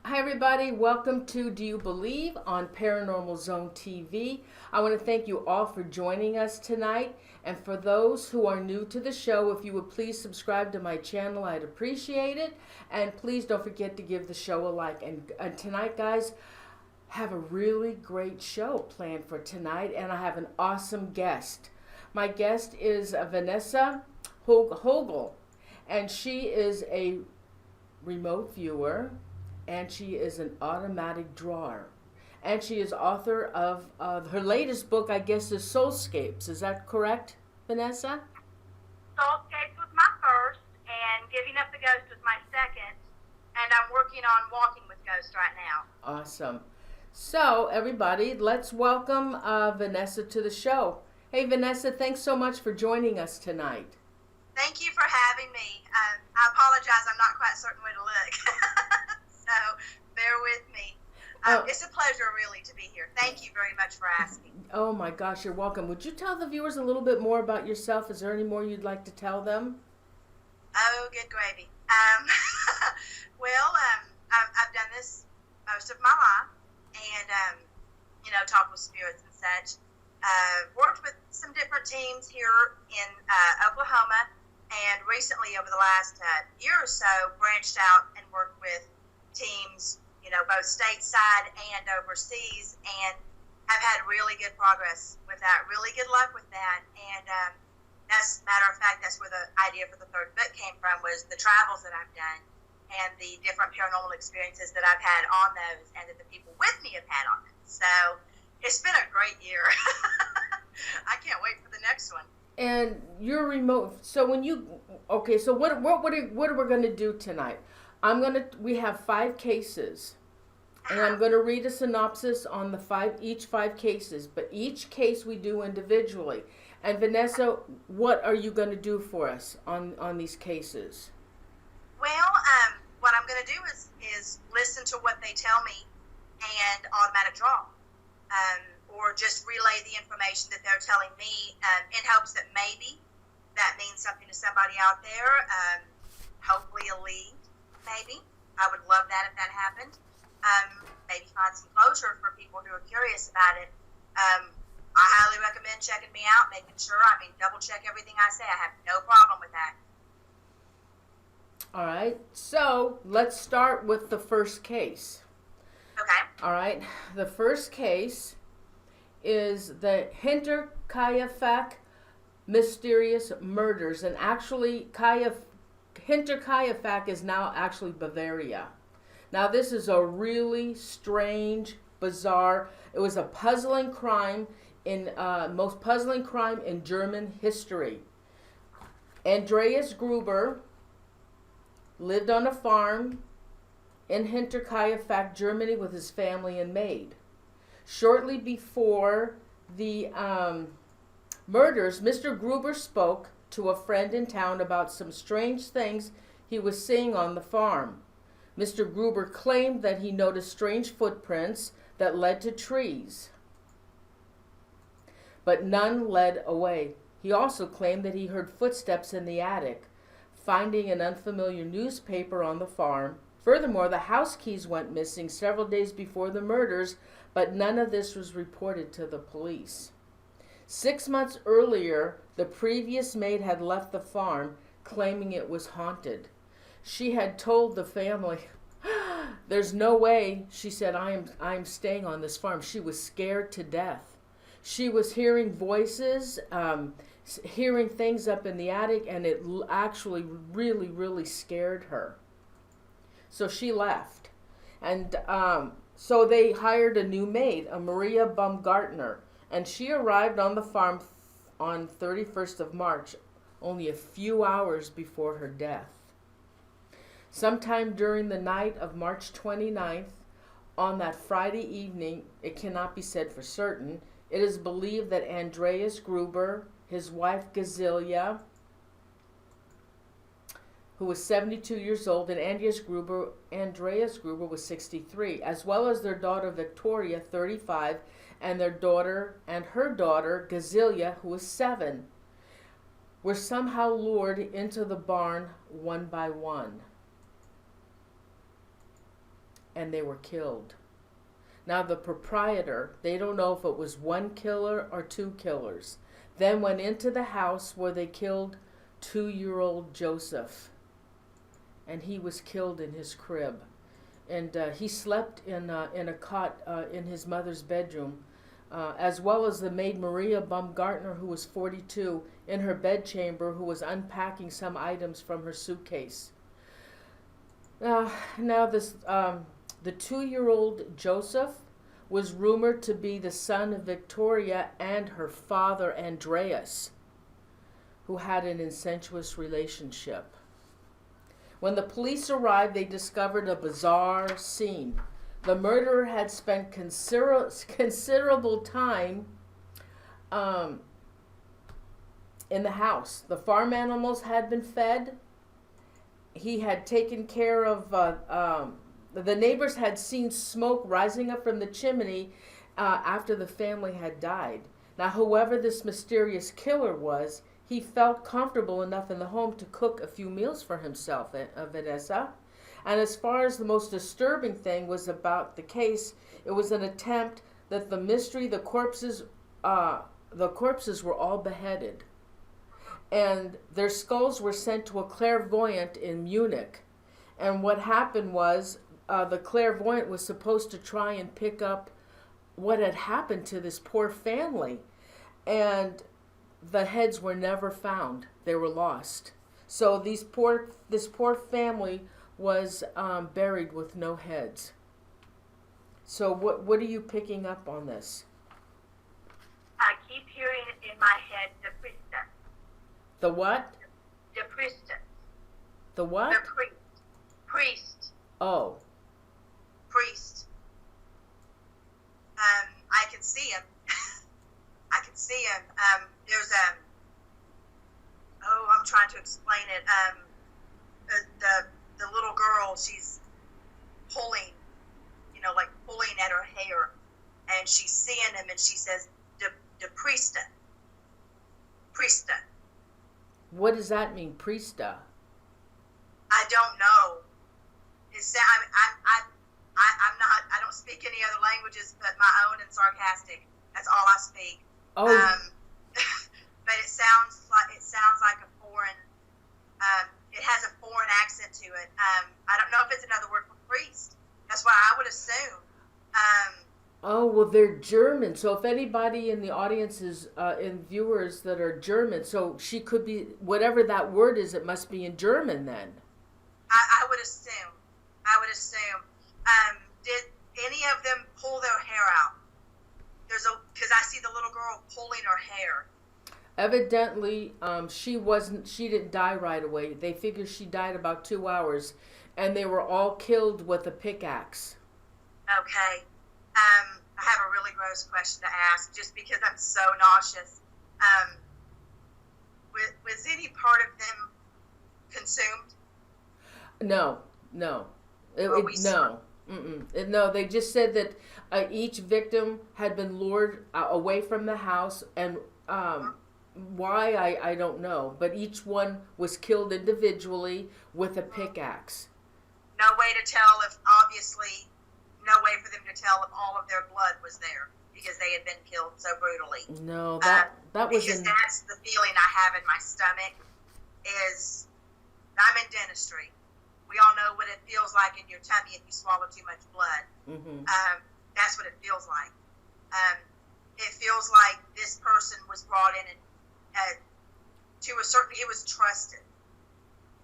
Hi, everybody. Welcome to Do You Believe on Paranormal Zone TV. I want to thank you all for joining us tonight. And for those who are new to the show, if you would please subscribe to my channel, I'd appreciate it. And please don't forget to give the show a like. And tonight, guys, have a really great show planned for tonight. And I have an awesome guest. My guest is Vanessa Hogle. And she is a remote viewer, and she is an automatic drawer, and she is author of her latest book, I guess, is Soulscapes. Is that correct, Vanessa? Soulscapes was my first, and Giving Up the Ghost was my second, and I'm working on Walking with Ghosts right now. Awesome. So, everybody, let's welcome Vanessa to the show. Hey, Vanessa, thanks so much for joining us tonight. Thank you for having me. I apologize, I'm not quite certain where to look. So, bear with me. It's a pleasure, really, to be here. Thank you very much for asking. Oh, my gosh, you're welcome. Would you tell the viewers a little bit more about yourself? Is there any more you'd like to tell them? Oh, good gravy. I've done this most of my life, and, talked with spirits and such. Worked with some different teams here in Oklahoma, and recently, over the last year or so, branched out and worked with teams, both stateside and overseas, and have had really good progress with that, really good luck with that. And matter of fact, that's where the idea for the third book came from, was the travels that I've done and the different paranormal experiences that I've had on those, and that the people with me have had on them. So it's been a great year. I can't wait for the next one. And you're remote. So when you so what are we going to do tonight? We have 5 cases, and I'm going to read a synopsis on each 5 cases, but each case we do individually. And Vanessa, what are you going to do for us on these cases? Well, what I'm going to do is listen to what they tell me and automatic draw. Or just relay the information that they're telling me in hopes that maybe that means something to somebody out there, hopefully a lead, maybe. I would love that if that happened. Maybe find some closure for people who are curious about it. I highly recommend checking me out, making sure, double check everything I say. I have no problem with that. All right, so let's start with the first case. Okay. All right, the first case is the Hinterkaifeck mysterious murders, and actually Hinterkaifeck is now actually Bavaria. Now this is a really strange, bizarre, it was a puzzling crime most puzzling crime in German history. Andreas Gruber lived on a farm in Hinterkaifeck, Germany, with his family and maid. Shortly before the murders, Mr. Gruber spoke to a friend in town about some strange things he was seeing on the farm. Mr. Gruber claimed that he noticed strange footprints that led to trees, but none led away. He also claimed that he heard footsteps in the attic, finding an unfamiliar newspaper on the farm. Furthermore, the house keys went missing several days before the murders, but none of this was reported to the police. 6 months earlier, the previous maid had left the farm, claiming it was haunted. She had told the family, "There's no way," she said, I am staying on this farm." She was scared to death. She was hearing voices, hearing things up in the attic, and it actually really, really scared her. So she left. And so they hired a new maid, a Maria Baumgartner, and she arrived on the farm on 31st of March, only a few hours before her death. Sometime during the night of March 29th, on that Friday evening, it cannot be said for certain, it is believed that Andreas Gruber, his wife Gazilia, who was 72 years old, and Andreas Gruber was 63, as well as their daughter Victoria, 35, and her daughter Gazilia, who was 7, were somehow lured into the barn one by one. and they were killed. Now the proprietor, they don't know if it was one killer or two killers, then went into the house where they killed 2-year-old Joseph. And he was killed in his crib. And he slept in a cot in his mother's bedroom, as well as the maid Maria Baumgartner, who was 42, in her bedchamber, who was unpacking some items from her suitcase. Now this the 2-year-old Joseph was rumored to be the son of Victoria and her father Andreas, who had an incestuous relationship. When the police arrived, they discovered a bizarre scene. The murderer had spent considerable time in the house. The farm animals had been fed. He had taken care of, the neighbors had seen smoke rising up from the chimney after the family had died. Now, whoever this mysterious killer was, he felt comfortable enough in the home to cook a few meals for himself, Vanessa. And as far as the most disturbing thing was about the case, it was an attempt that the corpses were all beheaded. And their skulls were sent to a clairvoyant in Munich. And what happened was, the clairvoyant was supposed to try and pick up what had happened to this poor family. And the heads were never found. They were lost. So this poor family was buried with no heads. So what are you picking up on this? I keep hearing it in my head, the priestess. The what? The priestess. The what? The priest. Priest. Oh. Priest. I can see him. I can see him. There's I'm trying to explain it. The little girl, she's pulling, like pulling at her hair, and she's seeing him, and she says, "The priesta." Priesta. What does that mean, priesta? I don't know. I'm not. I don't speak any other languages but my own and sarcastic. That's all I speak. Oh. But it sounds like a foreign. It has a foreign accent to it. I don't know if it's another word for priest. That's what I would assume. Oh, well, they're German. So if anybody in the audience is in viewers that are German, so she could be, whatever that word is, it must be in German then. I would assume. Did any of them pull their hair out? Because I see the little girl pulling her hair. Evidently, she didn't die right away. They figure she died about 2 hours, and they were all killed with a pickaxe. Okay. I have a really gross question to ask, just because I'm so nauseous. Was any part of them consumed? No. No. No, they just said that each victim had been lured away from the house, and why, I don't know. But each one was killed individually with a pickaxe. No way to tell obviously, no way for them to tell if all of their blood was there, because they had been killed so brutally. No, that was... Because that's the feeling I have in my stomach, is I'm in dentistry. We all know what it feels like in your tummy if you swallow too much blood. Mm-hmm. That's what it feels like. It feels like this person was brought in and to a certain, it was trusted.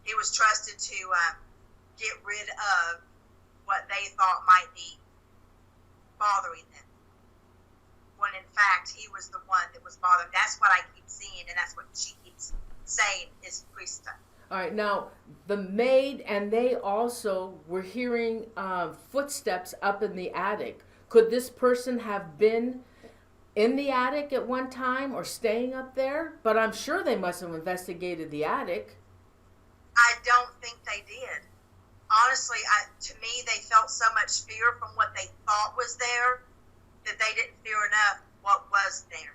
It was trusted to get rid of what they thought might be bothering them. When in fact, he was the one that was bothering. That's what I keep seeing, and that's what she keeps saying is priesta. All right, now, the maid and they also were hearing footsteps up in the attic. Could this person have been in the attic at one time or staying up there? But I'm sure they must have investigated the attic. I don't think they did. Honestly, to me, they felt so much fear from what they thought was there that they didn't fear enough what was there.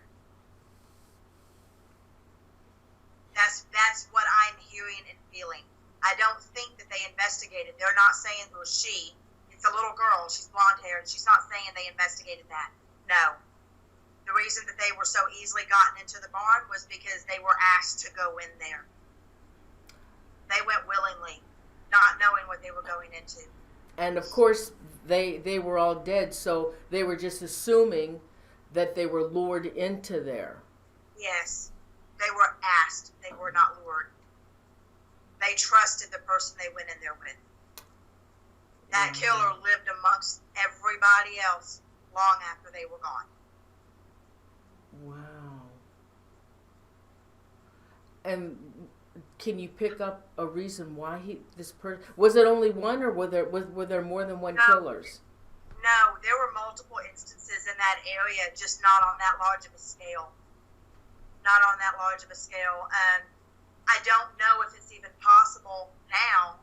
That's what I'm hearing and feeling. I don't think that they investigated. They're not saying it was she. It's a little girl. She's blonde haired. She's not saying they investigated that. No. The reason that they were so easily gotten into the barn was because they were asked to go in there. They went willingly, not knowing what they were going into. And of course, they were all dead, so they were just assuming that they were lured into there. Yes. They were asked. They were not lured. They trusted the person they went in there with. That killer lived amongst everybody else long after they were gone. Wow. And can you pick up a reason why this person, was it only one, or were there more than one killers? No, there were multiple instances in that area, just not on that large of a scale. Not on that large of a scale. I don't know if it's even possible now.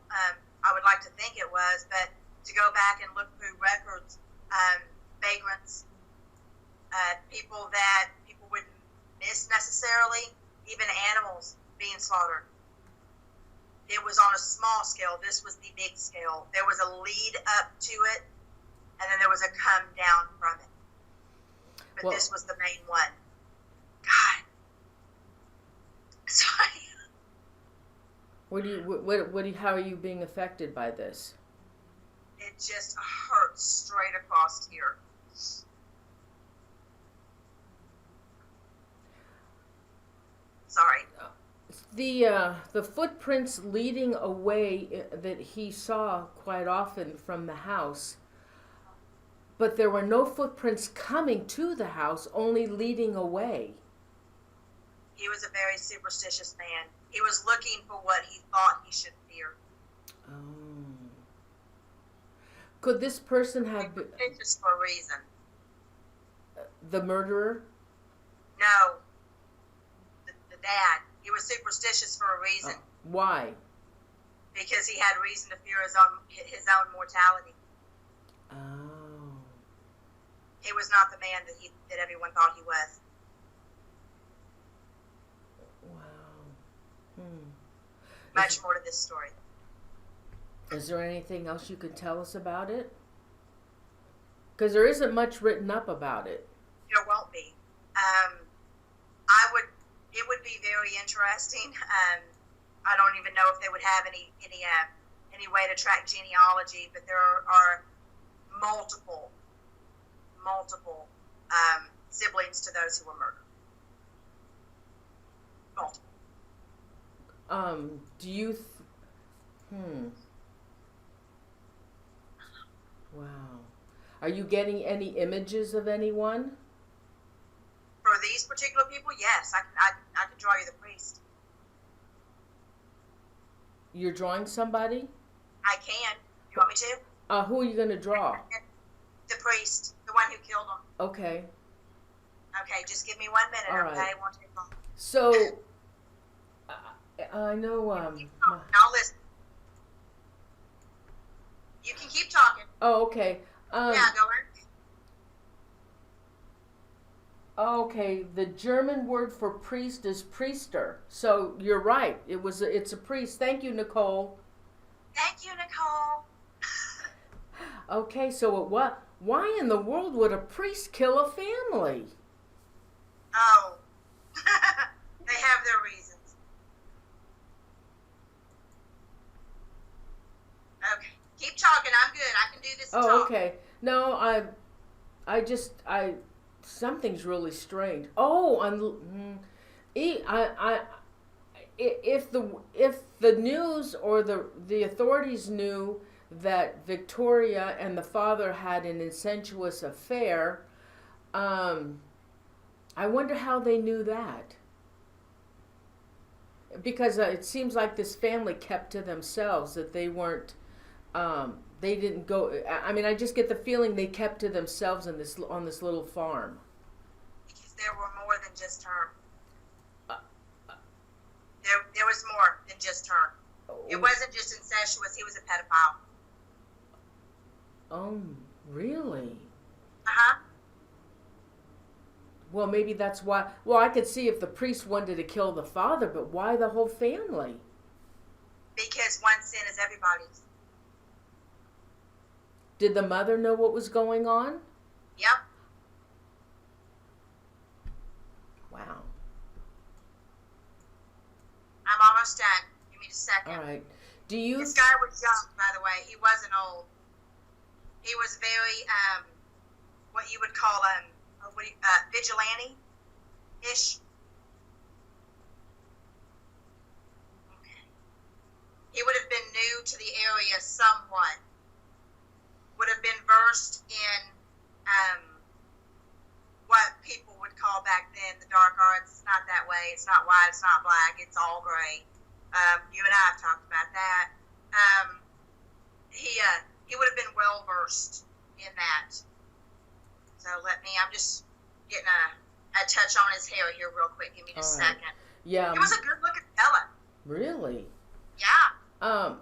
I would like to think it was, but to go back and look through records, vagrants, people that people wouldn't miss necessarily, even animals being slaughtered. It was on a small scale. This was the big scale. There was a lead up to it, and then there was a come down from it. But this was the main one. God. Sorry. How are you being affected by this? It just hurts straight across here. Sorry. The footprints leading away that he saw quite often from the house, but there were no footprints coming to the house, only leading away. He was a very superstitious man. He was looking for what he thought he should fear. Oh. Could this person have been superstitious for a reason? The murderer? No. The dad. He was superstitious for a reason. Why? Because he had reason to fear his own mortality. Oh. He was not the man that everyone thought he was. Wow. Much more to this story. Is there anything else you can tell us about it? Because there isn't much written up about it. There won't be. It would be very interesting. I don't even know if they would have any way to track genealogy, but there are multiple siblings to those who were murdered. Multiple. Do you? Wow. Are you getting any images of anyone? For these particular people, yes. I can draw you the priest. You're drawing somebody? I can. You want me to? Who are you going to draw? The priest. The one who killed him. Okay. Okay, just give me 1 minute, all okay? right. It won't take long. So, I know... I'll listen. You can keep talking. Oh, okay. Yeah, go ahead. Okay, the German word for priest is priester. So you're right. It's a priest. Thank you, Nicole. Thank you, Nicole. Okay, so why in the world would a priest kill a family? Oh. They have their reasons. Okay. Keep talking. I'm good. I can do this and talk. Okay. No, something's really strange. Oh, if the news or the authorities knew that Victoria and the father had an incestuous affair, I wonder how they knew that. Because it seems like this family kept to themselves, that they weren't. They didn't go. I mean, I just get the feeling they kept to themselves on this little farm. Because there were more than just her. There was more than just her. It wasn't just incestuous. He was a pedophile. Oh, really? Uh-huh. Well, maybe that's why. Well, I could see if the priest wanted to kill the father, but why the whole family? Because one sin is everybody's. Did the mother know what was going on? Yep. Wow. I'm almost done. Give me a second. All right. Do you... This guy was young, by the way. He wasn't old. He was very, what you would call vigilante-ish. Okay. He would have been new to the area somewhat. Would have been versed in what people would call back then the dark arts. It's not that way. It's not white. It's not black. It's all gray. You and I have talked about that. He would have been well versed in that. So I'm just getting a touch on his hair here real quick. Give me just a second. Yeah. He was a good looking fella. Really? Yeah.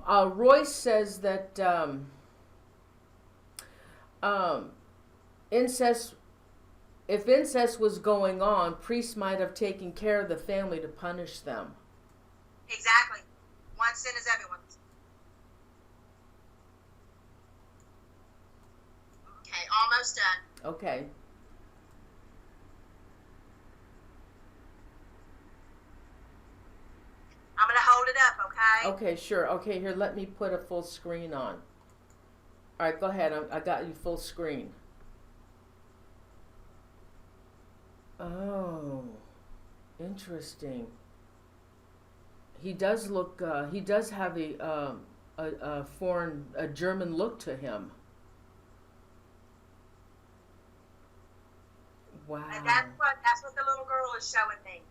Royce says that if incest was going on, priests might have taken care of the family to punish them. Exactly. One sin is everyone's. Okay, almost done. Okay. I'm going to hold it up, okay? Okay, sure. Okay, here, let me put a full screen on. All right, go ahead. I got you full screen. Oh, interesting. He does look, he does have a German look to him. Wow. And that's what the little girl is showing me.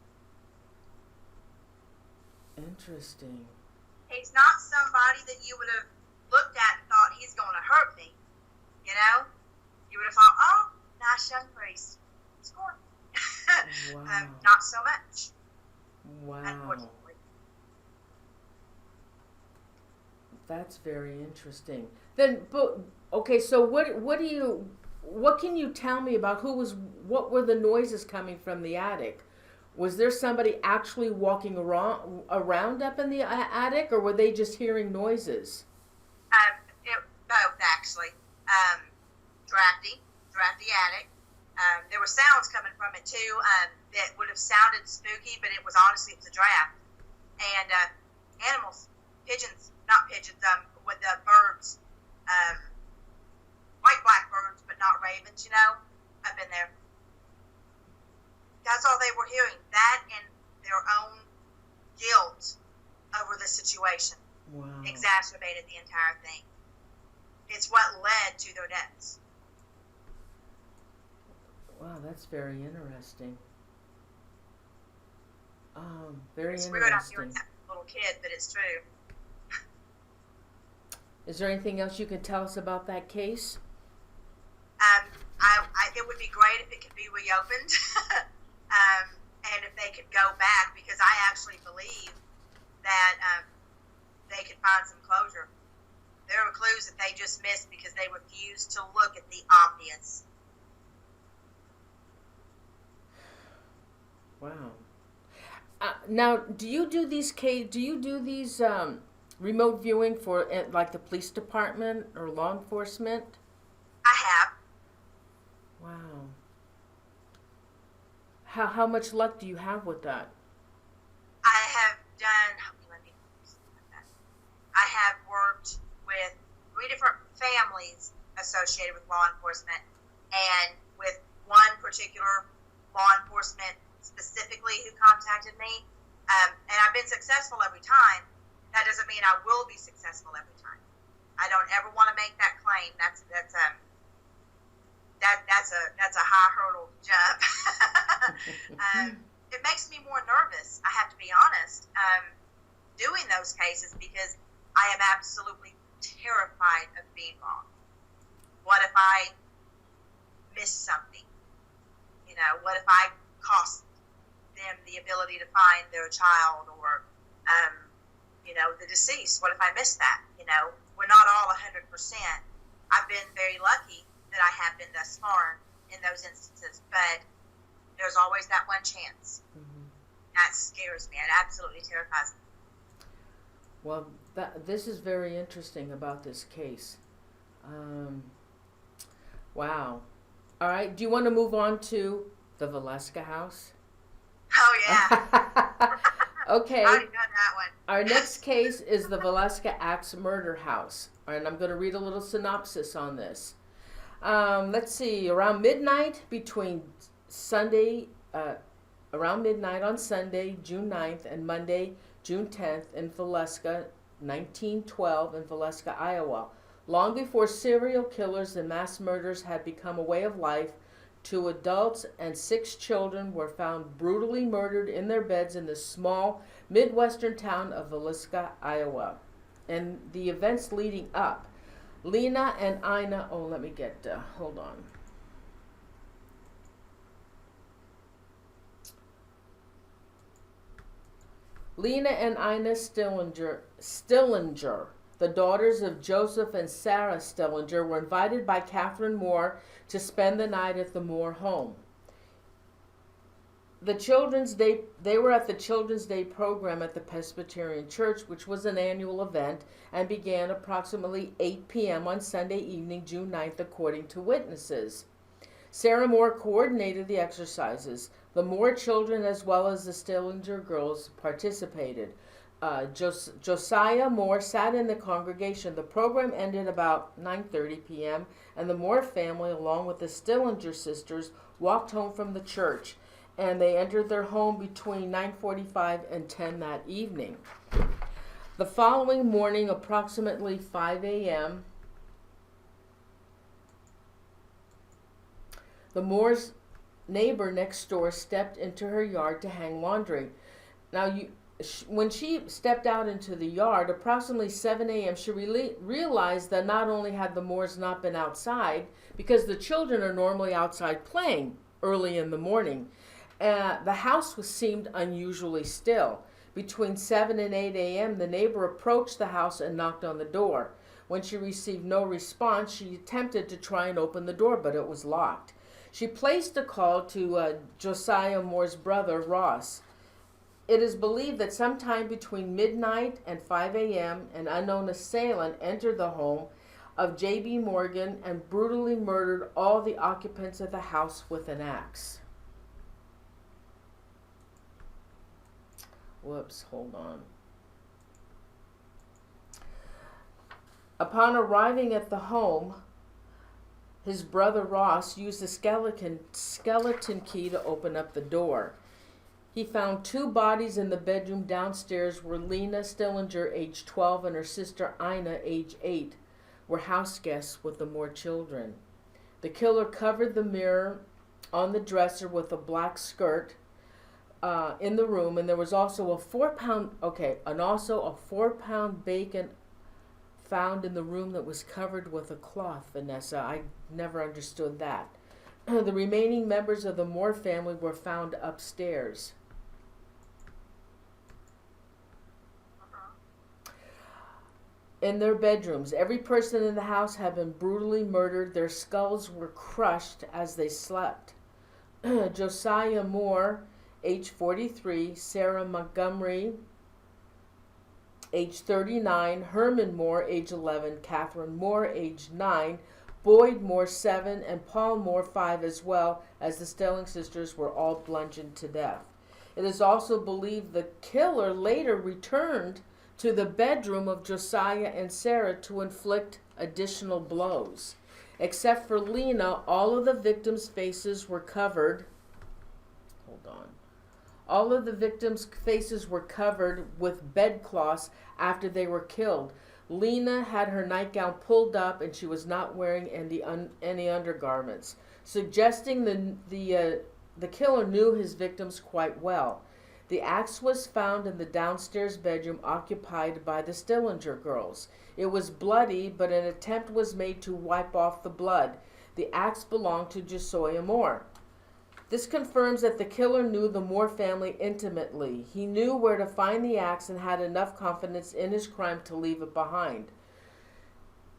Interesting. He's not somebody that you would have looked at and thought he's going to hurt me. You know? You would have thought, oh, nice young priest. Score. Wow. Not so much. Wow. Unfortunately. That's very interesting. Then, but okay. So what can you tell me about what were the noises coming from the attic? Was there somebody actually walking around up in the attic, or were they just hearing noises? Both actually. Drafty attic. There were sounds coming from it too that would have sounded spooky, but it was a draft. And animals, not pigeons, with the birds, white blackbirds, but not ravens, up in there. That's all they were hearing. That and their own guilt over the situation. Wow. Exacerbated the entire thing. It's what led to their deaths. Wow, that's very interesting. Very it's interesting. Weird I'm hearing that little kid, but it's true. Is there anything else you can tell us about that case? It would be great if it could be reopened, and if they could go back, because I actually believe that they could find some closure. There were clues that they just missed because they refused to look at the obvious. Wow. Now, do you do these remote viewing for like the police department or law enforcement? I have. Wow. How much luck do you have with that? I have worked with 3 different families associated with law enforcement, and with one particular law enforcement specifically who contacted me, and I've been successful every time. That doesn't mean I will be successful every time. I don't ever want to make that claim. That's a high hurdle to jump. It makes me more nervous, I have to be honest, doing those cases, because I am absolutely terrified of being wrong. What if I miss something? What if I cost them the ability to find their child, or the deceased? What if I miss that? We're not all 100%. I've been very lucky that I have been thus far in those instances, but there's always that one chance. Mm-hmm. That scares me. It absolutely terrifies me. Well, This is very interesting about this case. Wow. All right. Do you want to move on to the Villisca house? Oh, yeah. Okay. I already know that one. Our next case is the Villisca Axe Murder House. All right, and I'm going to read a little synopsis on this. Let's see. Around midnight on Sunday, June 9th, and Monday, June 10th, in Villisca, 1912, in Villisca, Iowa. Long before serial killers and mass murders had become a way of life, 2 adults and 6 children were found brutally murdered in their beds in the small Midwestern town of Villisca, Iowa. And the events leading up. Lena and Ina, hold on. Lena and Ina Stillinger, the daughters of Joseph and Sarah Stillinger, were invited by Catherine Moore to spend the night at the Moore home. They were at the Children's Day program at the Presbyterian Church, which was an annual event and began approximately 8 p.m. on Sunday evening, June 9th, according to witnesses. Sarah Moore coordinated the exercises. The Moore children, as well as the Stillinger girls, participated. Josiah Moore sat in the congregation. The program ended about 9:30 p.m., and the Moore family, along with the Stillinger sisters, walked home from the church, and they entered their home between 9:45 and 10 that evening. The following morning, approximately 5 a.m., the Moore's neighbor next door stepped into her yard to hang laundry. Now, when she stepped out into the yard, approximately 7 a.m., she realized that not only had the Moores not been outside, because the children are normally outside playing early in the morning, the house seemed unusually still. Between 7 and 8 a.m., the neighbor approached the house and knocked on the door. When she received no response, she attempted to try and open the door, but it was locked. She placed a call to Josiah Moore's brother, Ross. It is believed that sometime between midnight and 5 a.m., an unknown assailant entered the home of J.B. Morgan and brutally murdered all the occupants of the house with an axe. Whoops, hold on. Upon arriving at the home, his brother Ross used a skeleton key to open up the door. He found 2 bodies in the bedroom downstairs where Lena Stillinger, age 12, and her sister Ina, age 8, were house guests with the Moore children. The killer covered the mirror on the dresser with a black skirt in the room, and there was also a 4-pound bacon found in the room that was covered with a cloth, Vanessa. I never understood that. The remaining members of the Moore family were found upstairs. In their bedrooms, every person in the house had been brutally murdered. Their skulls were crushed as they slept. Josiah Moore, age 43, Sarah Montgomery, age 39, Herman Moore, age 11, Catherine Moore, age 9, Boyd Moore, 7, and Paul Moore, 5, as well as the Stelling sisters, were all bludgeoned to death. It is also believed the killer later returned to the bedroom of Josiah and Sarah to inflict additional blows. Except for Lena, all of the victims' faces were covered. All of the victims' faces were covered with bedcloths after they were killed. Lena had her nightgown pulled up and she was not wearing any undergarments, suggesting the killer knew his victims quite well. The axe was found in the downstairs bedroom occupied by the Stillinger girls. It was bloody, but an attempt was made to wipe off the blood. The axe belonged to Josiah Moore. This confirms that the killer knew the Moore family intimately. He knew where to find the axe and had enough confidence in his crime to leave it behind.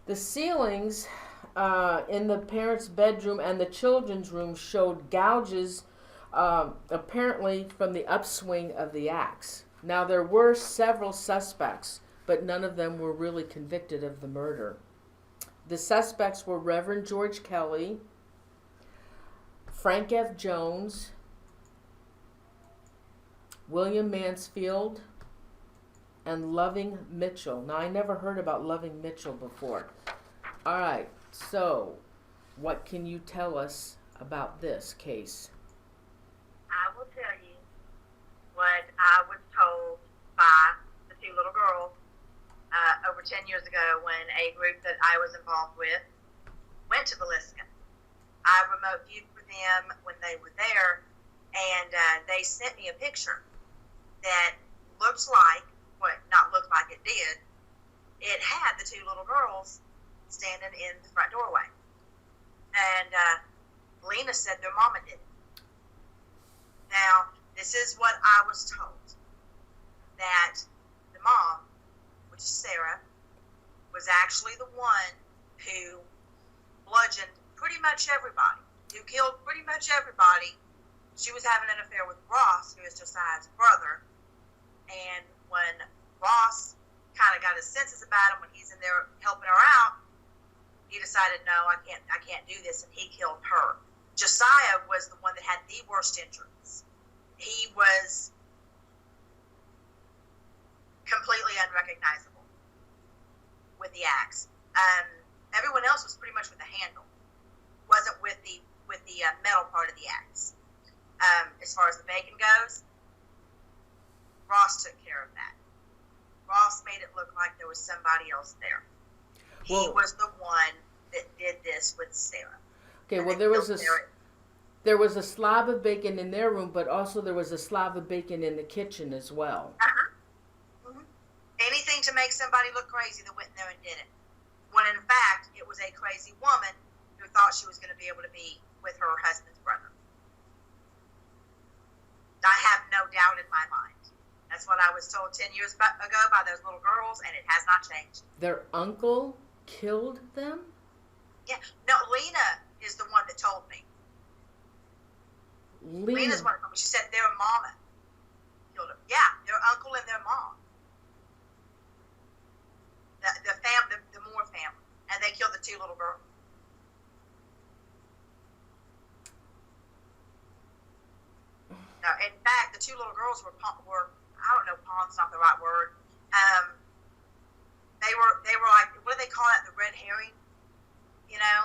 The ceilings in the parents' bedroom and the children's room showed gouges, apparently from the upswing of the axe. Now, there were several suspects but none of them were really convicted of the murder. The suspects were Reverend George Kelly, Frank F. Jones, William Mansfield, and Loving Mitchell. Now, I never heard about Loving Mitchell before. All right, so what can you tell us about this case? I will tell you what I was told by the two little girls over 10 years ago when a group that I was involved with went to Villisca. I remote viewed for them when they were there, and they sent me a picture that looked like, not looked like it did, it had the two little girls standing in the front doorway. And Lena said their mama did it. Now, this is what I was told, that the mom, which is Sarah, was actually the one who bludgeoned pretty much everybody, who killed pretty much everybody. She was having an affair with Ross, who is Josiah's brother, and when Ross kind of got his senses about him when he's in there helping her out, he decided, no, I can't do this, and he killed her. Josiah was the one that had the worst injuries. He was completely unrecognizable with the axe. Everyone else was pretty much with the handle, wasn't with the metal part of the axe. As far as the bacon goes, Ross took care of that. Ross made it look like there was somebody else there. He was the one that did this with Sarah. Okay, well, there was a slab of bacon in their room, but also there was a slab of bacon in the kitchen as well. Mm-hmm. Anything to make somebody look crazy that went in there and did it. When in fact, it was a crazy woman who thought she was going to be able to be with her husband's brother. I have no doubt in my mind. That's what I was told 10 years ago by those little girls, and it has not changed. Their uncle killed them? Yeah. No, Lena is the one that told me. Lena's one of them. She said their mama killed them. Yeah, their uncle and their mom. The Moore family. And they killed the two little girls. No, in fact, the two little girls were I don't know, pawn's not the right word. They were like, what do they call it? The red herring? You know,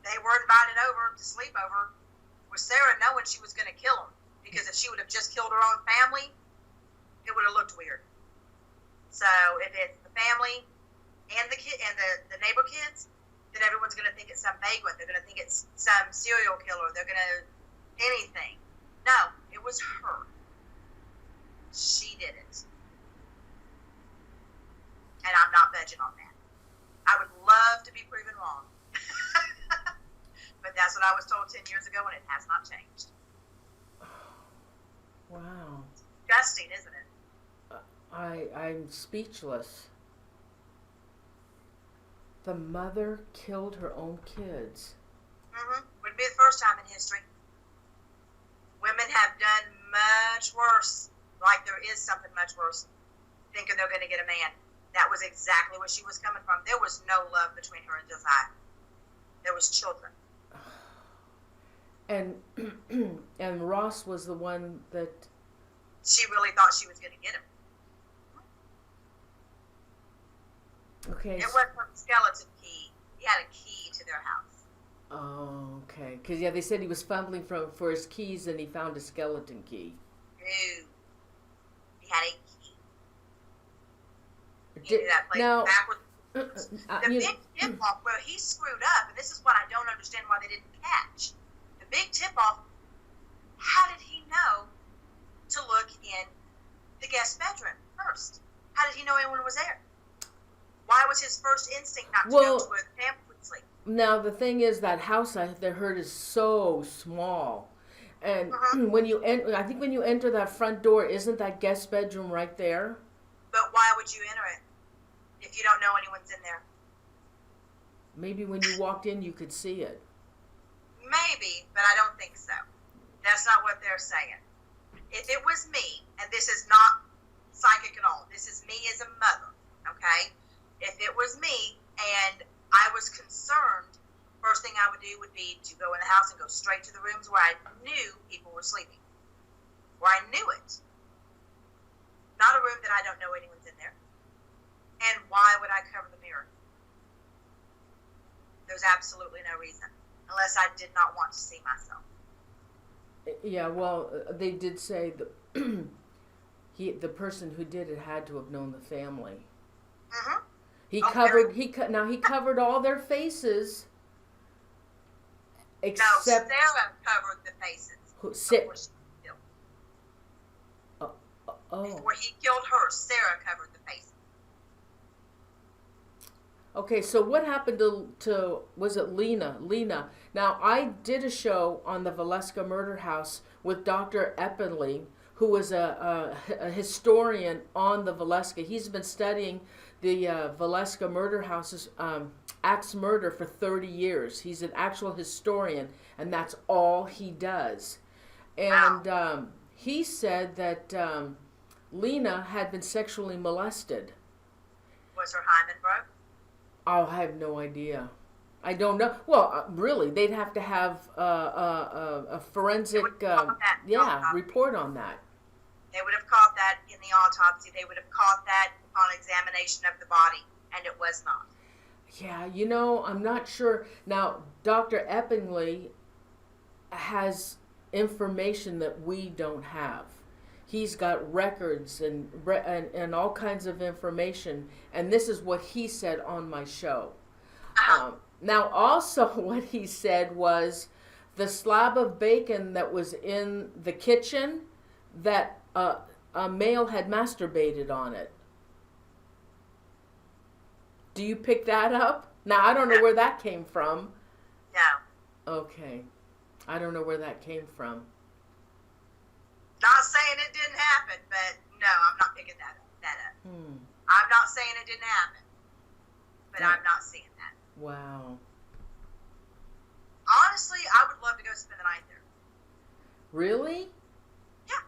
they were invited over to sleep over with Sarah, knowing she was going to kill them, because if she would have just killed her own family, it would have looked weird. So if it's the family and the kid and the neighbor kids, then everyone's going to think it's some vagrant. They're going to think it's some serial killer. They're going to anything. No, it was her. She did it. And I'm not budging on that. I would love to be proven wrong. But that's what I was told 10 years ago, and it has not changed. Wow. It's disgusting, isn't it? I'm speechless. The mother killed her own kids. Mm-hmm. Wouldn't be the first time in history. Women have done much worse, like there is something much worse, thinking they're going to get a man. That was exactly where she was coming from. There was no love between her and Josiah. There was children. And Ross was the one that... She really thought she was going to get him. Okay. It wasn't a skeleton key. He had a key to their house. Oh, okay. Because, yeah, they said he was fumbling for his keys and he found a skeleton key. Ew. He had a key. He knew that place now, backwards. The big tip-off where he screwed up, and this is what I don't understand why they didn't catch. The big tip-off, how did he know to look in the guest bedroom first? How did he know anyone was there? Why was his first instinct not to go to where the family would sleep? Now, the thing is, that house I heard is so small. And when you I think when you enter that front door, isn't that guest bedroom right there? But why would you enter it if you don't know anyone's in there? Maybe when you walked in, you could see it. Maybe, but I don't think so. That's not what they're saying. If it was me, and this is not psychic at all, this is me as a mother, Okay? If it was me and I was concerned, first thing I would do would be to go in the house and go straight to the rooms where I knew people were sleeping. Where I knew it. Not a room that I don't know anyone's in there. And why would I cover the mirror? There's absolutely no reason. Unless I did not want to see myself. Yeah, well, they did say that the person who did it had to have known the family. Mm-hmm. He covered all their faces except Sarah covered the faces. Before she killed. Before he killed her, Sarah covered the faces. Okay, so what happened to was it Lena? Now, I did a show on the Villisca murder house with Dr. Eppenley, who was a historian on the Villisca. He's been studying the Villisca murder houses, axe murder, for 30 years. He's an actual historian, and that's all he does. And he said that Lena had been sexually molested. Was her hymen broke? Oh, I have no idea. I don't know. Well, really, they'd have to have a forensic report on that. They would have caught that in the autopsy. They would have caught that on examination of the body, and it was not. Yeah, I'm not sure. Now, Dr. Eppingley has information that we don't have. He's got records and all kinds of information, and this is what he said on my show. Now, also what he said was the slab of bacon that was in the kitchen, that a male had masturbated on it. Do you pick that up? Now, I don't know where that came from. No. Okay. I don't know where that came from. Not saying it didn't happen, but no, I'm not picking that up. I'm not saying it didn't happen, but I'm not seeing that. Wow. Honestly, I would love to go spend the night there. Really? Yeah.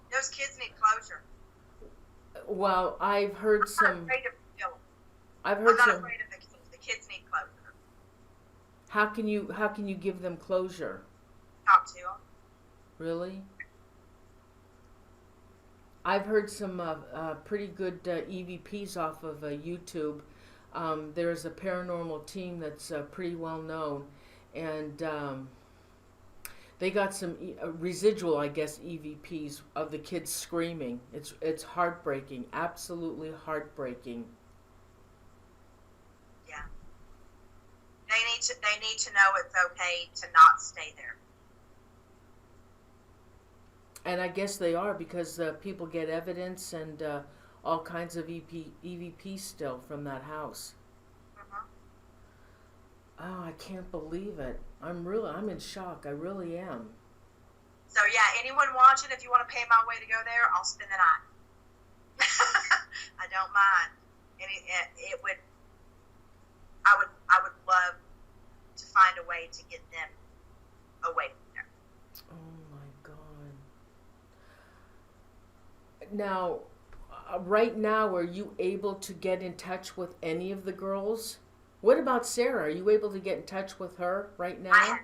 Those kids need closure. Well, I've heard some. I'm not afraid of the film. I'm not afraid of the kids. The kids need closure. How can you give them closure? Talk to them. Really? I've heard some pretty good EVPs off of YouTube. There's a paranormal team that's pretty well known, and they got some residual, I guess, EVPs of the kids screaming. It's heartbreaking, absolutely heartbreaking. Yeah. They need to know it's okay to not stay there. And I guess they are, because people get evidence and all kinds of EVPs still from that house. Mm-hmm. Oh, I can't believe it. I'm in shock. I really am. So yeah, anyone watching, if you want to pay my way to go there, I'll spend the night. I don't mind. And I would love to find a way to get them away from there. Oh my God. Now, right now, are you able to get in touch with any of the girls? What about Sarah? Are you able to get in touch with her right now? I have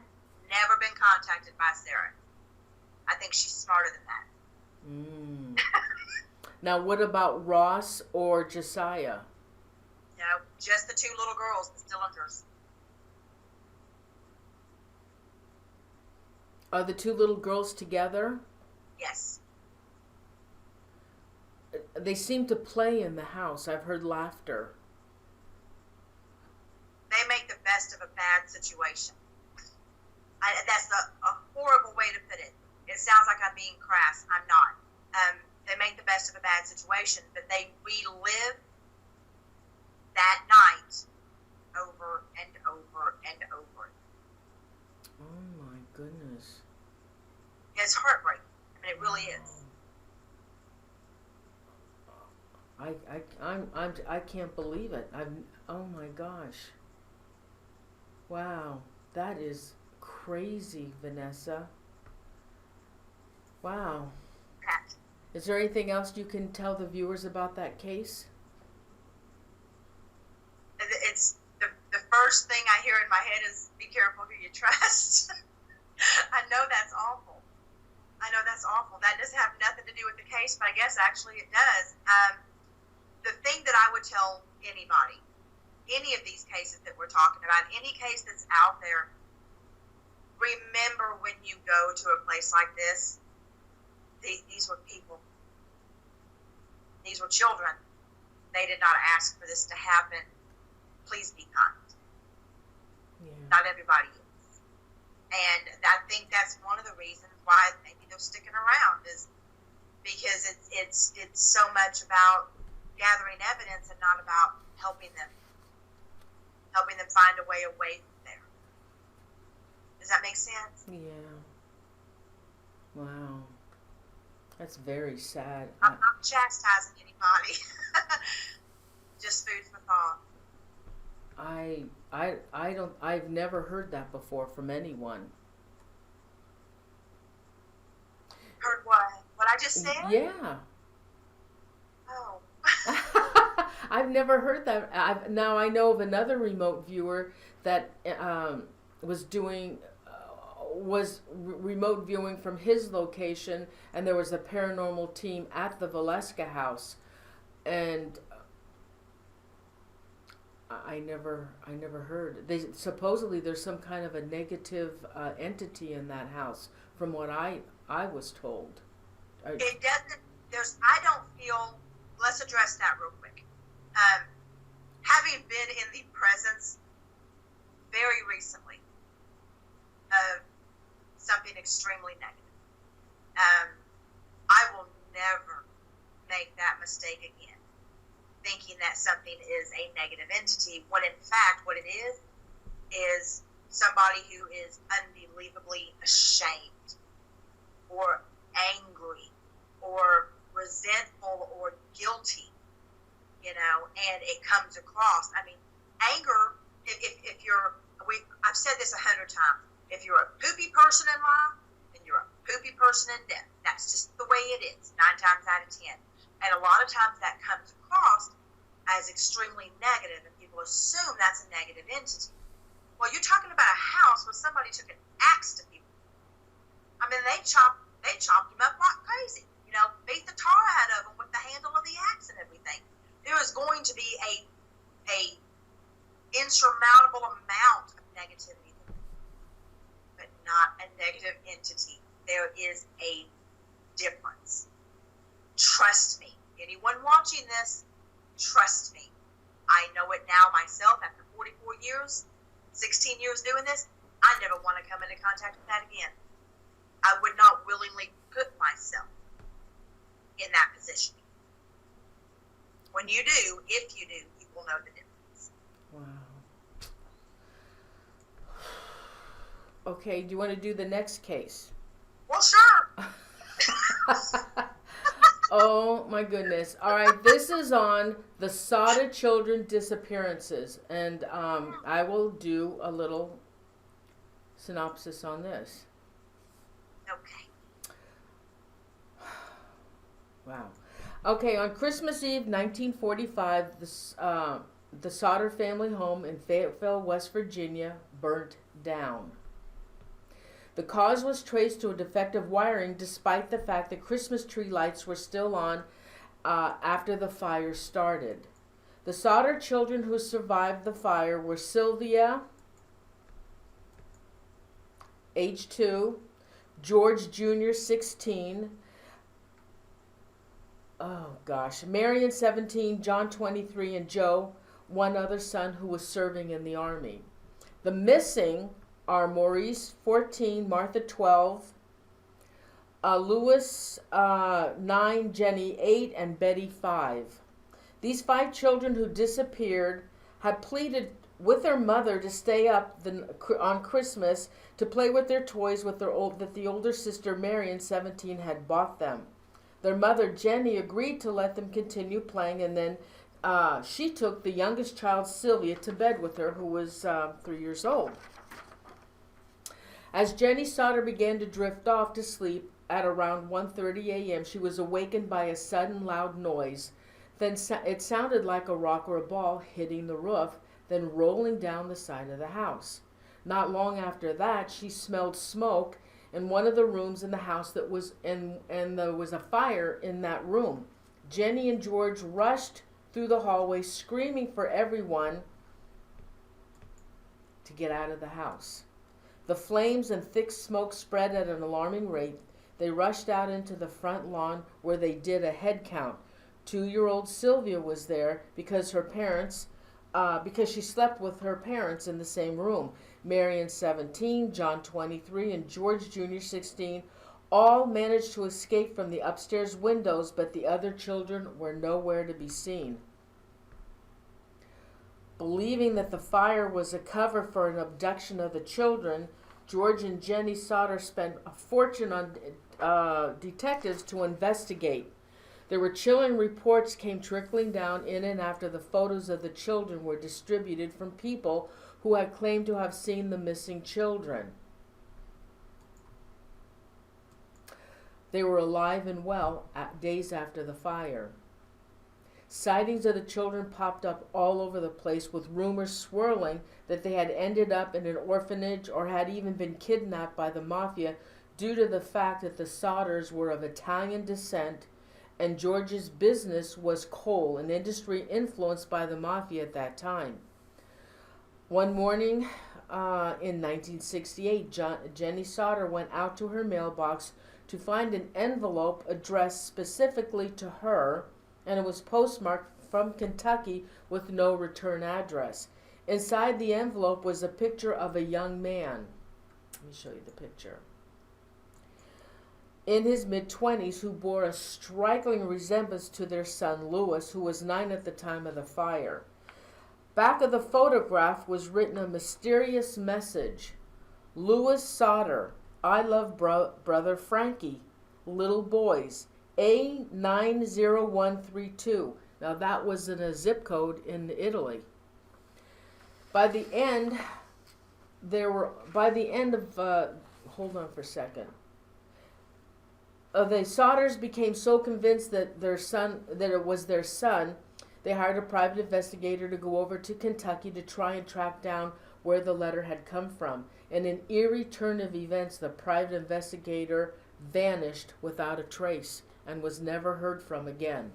never been contacted by Sarah. I think she's smarter than that. Now, what about Ross or Josiah? No, just the two little girls, the Stillingers. Are the two little girls together? Yes. They seem to play in the house. I've heard laughter. They make the best of a bad situation. That's a horrible way to put it. It sounds like I'm being crass. I'm not. They make the best of a bad situation, but they relive that night over and over and over. Oh my goodness. It's heartbreaking. I mean, it really is. I can't believe it. Oh my gosh. Wow, that is crazy, Vanessa. Wow. Is there anything else you can tell the viewers about that case? It's the first thing I hear in my head is be careful who you trust. I know that's awful. That doesn't have nothing to do with the case, but I guess actually it does. The thing that I would tell anybody, any of these cases that we're talking about, any case that's out there, remember when you go to a place like this, these were people. These were children. They did not ask for this to happen. Please be kind. Yeah. Not everybody is. And I think that's one of the reasons why maybe they're sticking around, is because it's so much about gathering evidence and not about helping them find a way away from there. Does that make sense? Yeah. Wow. That's very sad. I'm not chastising anybody. Just food for thought. I've never heard that before from anyone. Heard what? What I just said? Yeah. Oh. I've never heard that. Now I know of another remote viewer that was remote viewing from his location, and there was a paranormal team at the Villisca house, and I never heard. Supposedly there's some kind of a negative entity in that house, from what I was told. It doesn't. I don't feel. Let's address that real quick. Having been in the presence very recently of something extremely negative, I will never make that mistake again, thinking that something is a negative entity, when in fact what it is somebody who is unbelievably ashamed or angry or resentful or guilty, and it comes across. I mean, anger, if you're, I've said this 100 times, if you're a poopy person in life, then you're a poopy person in death. That's just the way it is, 9 times out of 10. And a lot of times that comes across as extremely negative, and people assume that's a negative entity. Well, you're talking about a house where somebody took an axe to people. I mean, they chopped him up like crazy. Beat the tar out of him with the handle of the axe and everything. There is going to be a insurmountable amount of negativity, but not a negative entity. There is a difference. Trust me. Anyone watching this, trust me. I know it now myself after 44 years, 16 years doing this. I never want to come into contact with that again. I would not willingly put myself in that position. When you do, if you do, you will know the difference. Wow. Okay, do you want to do the next case? Well, sure. Oh my goodness. All right, this is on the Sodder children disappearances, and I will do a little synopsis on this. Okay. Wow. Okay, on Christmas Eve, 1945, the Sodder family home in Fayetteville, West Virginia, burnt down. The cause was traced to a defective wiring, despite the fact that Christmas tree lights were still on after the fire started. The Sodder children who survived the fire were Sylvia, age 2, George Jr., 16, Marion, 17, John, 23, and Joe, one other son who was serving in the Army. The missing are Maurice, 14, Martha, 12, Louis, 9, Jenny, 8, and Betty, 5. These 5 children who disappeared had pleaded with their mother to stay up on Christmas to play with their toys that the older sister, Marion, 17, had bought them. Their mother, Jenny, agreed to let them continue playing, and then she took the youngest child, Sylvia, to bed with her, who was 3 years old. As Jenny Sodder began to drift off to sleep, at around 1:30 a.m., she was awakened by a sudden loud noise. Then it sounded like a rock or a ball hitting the roof, then rolling down the side of the house. Not long after that, she smelled smoke in one of the rooms in the house that was and there was a fire in that room. Jenny and George rushed through the hallway screaming for everyone to get out of the house. The flames and thick smoke spread at an alarming rate. They rushed out into the front lawn where they did a head count. 2-year-old Sylvia was there because she slept with her parents in the same room. Marion, 17, John, 23, and George Jr., 16, all managed to escape from the upstairs windows, but the other children were nowhere to be seen. Believing that the fire was a cover for an abduction of the children, George and Jenny Sodder spent a fortune on detectives to investigate. There were chilling reports came trickling down in and after the photos of the children were distributed from people who had claimed to have seen the missing children. They were alive and well days after the fire. Sightings of the children popped up all over the place, with rumors swirling that they had ended up in an orphanage or had even been kidnapped by the mafia due to the fact that the Sodders were of Italian descent and George's business was coal, an industry influenced by the mafia at that time. One morning in 1968, Jenny Sodder went out to her mailbox to find an envelope addressed specifically to her, and it was postmarked from Kentucky with no return address. Inside the envelope was a picture of a young man. Let me show you the picture. In his mid-20s, who bore a striking resemblance to their son Louis, who was 9 at the time of the fire. Back of the photograph was written a mysterious message. Louis Sodder, I love brother Frankie, little boys, A90132. Now that was in a zip code in Italy. By the end of, hold on for a second. The Sodders became so convinced that it was their son, they hired a private investigator to go over to Kentucky to try and track down where the letter had come from. In an eerie turn of events, the private investigator vanished without a trace and was never heard from again.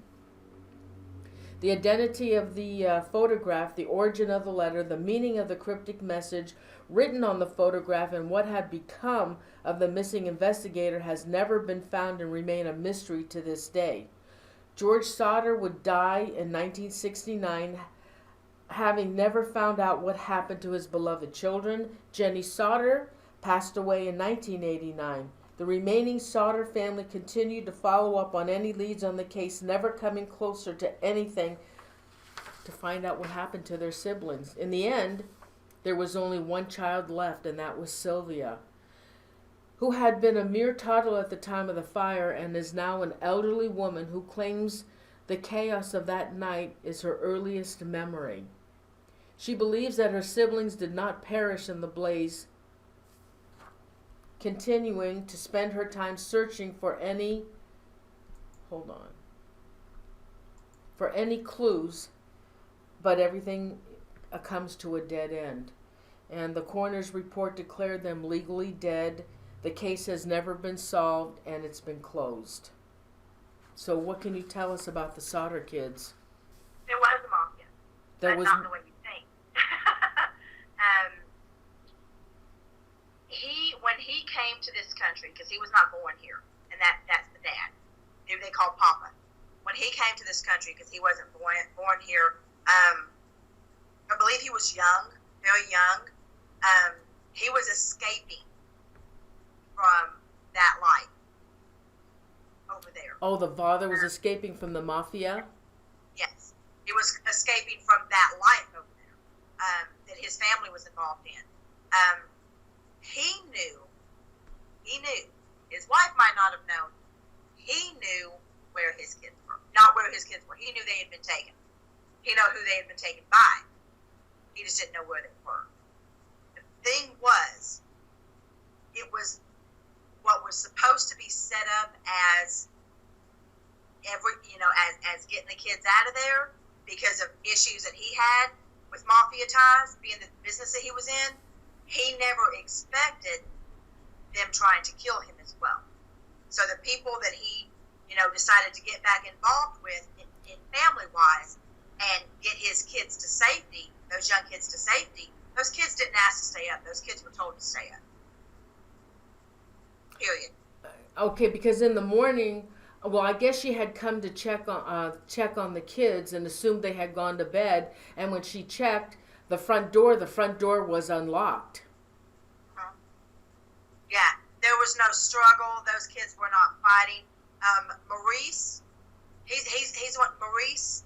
The identity of the photograph, the origin of the letter, the meaning of the cryptic message written on the photograph, and what had become of the missing investigator has never been found and remain a mystery to this day. George Sodder would die in 1969, having never found out what happened to his beloved children. Jenny Sodder passed away in 1989. The remaining Sodder family continued to follow up on any leads on the case, never coming closer to anything to find out what happened to their siblings. In the end, there was only one child left, and that was Sylvia, who had been a mere toddler at the time of the fire and is now an elderly woman who claims the chaos of that night is her earliest memory. She believes that her siblings did not perish in the blaze, continuing to spend her time searching for any clues, but everything comes to a dead end. And the coroner's report declared them legally dead. The case has never been solved, and it's been closed. So what can you tell us about the Sodder kids? There was a mafia. That's not the way you think. When he came to this country, because he was not born here, and that's the dad, who they call Papa. When he came to this country, because he wasn't born here, I believe he was young, very young. He was escaping from that life over there. Oh, the father was escaping from the mafia? Yes. He was escaping from that life over there that his family was involved in. He knew, his wife might not have known, he knew where his kids were. Not where his kids were. He knew they had been taken. He knew who they had been taken by. He just didn't know where they were. The thing was, it was what was was supposed to be set up as as getting the kids out of there because of issues that he had with mafia ties, being the business that he was in. He never expected them trying to kill him as well. So the people that he, decided to get back involved with in family-wise and get his kids to safety, those young kids to safety, those kids didn't ask to stay up. Those kids were told to stay up. Period. Okay, because in the morning, well, I guess she had come to check on the kids and assumed they had gone to bed. And when she checked the front door was unlocked. Yeah, there was no struggle. Those kids were not fighting. Maurice, he's what Maurice.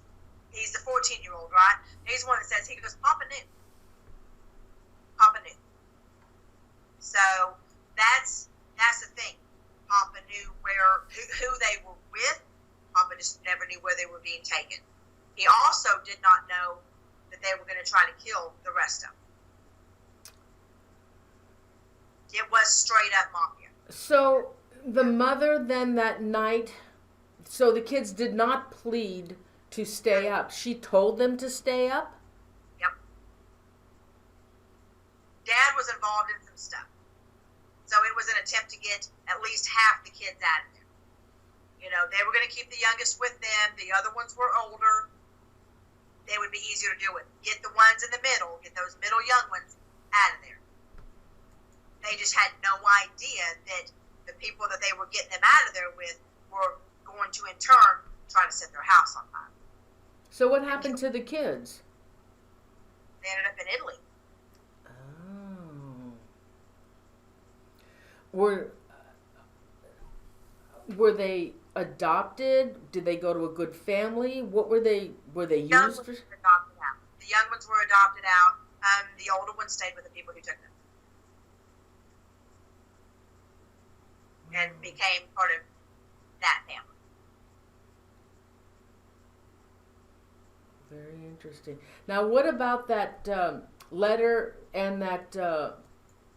He's the 14-year-old, right? He's the one that says, he goes, Papa knew. Papa knew. So that's the thing. Papa knew who they were with. Papa just never knew where they were being taken. He also did not know that they were going to try to kill the rest of them. It was straight up mafia. So the mother then that night, so the kids did not plead to stay up. She told them to stay up? Yep. Dad was involved in some stuff. So it was an attempt to get at least half the kids out of there. They were going to keep the youngest with them. The other ones were older. They would be easier to deal with. Get the ones in the middle, get those middle young ones out of there. They just had no idea that the people that they were getting them out of there with were going to, in turn, try to set their house on fire. So what happened to the kids? They ended up in Italy. Were they adopted? Did they go to a good family? What were they used for? The young ones were adopted out. The older ones stayed with the people who took them. And became part of that family. Very interesting. Now, what about that letter and that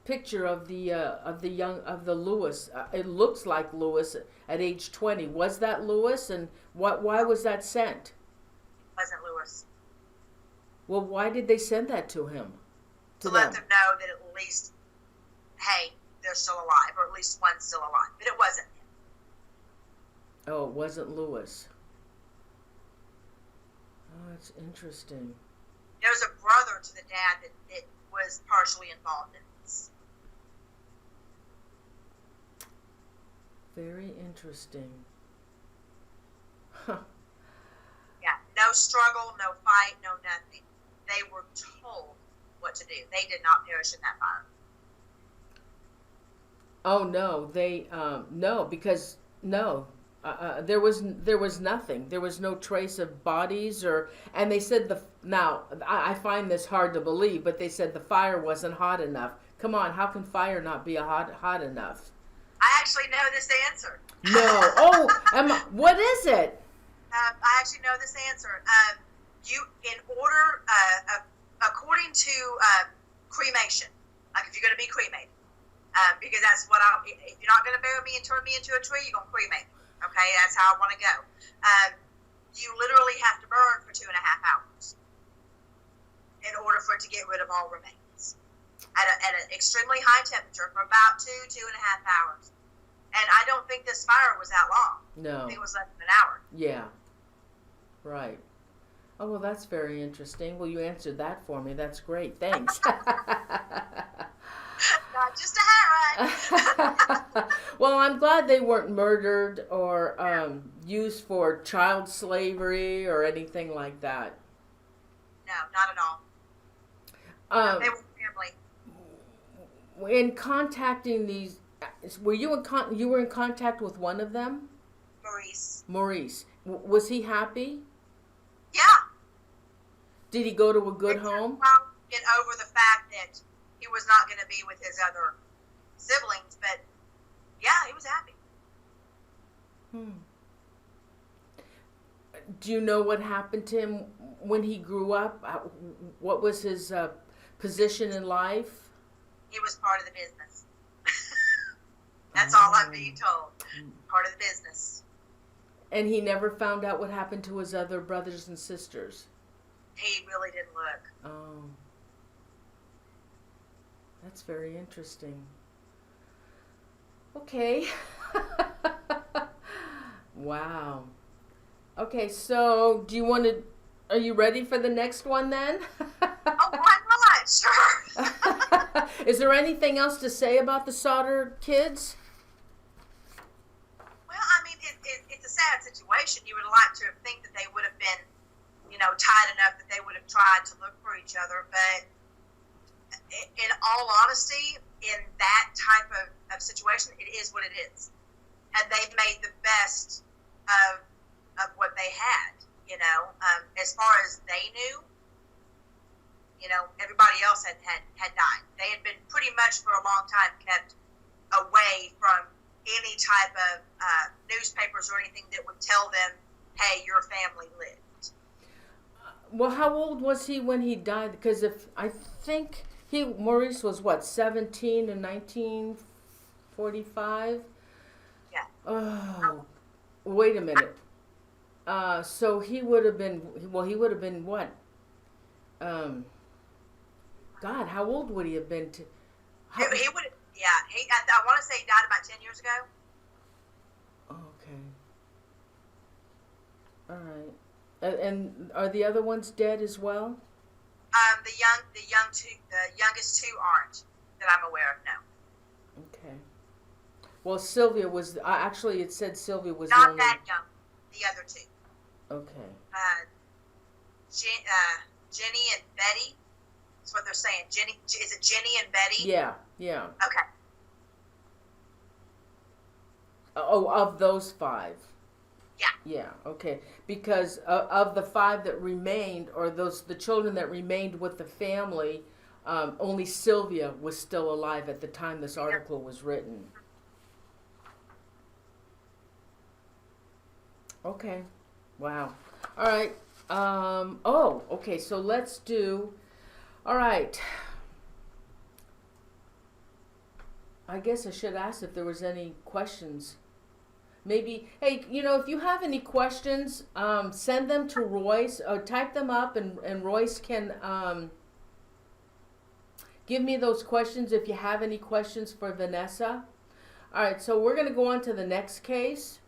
picture of the Lewis? It looks like Lewis at age 20. Was that Lewis? And why was that sent? It wasn't Lewis. Well, why did they send that to him? To let them know that at least, hey, they're still alive, or at least one's still alive. But it wasn't him. Oh, it wasn't Lewis. Oh, that's interesting. There was a brother to the dad that was partially involved in this. Very interesting. Huh. Yeah, no struggle, no fight, no nothing. They were told what to do. They did not perish in that fire. Oh no, there was nothing. There was no trace of bodies and they said now I find this hard to believe, but they said the fire wasn't hot enough. Come on, how can fire not be hot enough? I actually know this answer. No. Oh, what is it? I actually know this answer. According to cremation, like if you're going to be cremated, because that's what if you're not going to bury me and turn me into a tree, you're going to cremate me. Okay, that's how I want to go. You literally have to burn for 2.5 hours in order for it to get rid of all remains at an extremely high temperature for about 2.5 hours. And I don't think this fire was that long. No. I think it was less than an hour. Yeah. Right. Oh, well, that's very interesting. Well, you answered that for me. That's great. Thanks. Not just a hat rack. Well, I'm glad they weren't murdered or used for child slavery or anything like that. No, not at all. They were family. In contacting these, were you in contact with one of them? Maurice. Was he happy? Yeah. Did he go to a good home? Get over the fact that he was not going to be with his other siblings, but yeah, he was happy. Do you know what happened to him when he grew up? What was his position in life? He was part of the business. That's all I'm being told. Part of the business. And he never found out what happened to his other brothers and sisters? He really didn't look. Oh. That's very interesting. Okay. Wow. Okay, so are you ready for the next one then? Oh, why not? Sure. Is there anything else to say about the Sodder kids? Well, I mean, it's a sad situation. You would like to think that they would have been, tight enough that they would have tried to look for each other. But in all honesty, in that type of situation, it is what it is. And they made the best of what they had, as far as they knew. Everybody else had died. They had been pretty much for a long time kept away from any type of newspapers or anything that would tell them, hey, your family lived. Well, how old was he when he died? Because I think Maurice was 17 in 1945? Yeah. Oh, wait a minute. So he would have been what? God, how old would he have been? He would, yeah. I want to say he died about 10 years ago. Okay. All right. And are the other ones dead as well? The youngest two aren't, that I'm aware of, no. Okay. Well, Sylvia was, actually it said Sylvia was not that young, the other two. Okay. Jenny and Betty, that's what they're saying. Is it Jenny and Betty? Yeah. Okay. Oh, of those 5. Yeah. Okay. Because of the 5 that remained, or the children that remained with the family, only Sylvia was still alive at the time this article was written. Okay. Wow. All right. Okay. So let's do. All right. I guess I should ask if there was any questions. Maybe, hey, if you have any questions, send them to Royce, or type them up, and Royce can give me those questions if you have any questions for Vanessa. All right, so we're going to go on to the next case.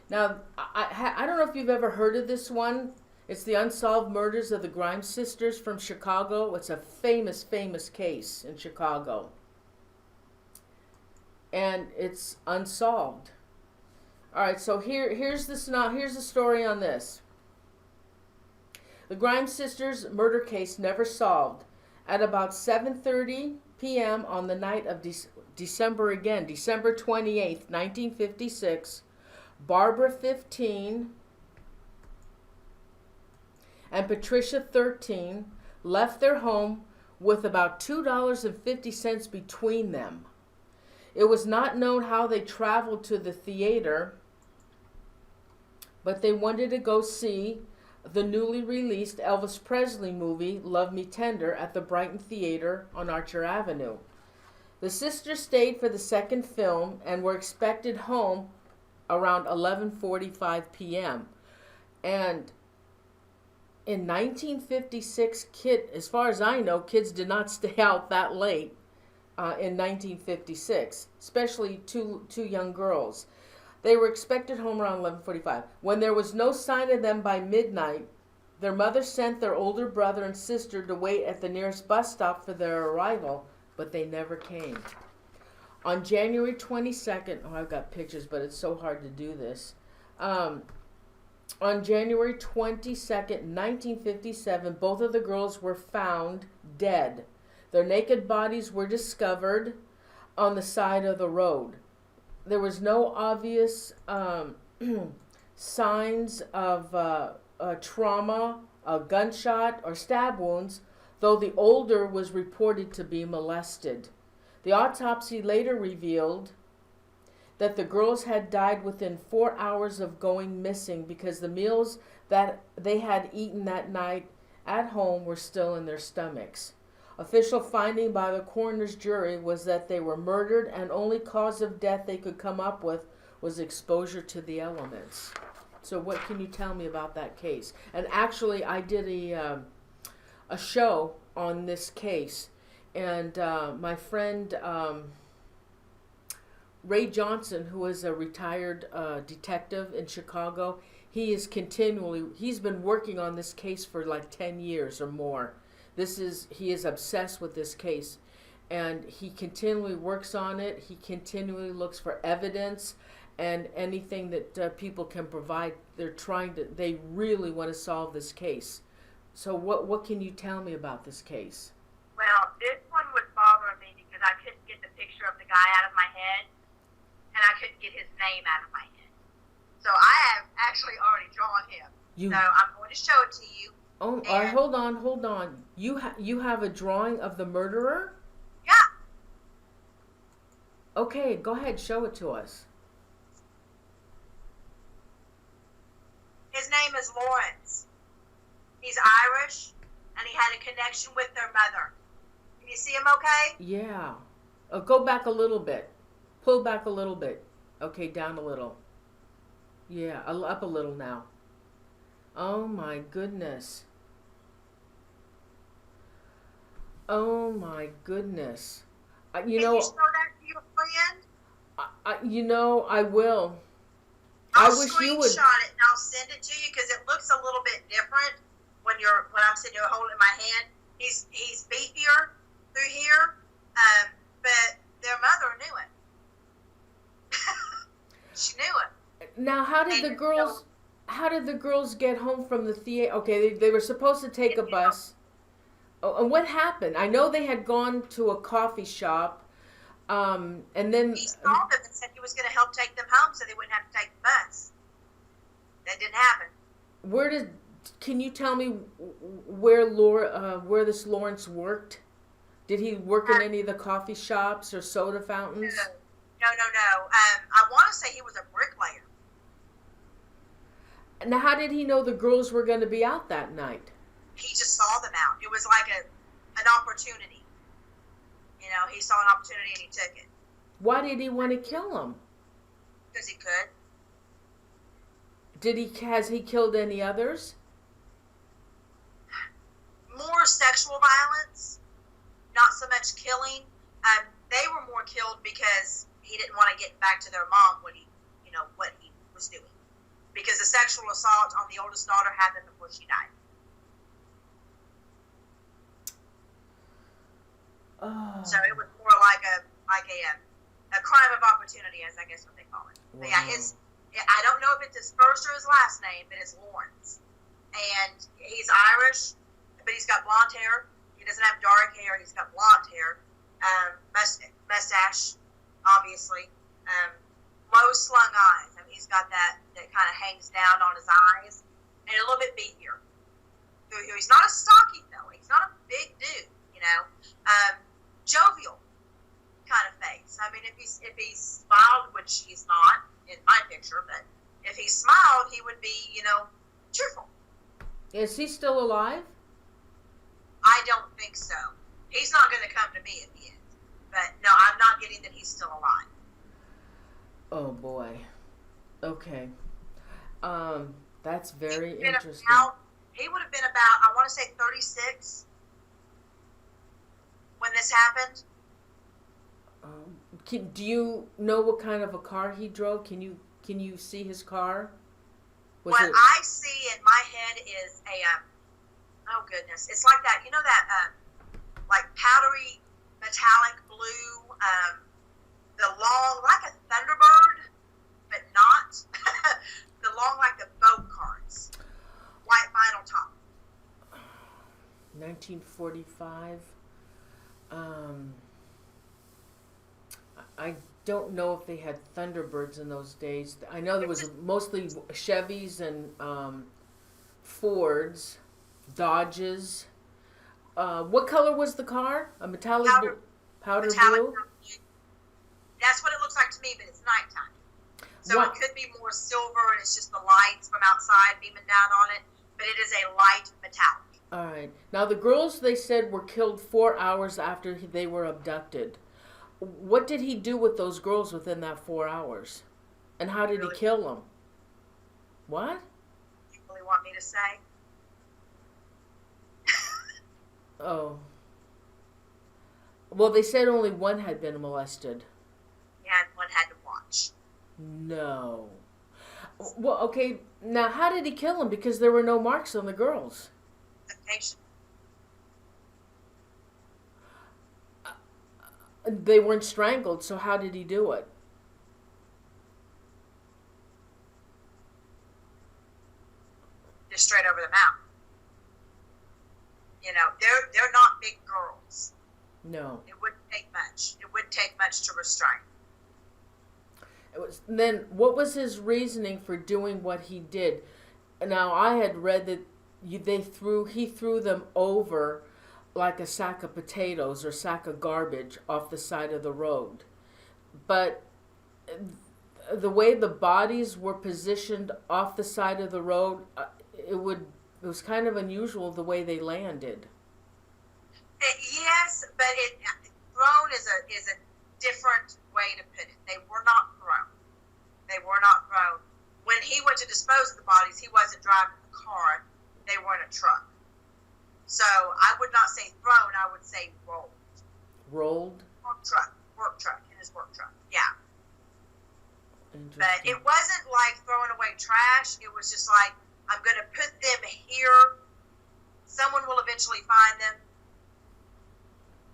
Now, I don't know if you've ever heard of this one. It's the Unsolved Murders of the Grime Sisters from Chicago. It's a famous, famous case in Chicago. And it's unsolved. All right, so here's the story on this. The Grime Sisters murder case never solved. At about 7:30 p.m. on the night of December 28th, 1956, Barbara, 15, and Patricia, 13, left their home with about $2.50 between them. It was not known how they traveled to the theater, but they wanted to go see the newly released Elvis Presley movie, Love Me Tender, at the Brighton Theater on Archer Avenue. The sisters stayed for the second film and were expected home around 11:45 p.m. And in 1956, as far as I know, kids did not stay out that late in 1956, especially two young girls. They were expected home around 11:45. When there was no sign of them by midnight, their mother sent their older brother and sister to wait at the nearest bus stop for their arrival, but they never came. On January 22nd, I've got pictures, but it's so hard to do this. On January 22nd, 1957, both of the girls were found dead. Their naked bodies were discovered on the side of the road. There was no obvious signs of trauma, a gunshot, or stab wounds, though the older was reported to be molested. The autopsy later revealed that the girls had died within 4 hours of going missing because the meals that they had eaten that night at home were still in their stomachs. Official finding by the coroner's jury was that they were murdered, and only cause of death they could come up with was exposure to the elements. So what can you tell me about that case? And actually, I did a show on this case, and my friend Ray Johnson, who is a retired detective in Chicago, he's been working on this case for like 10 years or more. He is obsessed with this case, and he continually works on it. He continually looks for evidence and anything that people can provide. They really want to solve this case. So what can you tell me about this case? Well, this one was bothering me because I couldn't get the picture of the guy out of my head, and I couldn't get his name out of my head. So I have actually already drawn him. So I'm going to show it to you. Oh, all right, hold on. You have a drawing of the murderer? Yeah. Okay, go ahead, show it to us. His name is Lawrence. He's Irish, and he had a connection with their mother. Can you see him okay? Yeah. Go back a little bit. Pull back a little bit. Okay, down a little. Yeah, up a little now. Oh my goodness. Oh my goodness. Can you show that to your friend? I will. I'll I wish you would. screenshot it and I'll send it to you because it looks a little bit different when I'm sitting here holding it in my hand. He's beefier through here, but their mother knew it. She knew it. Now, how did the girls get home from the theater? Okay, they were supposed to take a bus. Oh, and what happened? I know they had gone to a coffee shop, and then he saw them and said he was going to help take them home so they wouldn't have to take the bus. That didn't happen. Can you tell me where this Lawrence worked? Did he work in any of the coffee shops or soda fountains? No. I want to say he was a bricklayer. Now, how did he know the girls were going to be out that night? He just saw them out. It was like an opportunity. He saw an opportunity and he took it. Why did he want to kill them? Because he could. Has he killed any others? More sexual violence, not so much killing. They were more killed because he didn't want to get back to their mom what he was doing. Because the sexual assault on the oldest daughter happened before she died. Oh. So it was more like a crime of opportunity, as I guess what they call it. Wow. But yeah, I don't know if it's his first or his last name, but it's Lawrence. And he's Irish, but he's got blonde hair. He doesn't have dark hair. He's got blonde hair. Mustache, obviously. Low slung eyes. I mean, he's got that kind of hangs down on his eyes. And a little bit beefier. He's not a stocky fella. He's not a big dude, jovial kind of face. I mean, if he smiled, which he's not in my picture, but if he smiled, he would be, cheerful. Is he still alive? I don't think so. He's not going to come to me if he is. But no, I'm not getting that he's still alive. Oh boy. Okay. That's very interesting. He would have been about, I want to say 36 when this happened. Do you know what kind of a car he drove? Can you see his car? I see in my head is oh goodness, it's like that, that like powdery metallic blue, the long, like a Thunderbird, but not the long like the boat carts, white vinyl top. 1945. I don't know if they had Thunderbirds in those days. I know there was mostly Chevys and Fords, Dodges. What color was the car? A metallic powder blue? That's what it looks like to me, but it's nighttime. So it could be more silver, and it's just the lights from outside beaming down on it. But it is a light metallic. All right. Now, the girls, they said, were killed 4 hours after they were abducted. What did he do with those girls within that 4 hours? And how did he Really, kill them? What? you really want me to say? Oh. Well, they said only one had been molested. And one had to watch. No. Well, okay. Now, how did he kill them? Because there were no marks on the girls. Suffocation. They weren't strangled, so how did he do it? Just straight over the mouth. You know, they're not big girls. No. It wouldn't take much. It wouldn't take much to restrain. It was, then, what was his reasoning for doing what he did? Now, I had read that he threw them over like a sack of potatoes or sack of garbage off the side of the road. But the way the bodies were positioned off the side of the road, it was kind of unusual the way they landed. Yes, but thrown is a different way to put it. They were not thrown. They were not thrown. When he went to dispose of the bodies, he wasn't driving the car. They were in a truck. So I would not say thrown. I would say rolled. Rolled? Work truck, in his work truck. Yeah. But Interesting. it wasn't like throwing away trash. It was just like, I'm going to put them here. Someone will eventually find them.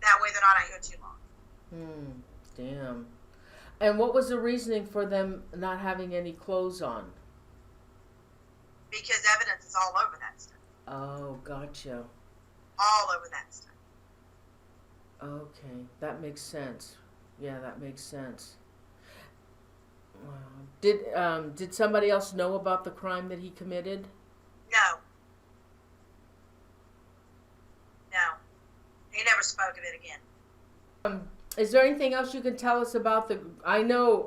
That way they're not out here too long. Damn. And what was the reasoning for them not having any clothes on? Because evidence is all over that stuff. Oh, gotcha. All over that stuff. Okay, that makes sense. Yeah, that makes sense. Wow. Did somebody else know about the crime that he committed? No. No. He never spoke of it again. Is there anything else you can tell us about the? I know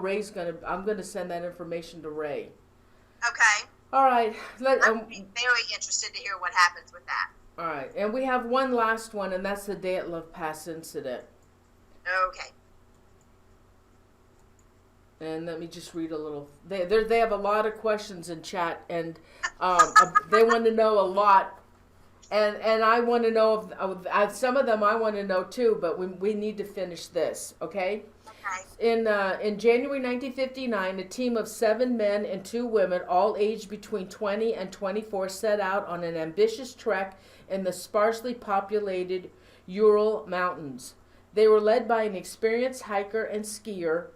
Ray's I'm gonna send that information to Ray. Okay. All right. I'm very interested to hear what happens with that. All right, and we have one last one, and that's the Dyatlov Pass incident. Okay. And let me just read a little. They have a lot of questions in chat, and they want to know a lot. And I want to know if some of them I want to know too, but we need to finish this, okay? Okay. In January 1959, a team of 7 men and 2 women, all aged between 20 and 24, set out on an ambitious trek in the sparsely populated Ural Mountains. They were led by an experienced hiker and skier,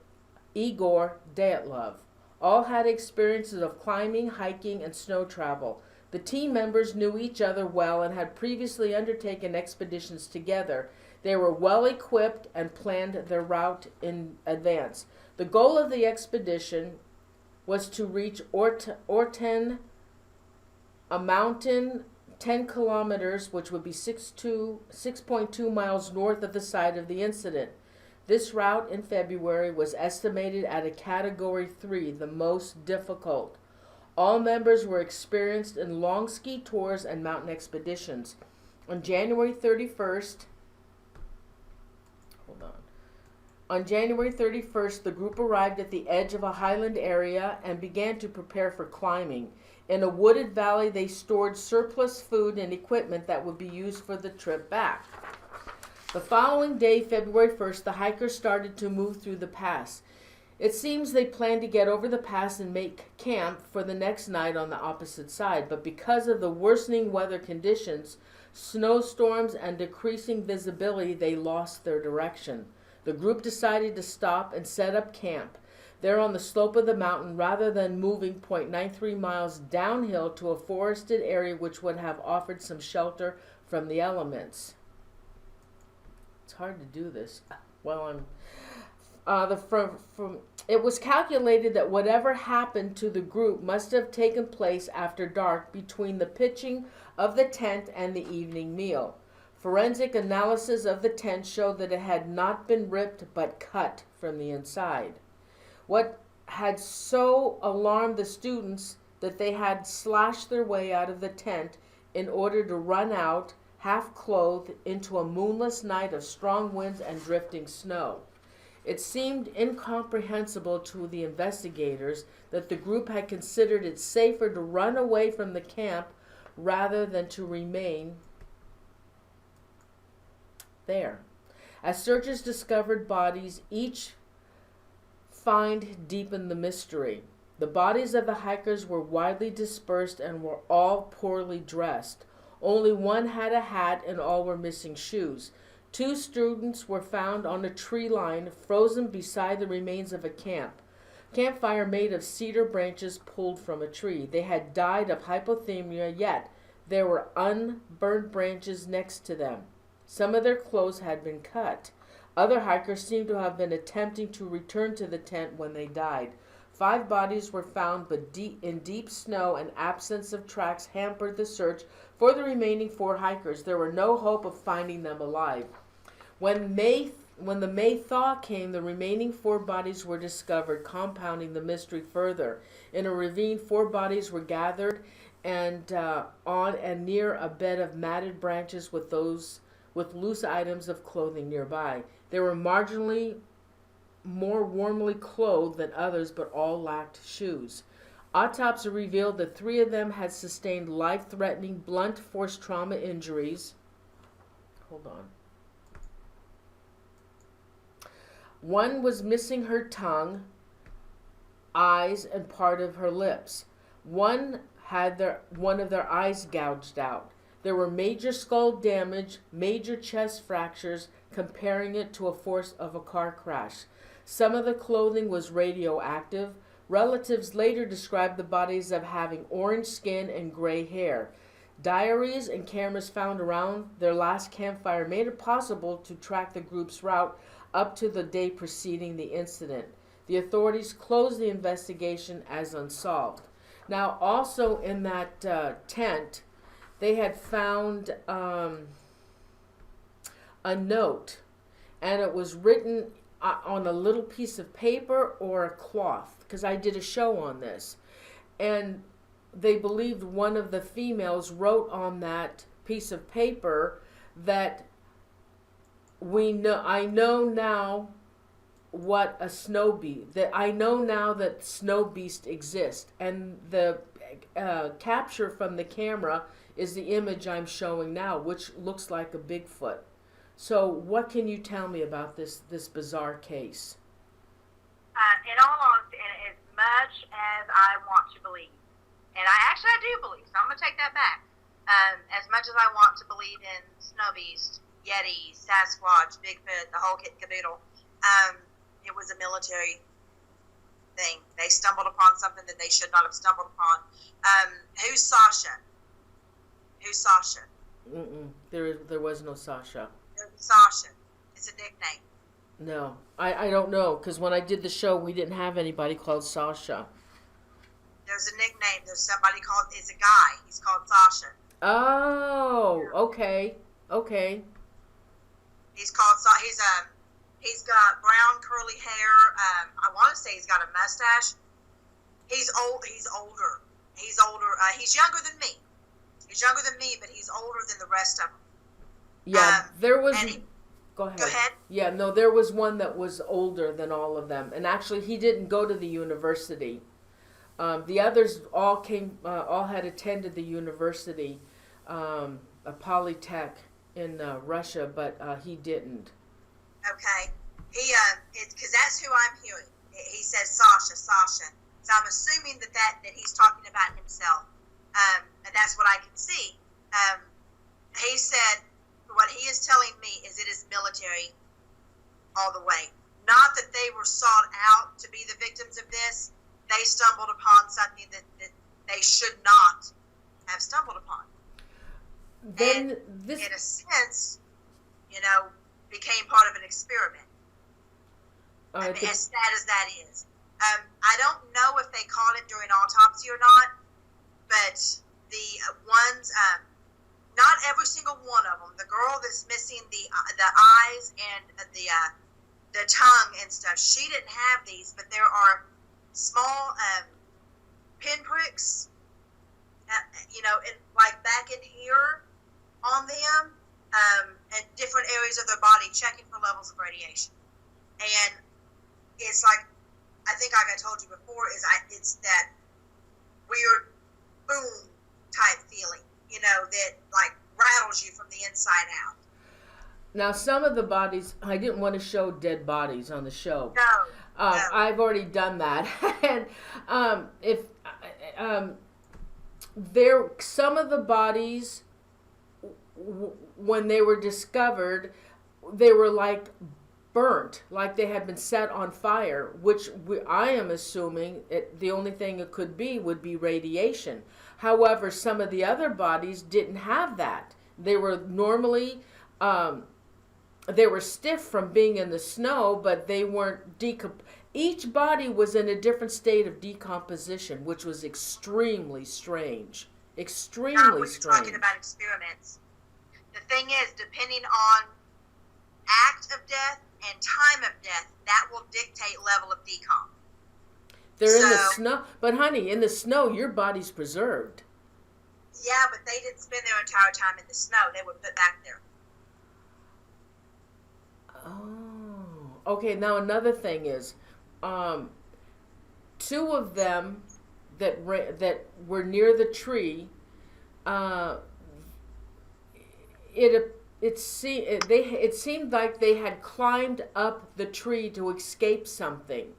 Igor Dyatlov. All had experiences of climbing, hiking, and snow travel. The team members knew each other well and had previously undertaken expeditions together. They were well equipped and planned their route in advance. The goal of the expedition was to reach Orten, a mountain 10 kilometers, which would be 6.2 miles north of the site of the incident. This route in February was estimated at a Category 3, the most difficult. All members were experienced in long ski tours and mountain expeditions. On January 31st, On January 31st, the group arrived at the edge of a highland area and began to prepare for climbing. In a wooded valley, they stored surplus food and equipment that would be used for the trip back. The following day, February 1st, the hikers started to move through the pass. It seems they planned to get over the pass and make camp for the next night on the opposite side, but because of the worsening weather conditions, snowstorms, and decreasing visibility, they lost their direction. The group decided to stop and set up camp there on the slope of the mountain rather than moving 0.93 miles downhill to a forested area which would have offered some shelter from the elements. It's hard to do this. Well, it was calculated that whatever happened to the group must have taken place after dark between the pitching of the tent and the evening meal. Forensic analysis of the tent showed that it had not been ripped but cut from the inside. What had so alarmed the students that they had slashed their way out of the tent in order to run out, half clothed, into a moonless night of strong winds and drifting snow. It seemed incomprehensible to the investigators that the group had considered it safer to run away from the camp rather than to remain there. As searchers discovered bodies, each find deepened the mystery. The bodies of the hikers were widely dispersed and were all poorly dressed. Only one had a hat and all were missing shoes. 2 students were found on a tree line, frozen beside the remains of a campfire made of cedar branches pulled from a tree. They had died of hypothermia, yet there were unburned branches next to them. Some of their clothes had been cut. Other hikers seemed to have been attempting to return to the tent when they died. 5 bodies were found, but in deep snow and absence of tracks hampered the search for the remaining 4 hikers. There were no hope of finding them alive. When the May thaw came, the remaining 4 bodies were discovered, compounding the mystery further. In a ravine, 4 bodies were gathered and on and near a bed of matted branches with loose items of clothing nearby. They were marginally more warmly clothed than others, but all lacked shoes. Autopsy revealed that 3 of them had sustained life-threatening blunt force trauma injuries. Hold on. One was missing her tongue, eyes, and part of her lips. One had one of their eyes gouged out. There were major skull damage, major chest fractures, comparing it to a force of a car crash. Some of the clothing was radioactive. Relatives later described the bodies as having orange skin and gray hair. Diaries and cameras found around their last campfire made it possible to track the group's route up to the day preceding the incident. The authorities closed the investigation as unsolved. Now, also in that tent, they had found a note, and it was written on a little piece of paper or a cloth, because I did a show on this. And they believed one of the females wrote on that piece of paper that I know now what a snow beast, that I know now that snow beasts exist. And the capture from the camera is the image I'm showing now, which looks like a Bigfoot. So what can you tell me about this bizarre case? In all honesty, and as much as I want to believe, and I do believe, so I'm going to take that back. As much as I want to believe in snow beast, Yeti, Sasquatch, Bigfoot, the whole kit and caboodle, it was a military thing. They stumbled upon something that they should not have stumbled upon. Who's Sasha? Who's Sasha? There was no Sasha. Sasha. It's a nickname. No, I don't know, because when I did the show, we didn't have anybody called Sasha. There's a nickname. There's somebody called, it's a guy. He's called Sasha. Oh, okay. He's got brown curly hair. I want to say he's got a mustache. He's older. He's younger than me. But he's older than the rest of them. Yeah, there was. Go ahead. Go ahead. Yeah, no, there was one that was older than all of them, and actually, he didn't go to the university. The others all had attended the university, a Polytech in Russia, but he didn't. Okay, because that's who I'm hearing. He says Sasha, so I'm assuming that he's talking about himself, and that's what I can see. He said what he is telling me is it is military all the way. Not that they were sought out to be the victims of this. They stumbled upon something that they should not have stumbled upon. Then and in a sense, became part of an experiment. As sad as that is. I don't know if they caught it during autopsy or not, but the ones, not every single one of them. The girl that's missing the eyes and the tongue and stuff, she didn't have these, but there are small pinpricks and like back in here on them, and different areas of their body checking for levels of radiation. And it's like, I think like I told you before, it's that weird boom type feeling, that like rattles you from the inside out. Now, some of the bodies, I didn't want to show dead bodies on the show. No. I've already done that. And some of the bodies, when they were discovered, they were like burnt, like they had been set on fire, which I am assuming the only thing it could be would be radiation. However, some of the other bodies didn't have that. They were normally, they were stiff from being in the snow, but they weren't each body was in a different state of decomposition, which was extremely strange. Extremely strange. Talking about experiments. The thing is, depending on act of death and time of death, that will dictate level of decomp. They're in the snow. But honey, in the snow, your body's preserved. Yeah, but they didn't spend their entire time in the snow. They were put back there. Oh. Okay, now another thing is, two of them that were near the tree, it seemed like they had climbed up the tree to escape something,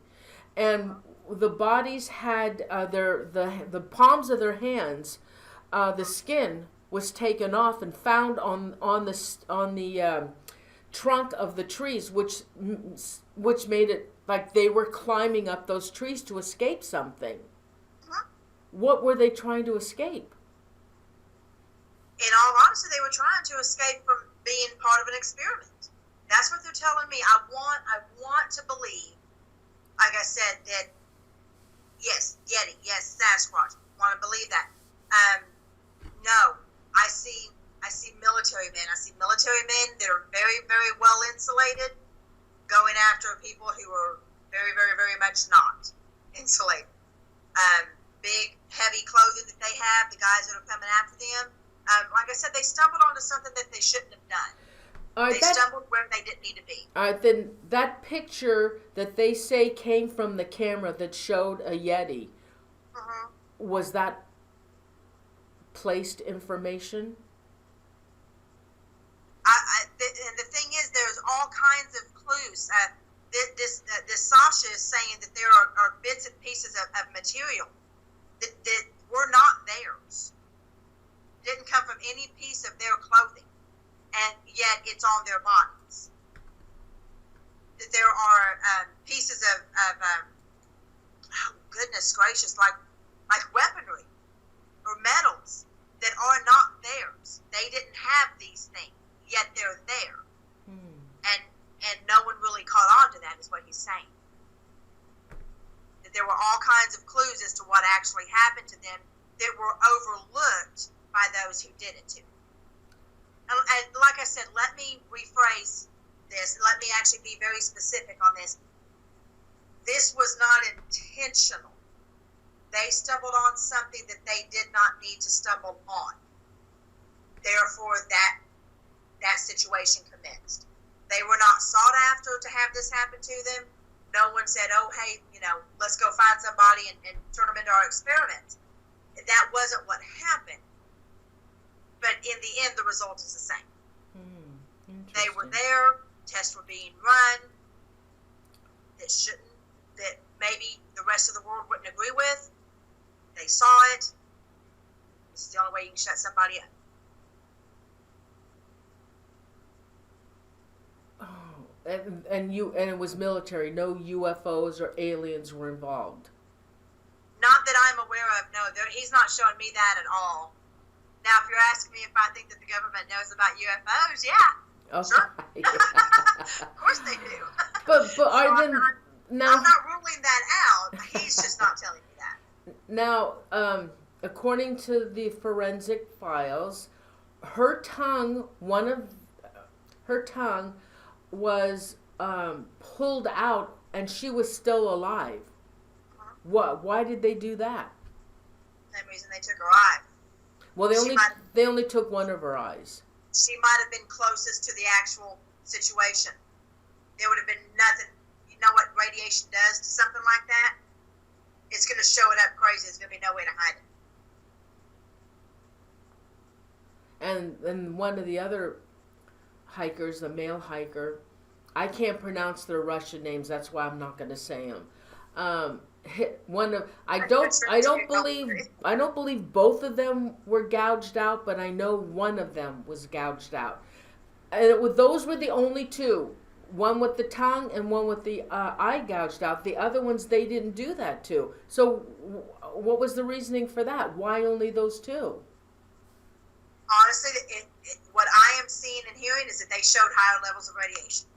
and the bodies had the palms of their hands, the skin was taken off and found on the trunk of the trees, which made it like they were climbing up those trees to escape something. Huh? What were they trying to escape? In all honesty, they were trying to escape from being part of an experiment. That's what they're telling me. I want to believe, like I said, that yes, Yeti, yes, Sasquatch. Want to believe that? No, I see military men. I see military men that are very, very well insulated, going after people who are very, very, very much not insulated. Big, heavy clothing that they have, the guys that are coming after them. Like I said, they stumbled onto something that they shouldn't have done. They stumbled where they didn't need to be. All right, then that picture that they say came from the camera that showed a Yeti, was that placed information? And the thing is, there's all kinds of clues. This Sasha is saying that there are bits and pieces of material that were not theirs. Didn't come from any piece of their clothing, and yet it's on their bodies. That there are pieces of oh goodness gracious, like weaponry or metals that are not theirs. They didn't have these things, yet they're there. And no one really caught on to that, is what he's saying. That there were all kinds of clues as to what actually happened to them that were overlooked by those who did it to them. And like I said, let me rephrase this. Let me actually be very specific on this. This was not intentional. They stumbled on something that they did not need to stumble on. Therefore, that situation commenced. They were not sought after to have this happen to them. No one said, oh, hey, let's go find somebody and turn them into our experiment. That wasn't what happened. But in the end, the result is the same. They were there, tests were being run that maybe the rest of the world wouldn't agree with. They saw it. This is the only way you can shut somebody up. And it was military. No UFOs or aliens were involved. Not that I'm aware of. No, he's not showing me that at all. Now, if you're asking me if I think that the government knows about UFOs, yeah, okay. Sure. Of course they do. But so I'm not ruling that out. He's just not telling me that. Now, according to the forensic files, her tongue was pulled out, and she was still alive. What? Why did they do that? Same reason they took her eye. Well, they only took one of her eyes. She might have been closest to the actual situation. There would have been nothing. You know what radiation does to something like that? It's going to show it up crazy. There's going to be no way to hide it. And one of the other hikers, the male hiker, I can't pronounce their Russian names. That's why I'm not going to say them. I don't believe both of them were gouged out, but I know one of them was gouged out. And those were the only two. One with the tongue and one with the eye gouged out. The other ones they didn't do that to. So what was the reasoning for that? Why only those two? Honestly, what I am seeing and hearing is that they showed higher levels of radiation.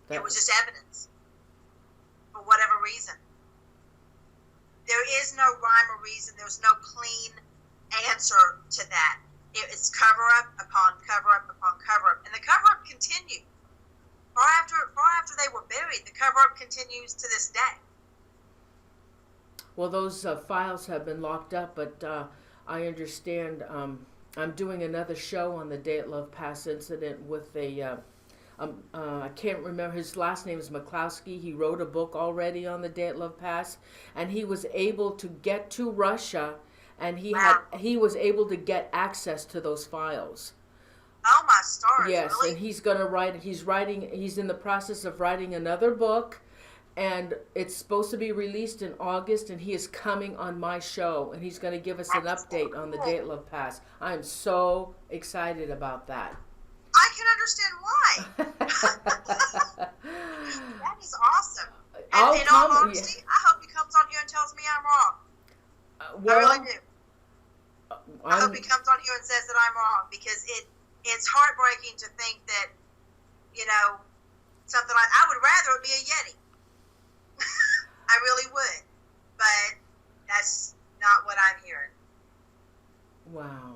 It was just evidence for whatever reason. There is no rhyme or reason. There's no clean answer to that. It's cover up upon cover up upon cover up, and the cover up continued far after they were buried. The cover up continues to this day. Well, those files have been locked up, but I understand I'm doing another show on the Dyatlov Pass incident with I can't remember, his last name is McCloskey. He wrote a book already on the Dyatlov Pass, and he was able to get to Russia, and he was able to get access to those files. Oh my stars! Yes, really? and he's in the process of writing another book, and it's supposed to be released in August, and he is coming on my show, and he's going to give us an update on the Dyatlov Pass. I'm so excited about that. I can understand why. That is awesome. And in all honesty, I hope he comes on here and tells me I'm wrong. I really do. I hope he comes on here and says that I'm wrong, because it's heartbreaking to think that, something like, I would rather it be a Yeti. I really would. But that's not what I'm hearing. Wow.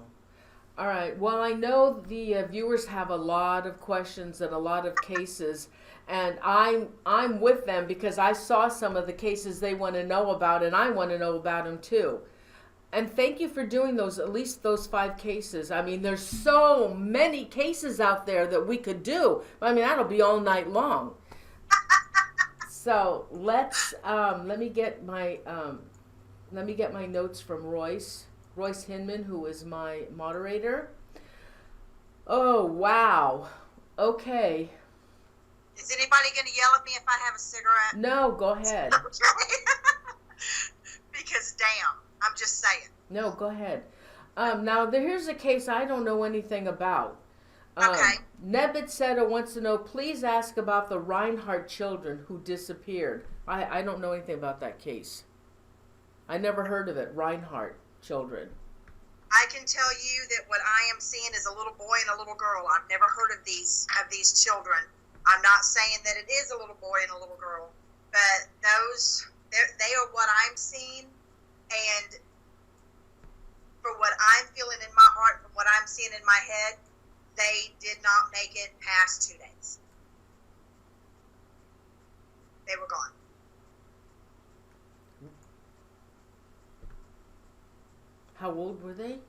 All right. Well, I know the viewers have a lot of questions and a lot of cases, and I'm with them because I saw some of the cases they want to know about, and I want to know about them too. And thank you for doing at least those 5 cases. I mean, there's so many cases out there that we could do. I mean, that'll be all night long. So let me get my notes from Royce Hinman, who is my moderator. Oh, wow. Okay. Is anybody going to yell at me if I have a cigarette? No, go ahead. Okay. Because damn, I'm just saying. No, go ahead. Now, here's a case I don't know anything about. Okay. Nebitseta wants to know, please ask about the Reinhardt children who disappeared. I don't know anything about that case. I never heard of it, Reinhardt children. I can tell you that what I am seeing is a little boy and a little girl. I've never heard of these children. I'm not saying that it is a little boy and a little girl, but they are what I'm seeing, and for what I'm feeling in my heart, from what I'm seeing in my head, they did not make it past 2 days. They were gone. How old were they?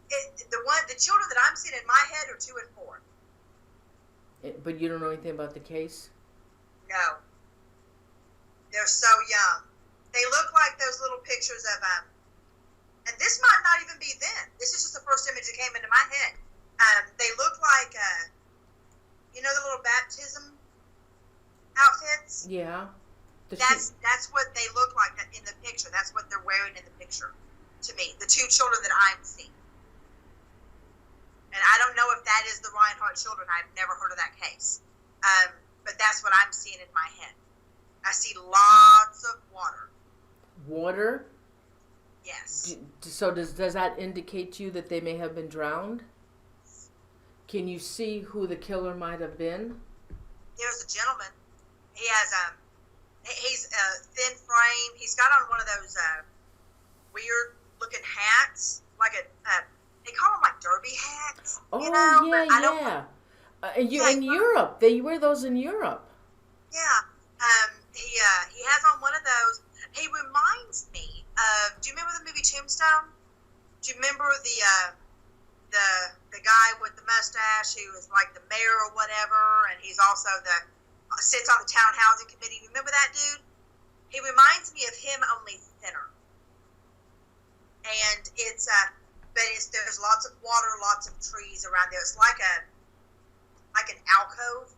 The children that I'm seeing in my head are 2 and 4. But you don't know anything about the case? No. They're so young. They look like those little pictures of and this might not even be them. This is just the first image that came into my head. They look like the little baptism outfits? Yeah. That's what they look like in the picture. That's what they're wearing in the picture to me. The 2 children that I'm seeing. And I don't know if that is the Reinhardt children. I've never heard of that case. But that's what I'm seeing in my head. I see lots of water. Water? Yes. So does that indicate to you that they may have been drowned? Can you see who the killer might have been? There's a gentleman. He has he's a thin frame. He's got on one of those weird looking hats, like they call them like derby hats. Oh, yeah. In Europe, they wear those in Europe. Yeah. He has on one of those. He reminds me Do you remember the movie Tombstone? Do you remember the guy with the mustache who is like the mayor or whatever, and he's also sits on the town housing committee? You remember that dude? He reminds me of him, only thinner. And there's lots of water, lots of trees around there. It's like an alcove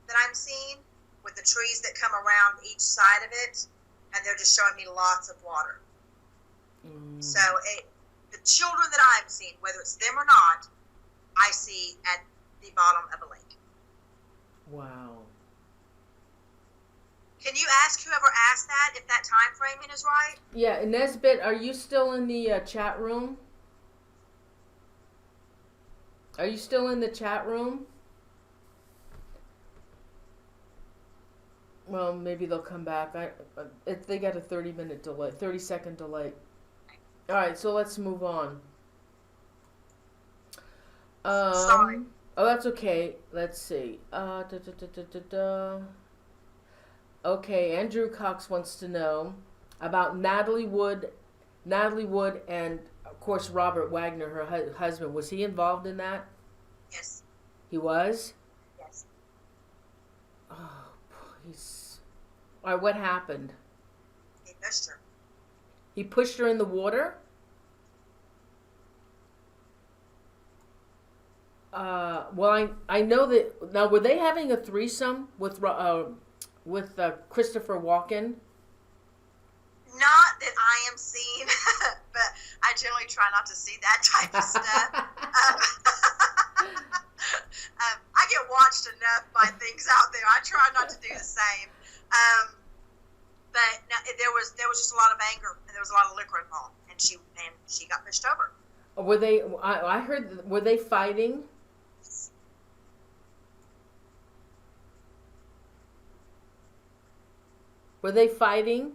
that I'm seeing with the trees that come around each side of it, and they're just showing me lots of water. So the children that I'm seeing, whether it's them or not, I see at the bottom of a lake. Wow. Can you ask whoever asked that if that time framing is right? Yeah, Nesbitt, are you still in the chat room? Are you still in the chat room? Well, maybe they'll come back. They got a 30-second delay. All right, so let's move on. Sorry. Oh, that's okay. Let's see. Okay, Andrew Cox wants to know about Natalie Wood, and of course Robert Wagner, her husband. Was he involved in that? Yes. He was? Yes. Oh, please. All right, what happened? He pushed her. He pushed her in the water? Well, I know that. Now, were they having a threesome with Christopher Walken? Not that I am seeing, but I generally try not to see that type of stuff. I get watched enough by things out there. I try not to do the same. But no, there was just a lot of anger, and there was a lot of liquor involved, and she got pushed over. Were they? I heard. Were they fighting? Were they fighting?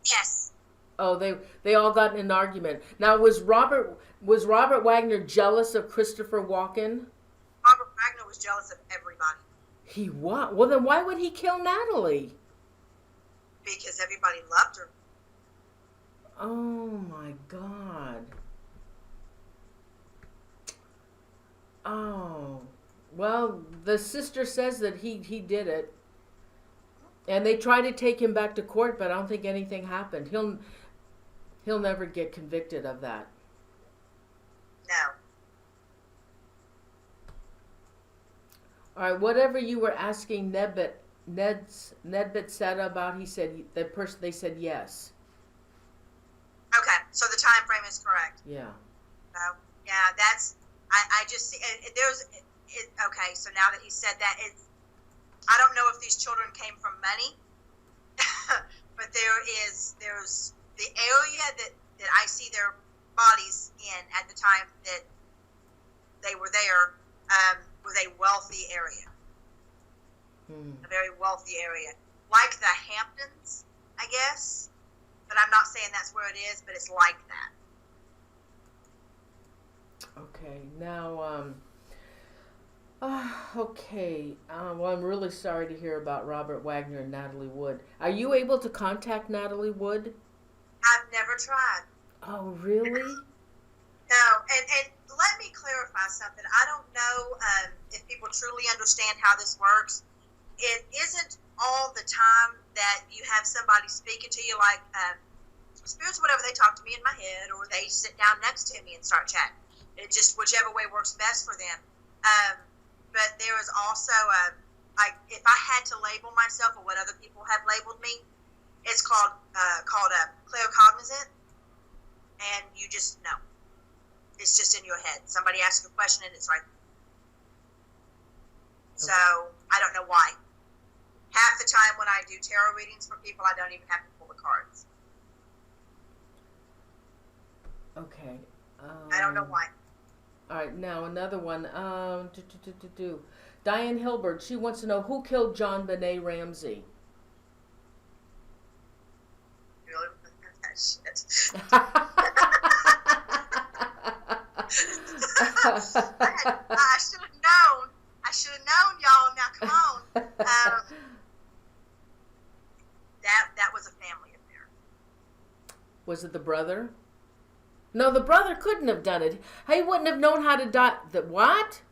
Yes. Oh, they all got in an argument. Now, was Robert Wagner jealous of Christopher Walken? Robert Wagner was jealous of everybody. He what? Well, then why would he kill Natalie? Because everybody loved her. Oh my God. Oh, well, the sister says that he did it. And they tried to take him back to court, but I don't think anything happened. He'll never get convicted of that. No. All right, whatever you were asking Nedbit said about, they said yes. Okay, so the time frame is correct. Yeah. Yeah, that's I just see okay. So now that he said that, I don't know if these children came from money, but there's the area that I see their bodies in at the time that they were there was a wealthy area, a very wealthy area, like the Hamptons, I guess. But I'm not saying that's where it is, but it's like that. Okay, now, okay. Well, I'm really sorry to hear about Robert Wagner and Natalie Wood. Are you able to contact Natalie Wood? I've never tried. Oh, really? No, and let me clarify something. I don't know if people truly understand how this works. It isn't all the time that you have somebody speaking to you like spirits or whatever. They talk to me in my head, or they sit down next to me and start chatting. It just whichever way works best for them. But there is also if I had to label myself or what other people have labeled me, it's called claircognizant, and you just know. It's just in your head. Somebody asks a question and it's right. So I don't know why. Half the time when I do tarot readings for people, I don't even have to pull the cards. Okay. I don't know why. All right, now another one. Diane Hilbert, she wants to know who killed John Benet Ramsey. Really? Shit. I should have known. I should have known, y'all. Now, come on. That was a family affair. Was it the brother? No, the brother couldn't have done it. He wouldn't have known how to die. What?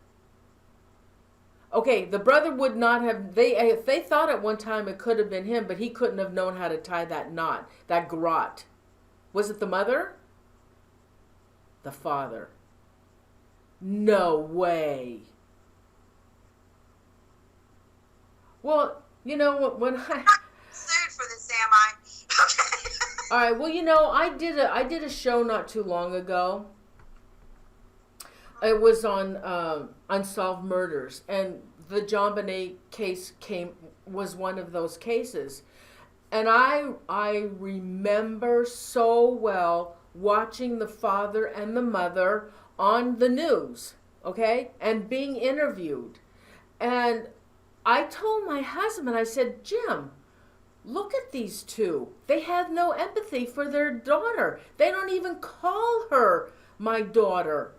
Okay, the brother would not have. If they thought at one time it could have been him, but he couldn't have known how to tie that knot, that garrote. Was it the mother? The father. No way. Well, you know when I sued for this, am I? Okay. All right. Well, you know, I did a show not too long ago. It was on Unsolved Murders, and the JonBenet case was one of those cases, and I remember so well watching the father and the mother on the news, okay, and being interviewed, and I told my husband, I said, Jim, look at these two. They have no empathy for their daughter. They don't even call her my daughter.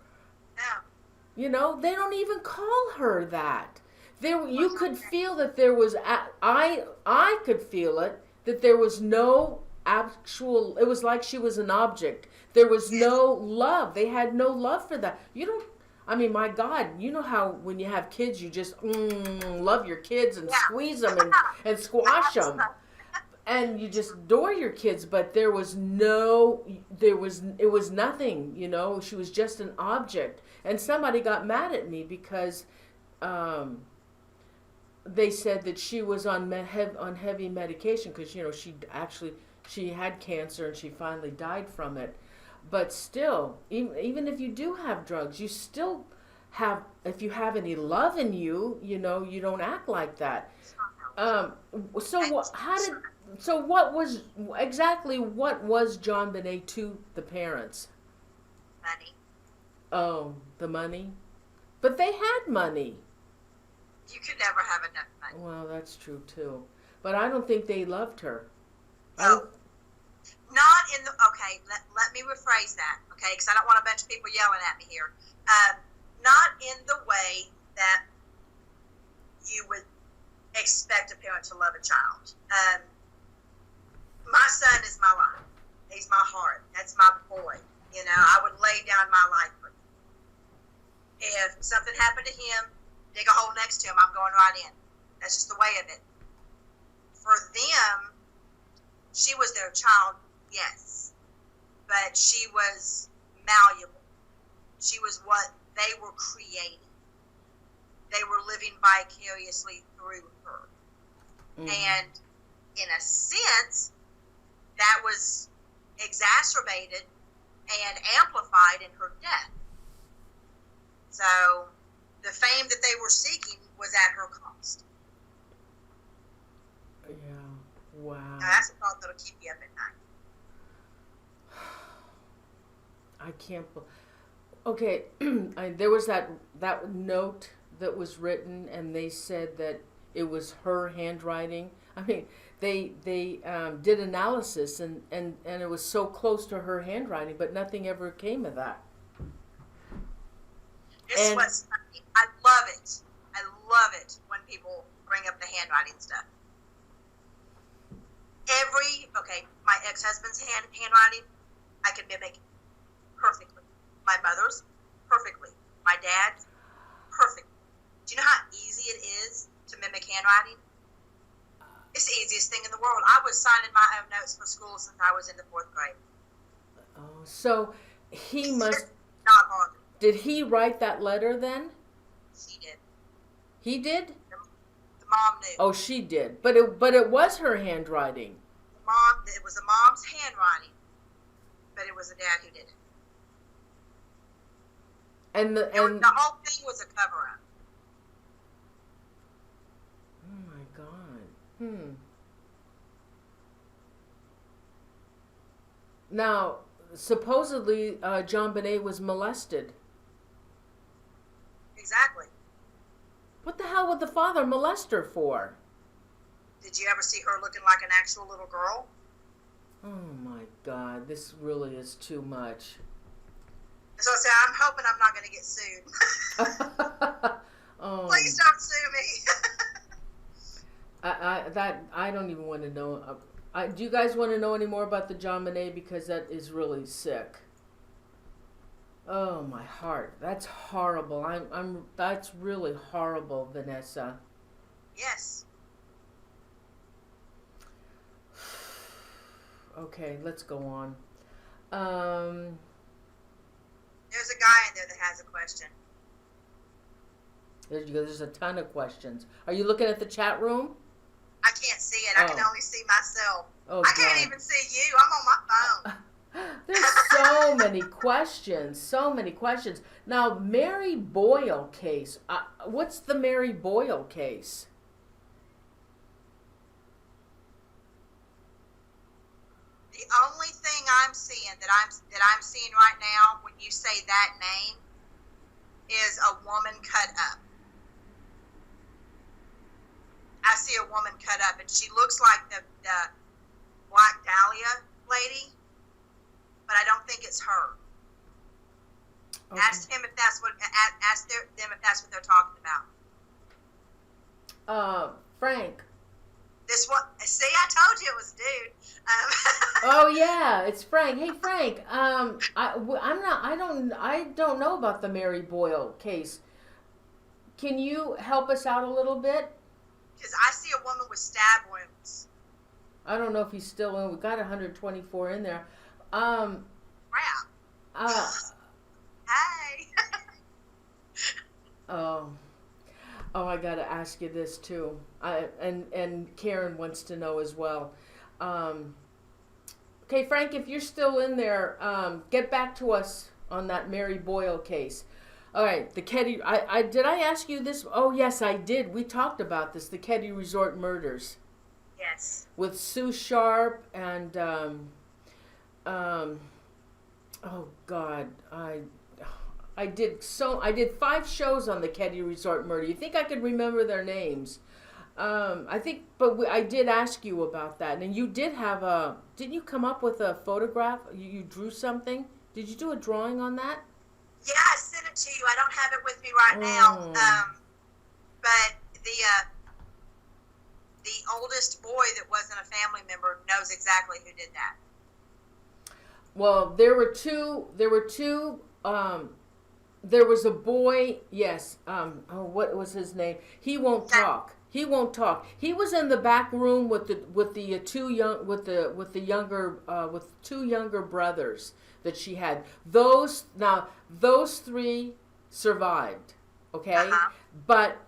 You know, they don't even call her that. You could feel that there was, I could feel it, that there was no actual, it was like she was an object. There was no love. They had no love for that. I mean, my God, you know how when you have kids, you just love your kids and squeeze them and squash them. And you just adore your kids, but it was nothing, you know, she was just an object. And somebody got mad at me because they said that she was on heavy medication because, you know, she had cancer and she finally died from it. But still, even if you do have drugs, you still have, if you have any love in you, you know, you don't act like that. What was JonBenet to the parents? Money. Oh, the money? But they had money. You could never have enough money. Well, that's true too. But I don't think they loved her. No. Not in the, okay, let me rephrase that, okay, because I don't want a bunch of people yelling at me here. Not in the way that you would expect a parent to love a child. My son is my life. He's my heart. That's my boy. You know, I would lay down my life for him. If something happened to him, dig a hole next to him, I'm going right in. That's just the way of it. For them, she was their child, yes, but she was malleable. She was what they were creating. They were living vicariously through her. Mm-hmm. And in a sense, that was exacerbated and amplified in her death. So the fame that they were seeking was at her cost. Yeah. Wow. Now, that's a thought that'll keep you up at night. I can't. Okay, there was that note that was written, and they said that it was her handwriting. I mean, they did analysis, and it was so close to her handwriting, but nothing ever came of that. I love it. I love it when people bring up the handwriting stuff. My ex-husband's handwriting, I can mimic perfectly. My mother's, perfectly. My dad's, perfectly. Do you know how easy it is to mimic handwriting? It's the easiest thing in the world. I was signing my own notes for school since I was in the 4th grade. Oh, so he must... Not hard. Did he write that letter then? She did. He did? The mom knew. Oh, she did. But it was her handwriting. It was the mom's handwriting, but it was the dad who did it. And the whole thing was a cover-up. Oh my God. Now, supposedly, JonBenet was molested. Exactly. What the hell would the father molest her for? Did you ever see her looking like an actual little girl? Oh my God, this really is too much. So I said, I'm hoping I'm not going to get sued. Oh. Please don't sue me. I don't even want to know. Do you guys want to know any more about the John Bonet, because that is really sick? Oh my heart, that's horrible. That's really horrible, Vanessa. Yes. Okay, let's go on. There's a guy in there that has a question. There's a ton of questions. Are you looking at the chat room? I can't see it. I can only see myself. Oh, I can't even see you. I'm on my phone. There's so many questions. So many questions. Now, Mary Boyle case. What's the Mary Boyle case? The only thing I'm seeing that I'm seeing right now when you say that name is a woman cut up. I see a woman cut up, and she looks like the Black Dahlia lady, but I don't think it's her. Okay. Ask them if that's what they're talking about. Frank. This one. See, I told you it was dude. Oh yeah, it's Frank. Hey Frank. I don't know about the Mary Boyle case. Can you help us out a little bit? Because I see a woman with stab wounds. I don't know if he's still in. We got 124 in there. Crap. Hey. Oh, I gotta ask you this too. And Karen wants to know as well. Okay, Frank, if you're still in there, get back to us on that Mary Boyle case. All right, the Keddy. Did I ask you this? Oh yes, I did. We talked about this. The Keddy Resort murders. Yes. With Sue Sharp and oh God, I did 5 shows on the Keddy Resort murder. You think I could remember their names? I did ask you about that, and you did have didn't you come up with a photograph? You drew something? Did you do a drawing on that? Yeah, I sent it to you. I don't have it with me right now. But the oldest boy that wasn't a family member knows exactly who did that. Well, there were two. There was a boy. Yes. What was his name? He won't talk. He won't talk. He was in the back room with two younger brothers that she had. Those 3 survived. Okay, but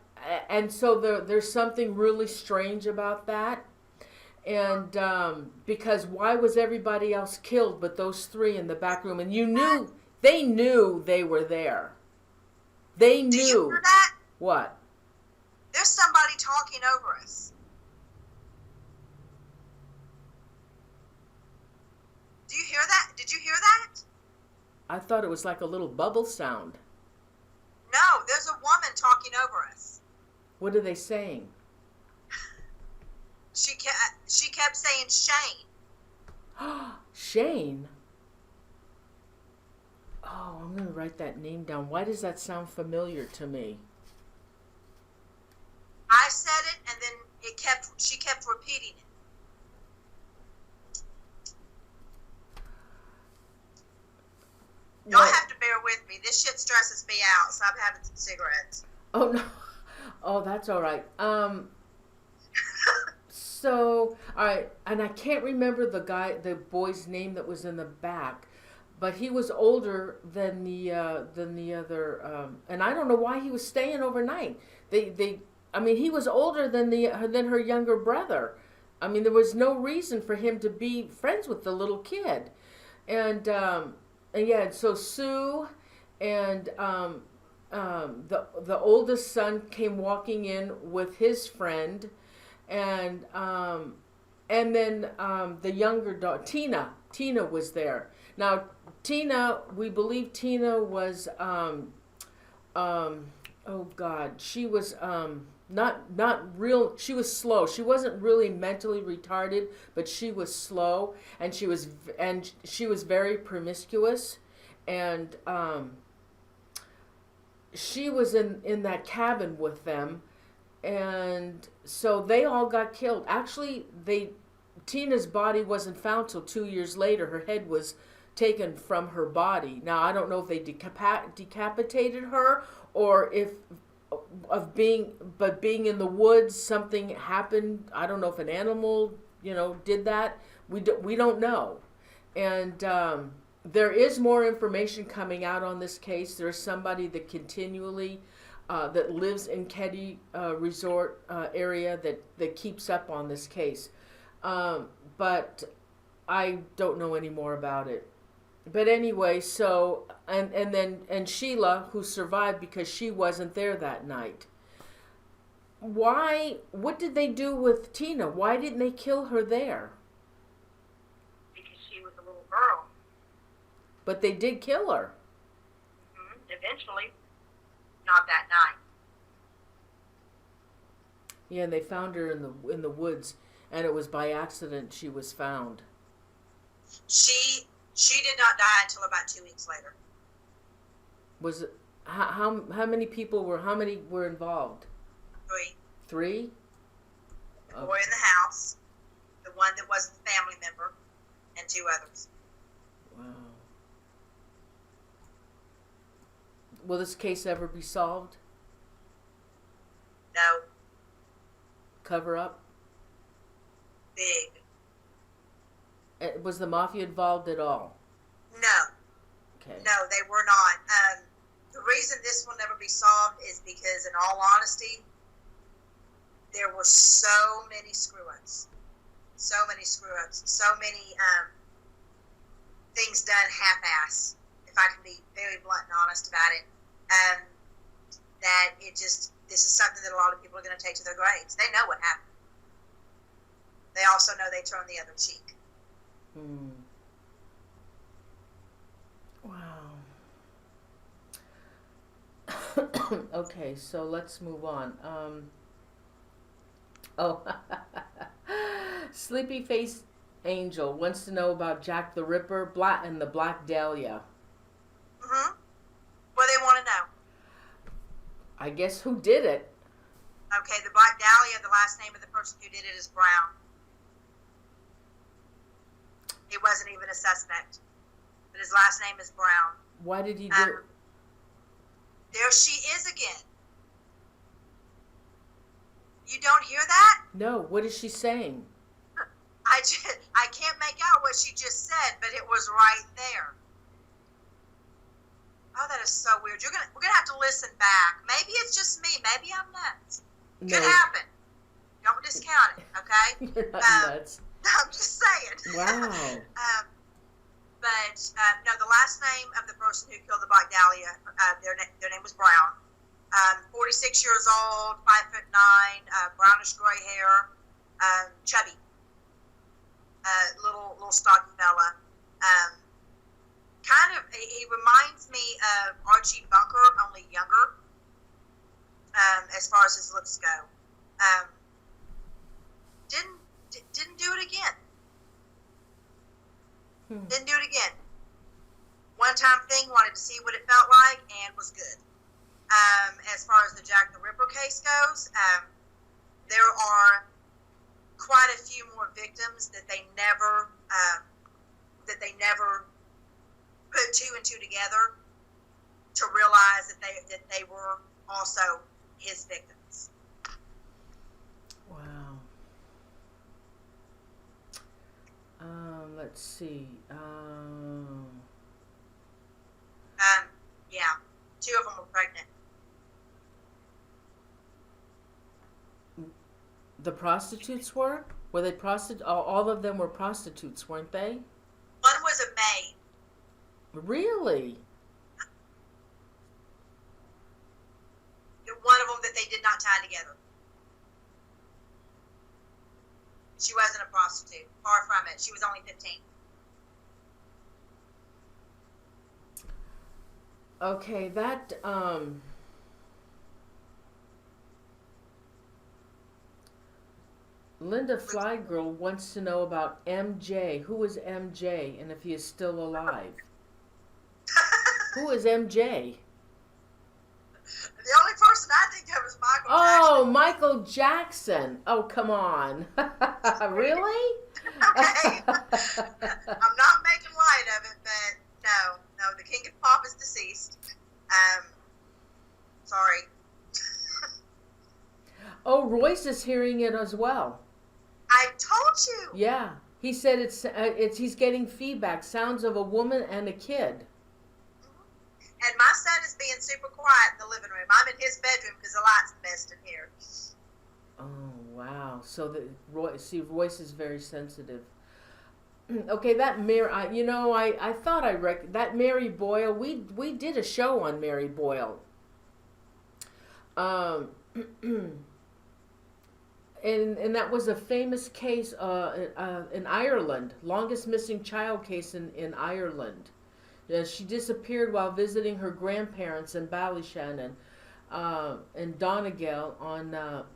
and so there's something really strange about that. And because why was everybody else killed but those 3 in the back room? And they knew they were there. They knew. Do you hear that? What? There's somebody talking over us. Do you hear that? Did you hear that? I thought it was like a little bubble sound. No, there's a woman talking over us. What are they saying? She kept saying Shane. Shane? Oh, I'm going to write that name down. Why does that sound familiar to me? I said it, and then she kept repeating it. Y'all have to bear with me. This shit stresses me out, so I'm having some cigarettes. Oh, no. Oh, that's all right. So, all right, and I can't remember the boy's name that was in the back, but he was older than the other, and I don't know why he was staying overnight. He was older than her younger brother. I mean, there was no reason for him to be friends with the little kid, and yeah, so Sue and the oldest son came walking in with his friend. And then the younger daughter, Tina was there. Now, we believe Tina was, oh God, she was not real. She was slow. She wasn't really mentally retarded, but she was slow, and she was very promiscuous, and she was in that cabin with them. And so they all got killed. Actually, Tina's body wasn't found till 2 years later. Her head was taken from her body. Now I don't know if they decapitated her or if being in the woods something happened. I don't know if an animal did that. We don't know. And there is more information coming out on this case. There's somebody that continually that lives in Keddie Resort area that keeps up on this case. But I don't know any more about it. But anyway, so and Sheila, who survived because she wasn't there that night. What did they do with Tina? Why didn't they kill her there? Because she was a little girl. But they did kill her. Mm-hmm. Eventually. Not that night. Yeah, and they found her in the woods, and it was by accident she was found. She did not die until about 2 weeks later. Was it how many people were involved? 3. 3? The boy in the house, the one that wasn't a family member, and 2 others. Wow. Will this case ever be solved? No. Cover up? Big. Was the mafia involved at all? No. Okay. No, they were not. The reason this will never be solved is because, in all honesty, there were so many screw-ups. So many screw-ups. So many things done half-ass, if I can be very blunt and honest about it. That this is something that a lot of people are going to take to their graves. They know what happened. They also know they turned the other cheek. Wow. Okay, so let's move on. Sleepy Face Angel wants to know about Jack the Ripper and the Black Dahlia. Mm-hmm. What do they want to know? I guess who did it? Okay, the Black Dahlia, the last name of the person who did it is Brown. He wasn't even a suspect, but his last name is Brown. Why did he do it? There she is again. You don't hear that? No, what is she saying? I can't make out what she just said, but it was right there. Oh, that is so weird. We're gonna have to listen back. Maybe it's just me. Maybe I'm nuts. No. Could happen. Don't discount it, okay? You're not nuts. I'm just saying. Wow. But no, the last name of the person who killed the Black Dahlia, their name was Brown. 46 years old, 5'9", brownish gray hair, chubby, little stocky fella. Kind of, he reminds me of Archie Bunker, only younger, as far as his looks go. Didn't do it again. Didn't do it again. One-time thing, wanted to see what it felt like, and was good. As far as the Jack the Ripper case goes, there are quite a few more victims that they never put 2 and 2 together to realize that they were also his victims. Wow. Let's see. Yeah, 2 of them were pregnant. The prostitutes were? Were they prostitutes? All of them were prostitutes, weren't they? One was a maid. Really? One of them that they did not tie together. She wasn't a prostitute. Far from it. She was only 15. Okay, that, Linda Flygirl wants to know about MJ. Who is MJ and if he is still alive? Who is MJ? The only person I think of is Michael Jackson. Oh, Michael Jackson. Oh, come on. Really? Okay. I'm not making light of it, but no, the king of pop is deceased. Sorry. Oh, Royce is hearing it as well. I told you. Yeah, he said it's he's getting feedback, sounds of a woman and a kid. And my son is being super quiet in the living room. I'm in his bedroom because the light's the best in here. Oh wow! So Royce is very sensitive. Okay, that Mary, I thought that Mary Boyle. We did a show on Mary Boyle. And that was a famous case in Ireland, longest missing child case in Ireland. She disappeared while visiting her grandparents in Ballyshannon in Donegal on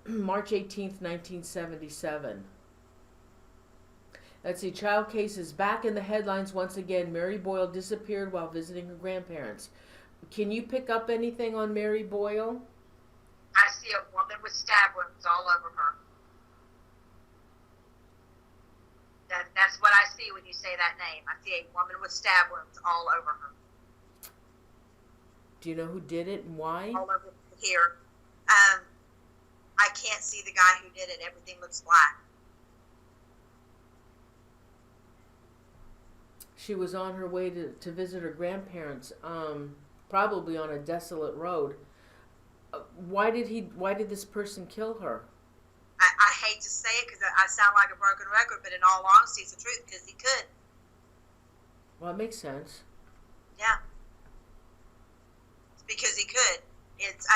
March 18th, 1977. Let's see, child case is back in the headlines once again. Mary Boyle disappeared while visiting her grandparents. Can you pick up anything on Mary Boyle? I see a woman with stab wounds all over her. That's what I see when you say that name. I see a woman with stab wounds all over her. Do you know who did it and why? All over here. I can't see the guy who did it. Everything looks black. She was on her way to visit her grandparents, probably on a desolate road. Why did this person kill her? I hate to say it because I sound like a broken record, but in all honesty, it's the truth because he could. Well, it makes sense. Yeah. Because he could. It's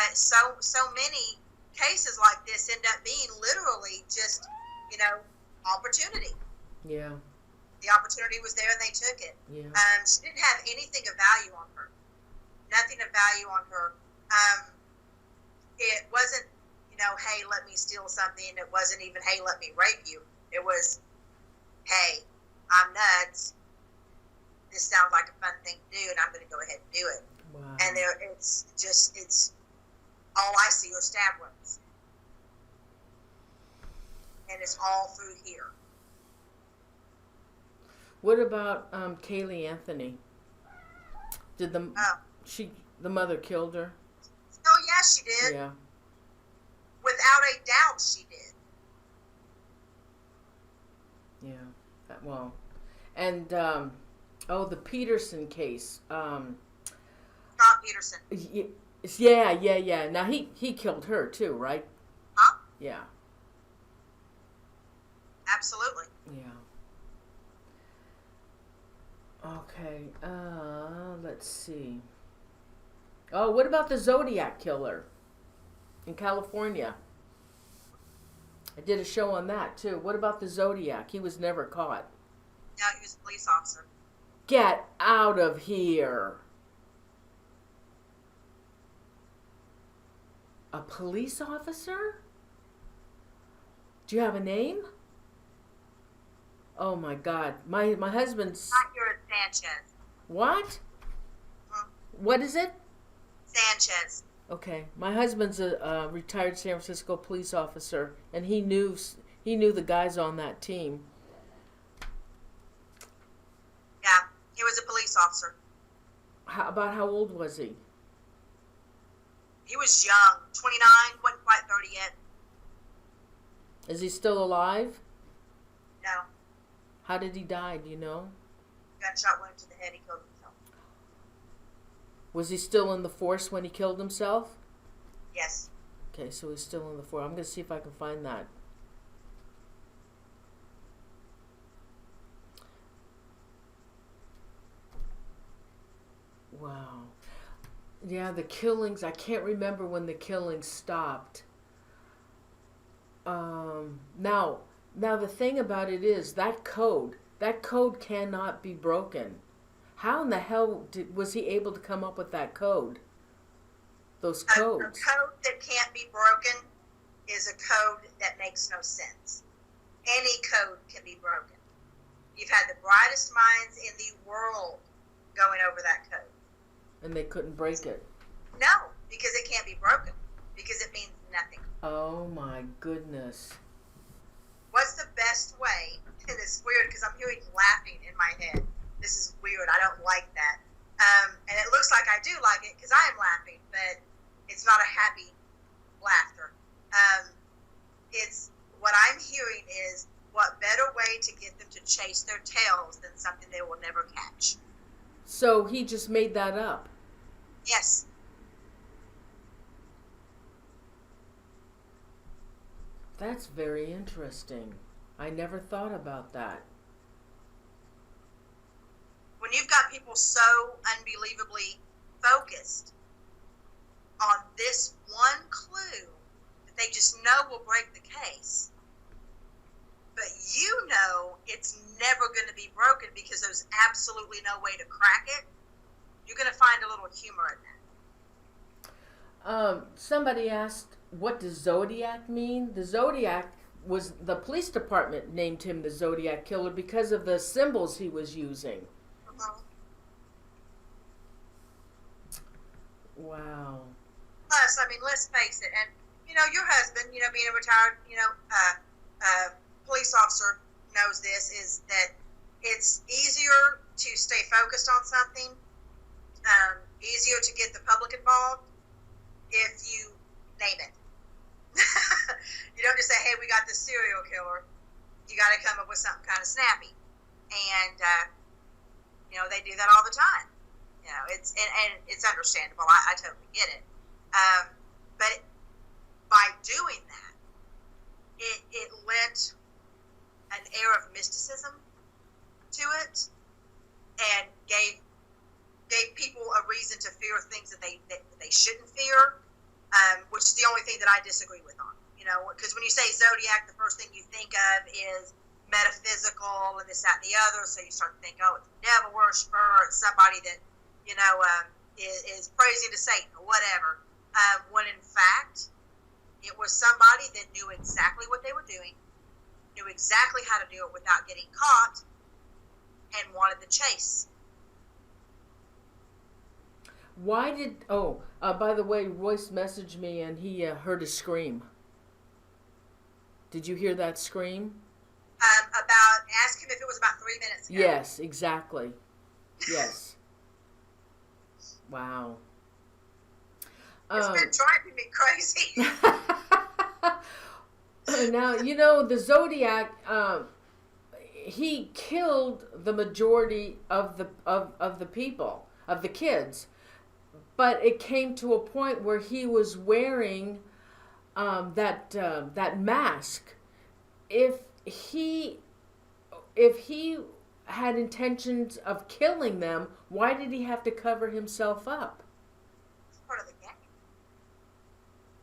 so many cases like this end up being literally just, opportunity. Yeah. The opportunity was there and they took it. Yeah. She didn't have anything of value on her. Nothing of value on her. It wasn't, hey, let me steal something. It wasn't even, hey, let me rape you. It was, hey, I'm nuts. This sounds like a fun thing to do, and I'm going to go ahead and do it. Wow. And it's all I see are stab wounds. And it's all through here. What about Kaylee Anthony? Did the mother killed her? Oh yeah, she did. Yeah. Without a doubt, she did. Yeah. Well, and the Peterson case. Scott Peterson. Yeah. Now he killed her too, right? Huh? Yeah. Absolutely. Yeah. Okay. Let's see. Oh, what about the Zodiac killer in California? I did a show on that too. What about the Zodiac? He was never caught. No, he was a police officer. Get out of here. A police officer? Do you have a name? Oh my God. My husband's... Not here at Sanchez. What? What is it? Sanchez. Okay. My husband's a retired San Francisco police officer, and he knew the guys on that team. Yeah, he was a police officer. How old was he? He was young, 29, wasn't quite 30 yet. Is he still alive? No. How did he die, do you know? Gunshot wound to the head, he killed himself. Was he still in the force when he killed himself? Yes. Okay, so he's still in the force. I'm going to see if I can find that. Wow. Yeah, the killings, I can't remember when the killings stopped. Now the thing about it is that code cannot be broken. How in the hell was he able to come up with that code? Those codes. A code that can't be broken is a code that makes no sense. Any code can be broken. You've had the brightest minds in the world going over that code. And they couldn't break it. No, because it can't be broken. Because it means nothing. Oh my goodness. What's the best laughing in my head. This is weird. I don't like that. And it looks like I do like it because I am laughing, but it's not a happy laughter. It's what I'm hearing is, what better way to get them to chase their tails than something they will never catch? So he just made that up. Yes. That's very interesting. I never thought about that. When you've got people so unbelievably focused on this one clue that they just know will break the case, but you know it's never going to be broken because there's absolutely no way to crack it, you're going to find a little humor in that. Somebody asked, what does Zodiac mean? The Zodiac was, the police department named him the Zodiac Killer because of the symbols he was using. Wow. Plus, I mean, let's face it, and, your husband, being a retired, police officer knows this, is that it's easier to stay focused on something, easier to get the public involved if you name it. You don't just say, hey, we got this serial killer. You got to come up with something kind of snappy. And, they do that all the time. It's and it's understandable. I totally get it. But by doing that, it lent an air of mysticism to it, and gave people a reason to fear things that they shouldn't fear, which is the only thing that I disagree with on. Because when you say Zodiac, the first thing you think of is metaphysical and this, that, and the other. So you start to think, oh, it's a devil worshiper, or it's somebody that is praising to Satan or whatever. When in fact, it was somebody that knew exactly what they were doing, knew exactly how to do it without getting caught, and wanted the chase. Why did, by the way, Royce messaged me and he heard a scream. Did you hear that scream? Ask him if it was about 3 minutes ago. Yes, exactly. Yes. Wow. It's been driving me crazy. Now, the Zodiac, he killed the majority of the people, of the kids. But it came to a point where he was wearing that mask. If he had intentions of killing them, why did he have to cover himself up? It's part of the game.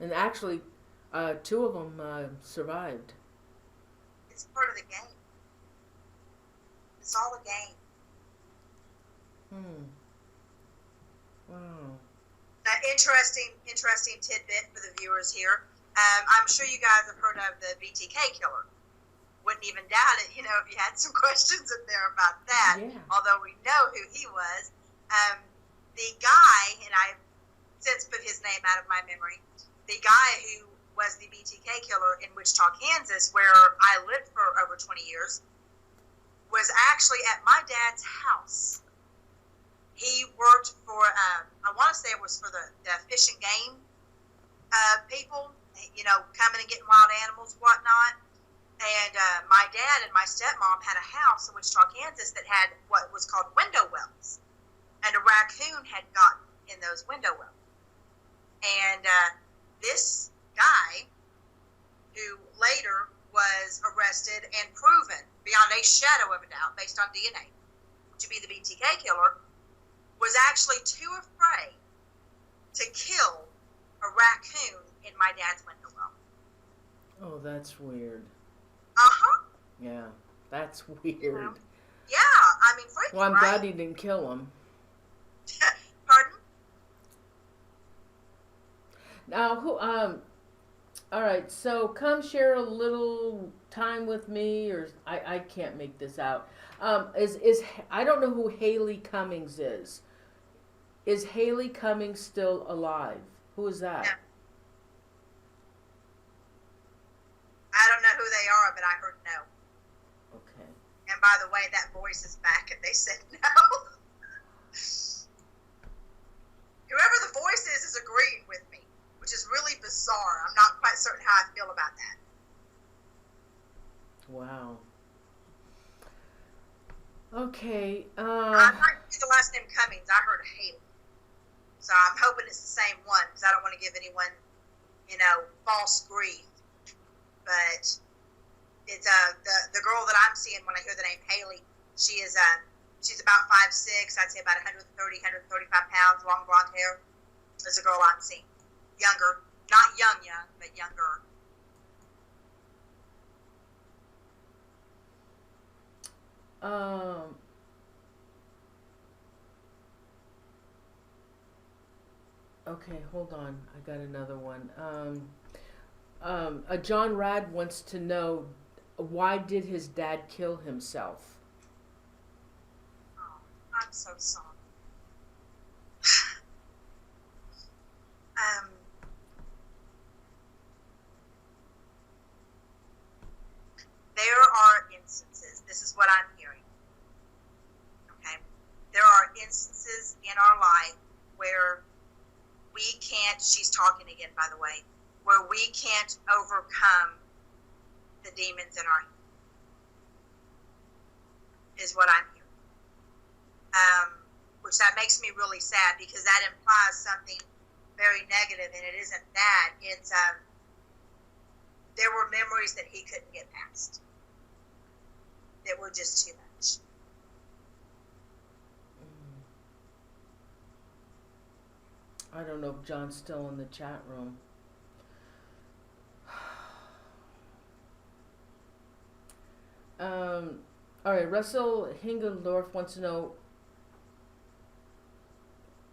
And actually, 2 of them survived. It's part of the game. It's all a game. Wow. Interesting tidbit for the viewers here. I'm sure you guys have heard of the BTK killer. Wouldn't even doubt it, if you had some questions in there about that. Yeah. Although we know who he was. The guy, and I've since put his name out of my memory, the guy who was the BTK killer in Wichita, Kansas, where I lived for over 20 years, was actually at my dad's house. He worked for, I want to say it was for the fish and game people, coming and getting wild animals and whatnot. And my dad and my stepmom had a house in Wichita, Kansas that had what was called window wells. And a raccoon had gotten in those window wells. And this guy, who later was arrested and proven beyond a shadow of a doubt, based on DNA, to be the BTK killer, was actually too afraid to kill a raccoon in my dad's window well. Oh, that's weird. Uh-huh. Yeah, that's weird. Yeah, I mean, freaking, well, I'm right? glad he didn't kill him. Pardon? Now, all right, so come share a little time with me, or I can't make this out. Is I don't know who Haley Cummings is. Is Haley Cummings still alive? Who is that? No. I don't know who they are, but I heard no. Okay. And And by the way, that voice is back, and they said no. Whoever the voice is agreeing with me, which is really bizarre. I'm not quite certain how I feel about that. Wow. Okay. I heard the last name Cummings. I heard Haley. So I'm hoping it's the same one, because I don't want to give anyone, false grief. But it's the girl that I'm seeing when I hear the name Haley. She's about 5'6". I'd say about 130, 135 pounds, long blonde hair. Is a girl I'm seeing. Younger, not young, but younger. Okay, hold on. I got another one. John Rad wants to know, why did his dad kill himself? Oh, I'm so sorry. There are instances, this is what I'm hearing, okay? There are instances in our life where we can't, she's talking again, by the way, where we can't overcome the demons in our head, is what I'm hearing. Which that makes me really sad, because that implies something very negative, and it isn't that. It's, there were memories that he couldn't get past. That were just too much. I don't know if John's still in the chat room. All right, Russell Hingeldorf wants to know,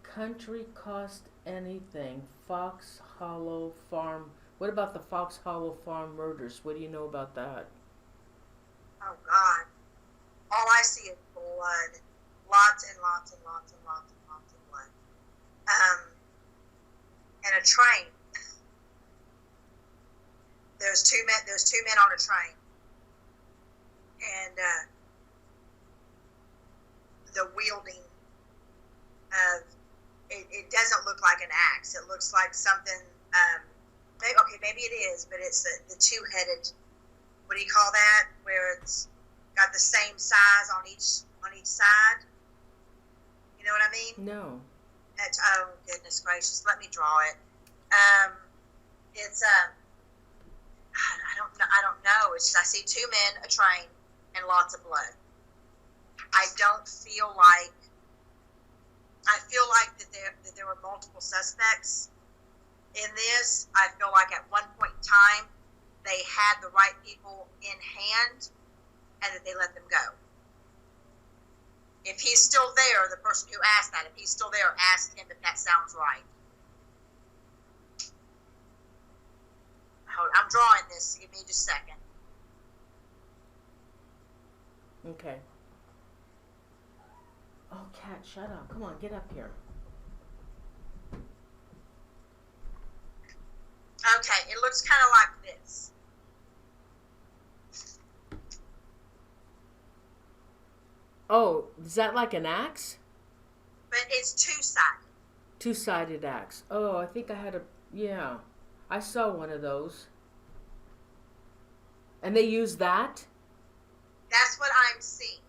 country cost anything? Fox Hollow Farm. What about the Fox Hollow Farm murders? What do you know about that? Oh, God. All I see is blood. Lots and lots and lots and lots and lots of blood. And a train. There's two men on a train. And the wielding of, it doesn't look like an axe. It looks like something, maybe it is, but it's the two-headed, what do you call that? Where it's got the same size on each side. You know what I mean? No. Oh goodness gracious! Let me draw it. It's I don't know. It's just, I see two men, a train, and lots of blood. I don't feel like. I feel like that there were multiple suspects in this. I feel like at one point in time they had the right people in hand, and that they let them go. If he's still there, the person who asked that, if he's still there, ask him if that sounds right. I'm drawing this. Give me just a second. Okay. Oh, cat, shut up. Come on, get up here. Okay, it looks kind of like this. Oh, is that like an axe? But it's two-sided. Two-sided axe. Oh, I think I had yeah. I saw one of those. And they use that? That's what I'm seeing.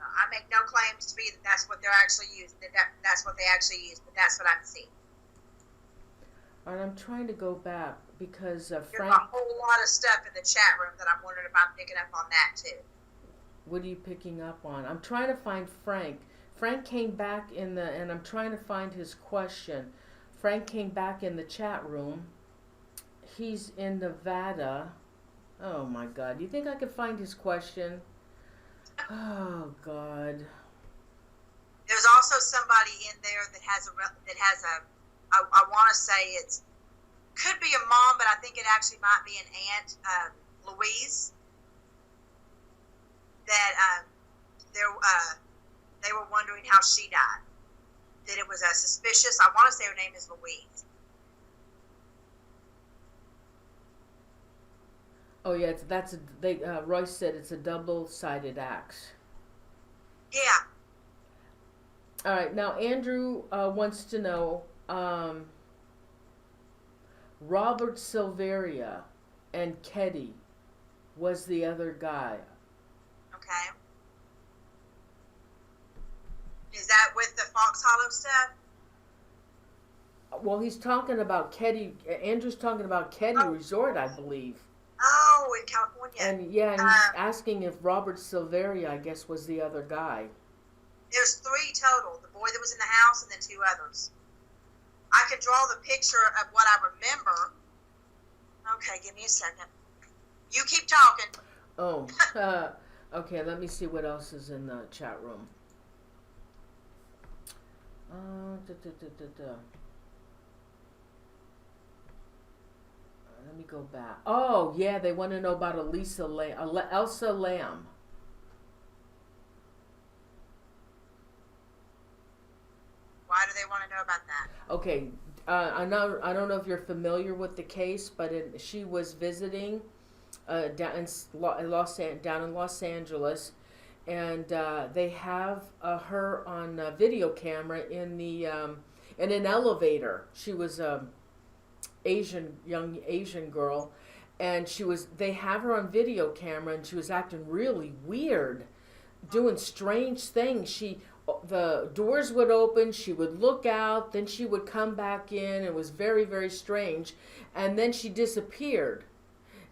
I make no claims to be that that's what they're actually using. That's what they actually use, but that's what I'm seeing. All right, I'm trying to go back because There's Frank. a whole lot of stuff in the chat room that I'm wondering if I'm picking up on that too. What are you picking up on? I'm trying to find Frank. Frank came back and I'm trying to find his question. Frank came back in the chat room. He's in Nevada. Oh my God! Do you think I could find his question? Oh God. There's also somebody in there that has a I want to say it's could be a mom, but I think it actually might be an aunt, Louise. That they were wondering how she died. that it was a suspicious. I want to say her name is Louise. Oh yeah, Royce said it's a double-sided axe. Yeah. All right, now Andrew wants to know, Robert Silveria and Ketty was the other guy. Okay. Is that with the Fox Hollow stuff? Well, he's talking about Ketty. Andrew's talking about Ketty Resort, I believe. Oh, in California. And yeah, and he's asking if Robert Silveria, I guess, was the other guy. There's 3 total. The boy that was in the house and then 2 others. I can draw the picture of what I remember. Okay, give me a second. You keep talking. Oh, okay, let me see what else is in the chat room. Let me go back. Oh, yeah, they want to know about Elsa Lamb. Why do they want to know about that? Okay, I don't know if you're familiar with the case, but she was visiting down in Los Angeles, and they have her on video camera in an elevator. She was young Asian girl, and they have her on video camera, and she was acting really weird, doing strange things. The doors would open, she would look out, then she would come back in. It was very, very strange. And then she disappeared.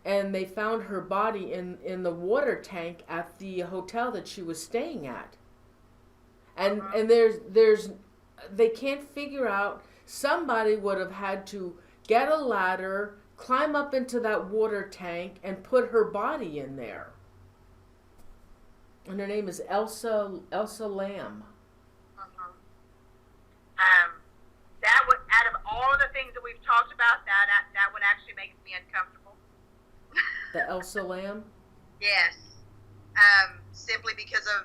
And they found her body in the water tank at the hotel that she was staying at. And they can't figure out, somebody would have had to get a ladder, climb up into that water tank, and put her body in there. And her name is Elsa Lamb. That would, out of all of the things that we've talked about, that would actually make me uncomfortable. The Elsa Lamb? Yes. Simply because of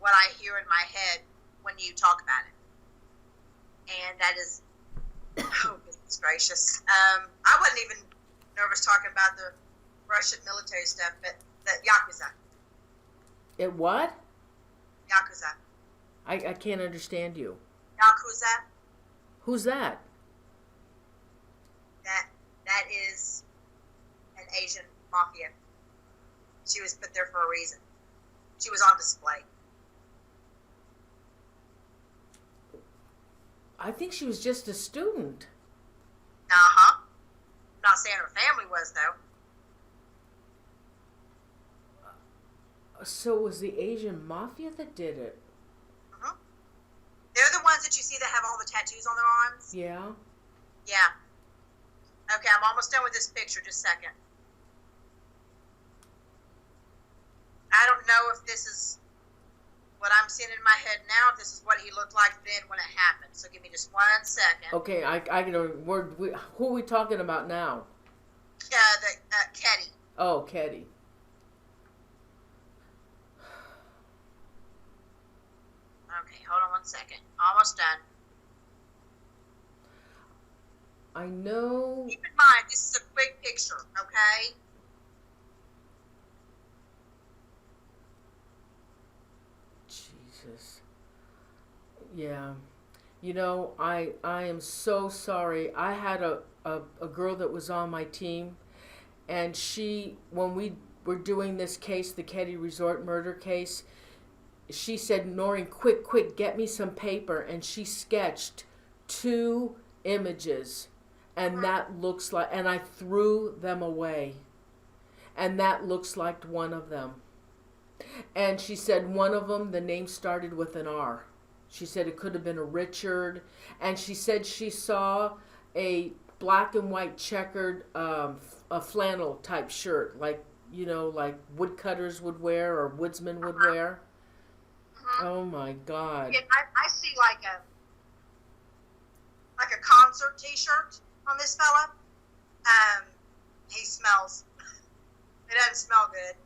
what I hear in my head when you talk about it. And that is, oh goodness gracious. I wasn't even nervous talking about the Russian military stuff, but the Yakuza. It what? Yakuza. I can't understand you. Yakuza. Who's that? That is an Asian mafia. She was put there for a reason. She was on display. I think she was just a student. Uh-huh. Not saying her family was, though. So it was the Asian mafia that did it? Uh-huh. They're the ones that you see that have all the tattoos on their arms? Yeah. Yeah. Okay, I'm almost done with this picture. Just a second. I don't know if this is what I'm seeing in my head now, if this is what he looked like then when it happened. So give me just 1 second. Okay, who are we talking about now? Ketty. Oh, Ketty. Okay, hold on 1 second. Almost done. I know. Keep in mind, this is a quick picture, okay? Jesus. Yeah. You know, I am so sorry. I had a girl that was on my team, and when we were doing this case, the Ketty Resort murder case, she said, Norene, quick, get me some paper. And she sketched 2 images. And that looks like, and I threw them away. And that looks like one of them. And she said one of them, the name started with an R. She said it could have been a Richard. And she said she saw a black and white checkered a flannel type shirt, like woodcutters would wear or woodsmen would wear. Oh my God. Yeah, I see like a concert t-shirt on this fella. He smells, it doesn't smell good.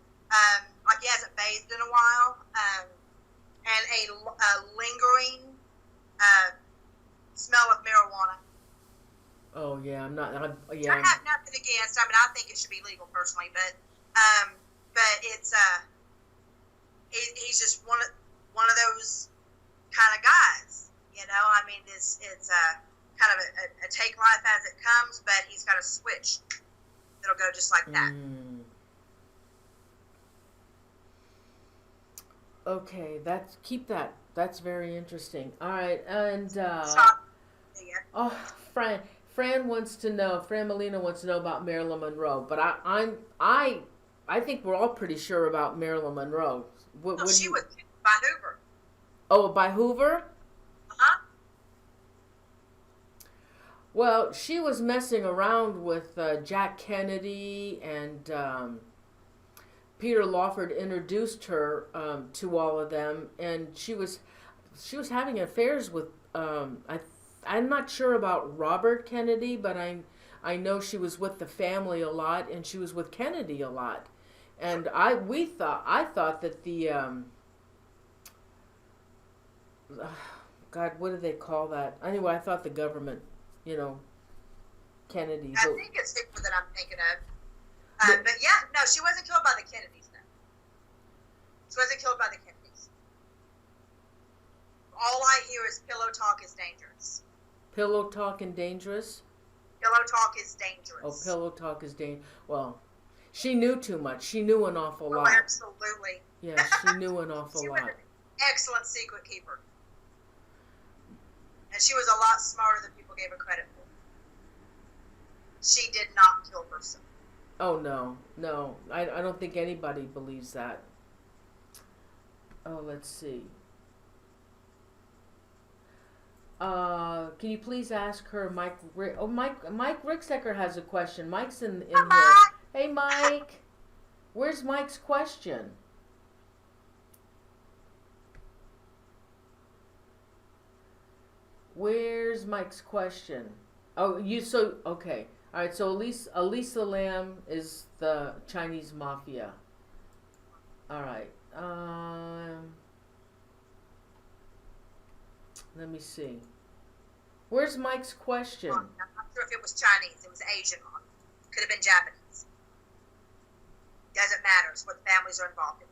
Like he hasn't bathed in a while. And a lingering smell of marijuana. Oh yeah, I'm not. I have nothing against. I mean, I think it should be legal personally, but it's he's just one of those kind of guys. You know, I mean, it's kind of a take life as it comes, but he's got a switch that'll go just like that. Okay, keep that. That's very interesting. All right, and Fran wants to know. Fran Molina wants to know about Marilyn Monroe, but I think we're all pretty sure about Marilyn Monroe. She was by Hoover. Oh, by Hoover? Uh-huh. Well, she was messing around with Jack Kennedy, and Peter Lawford introduced her to all of them, and she was having affairs with I'm not sure about Robert Kennedy, but I know she was with the family a lot, and she was with Kennedy a lot, and I thought that the God, what do they call that? Anyway, I thought the government, Kennedy. I think it's Hoover that I'm thinking of. But yeah, no, she wasn't killed by the Kennedys, no. She wasn't killed by the Kennedys. All I hear is pillow talk is dangerous. Pillow talk and dangerous? Pillow talk is dangerous. Oh, pillow talk is dangerous. Well, she knew too much. She knew an awful lot. Absolutely. Yeah, she knew an awful lot. She was an excellent secret keeper. And she was a lot smarter than people gave her credit for. She did not kill herself. Oh, no. I don't think anybody believes that. Oh, let's see. Can you please ask her, Mike Ricksecker has a question. Mike's in here. Hey, Mike. Where's Mike's question? Where's Mike's question? Oh, okay. All right, so Elisa Lam is the Chinese mafia. All right. Let me see. Where's Mike's question? I'm not sure if it was Chinese. It was Asian. Could have been Japanese. Doesn't matter. It's what families are involved in.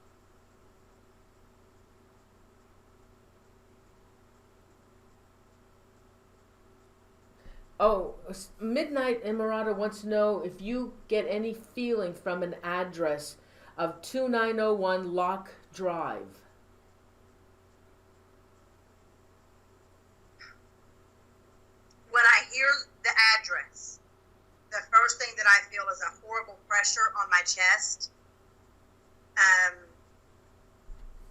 Oh, Midnight Emirata wants to know if you get any feeling from an address of 2901 Locke Drive. When I hear the address, the first thing that I feel is a horrible pressure on my chest.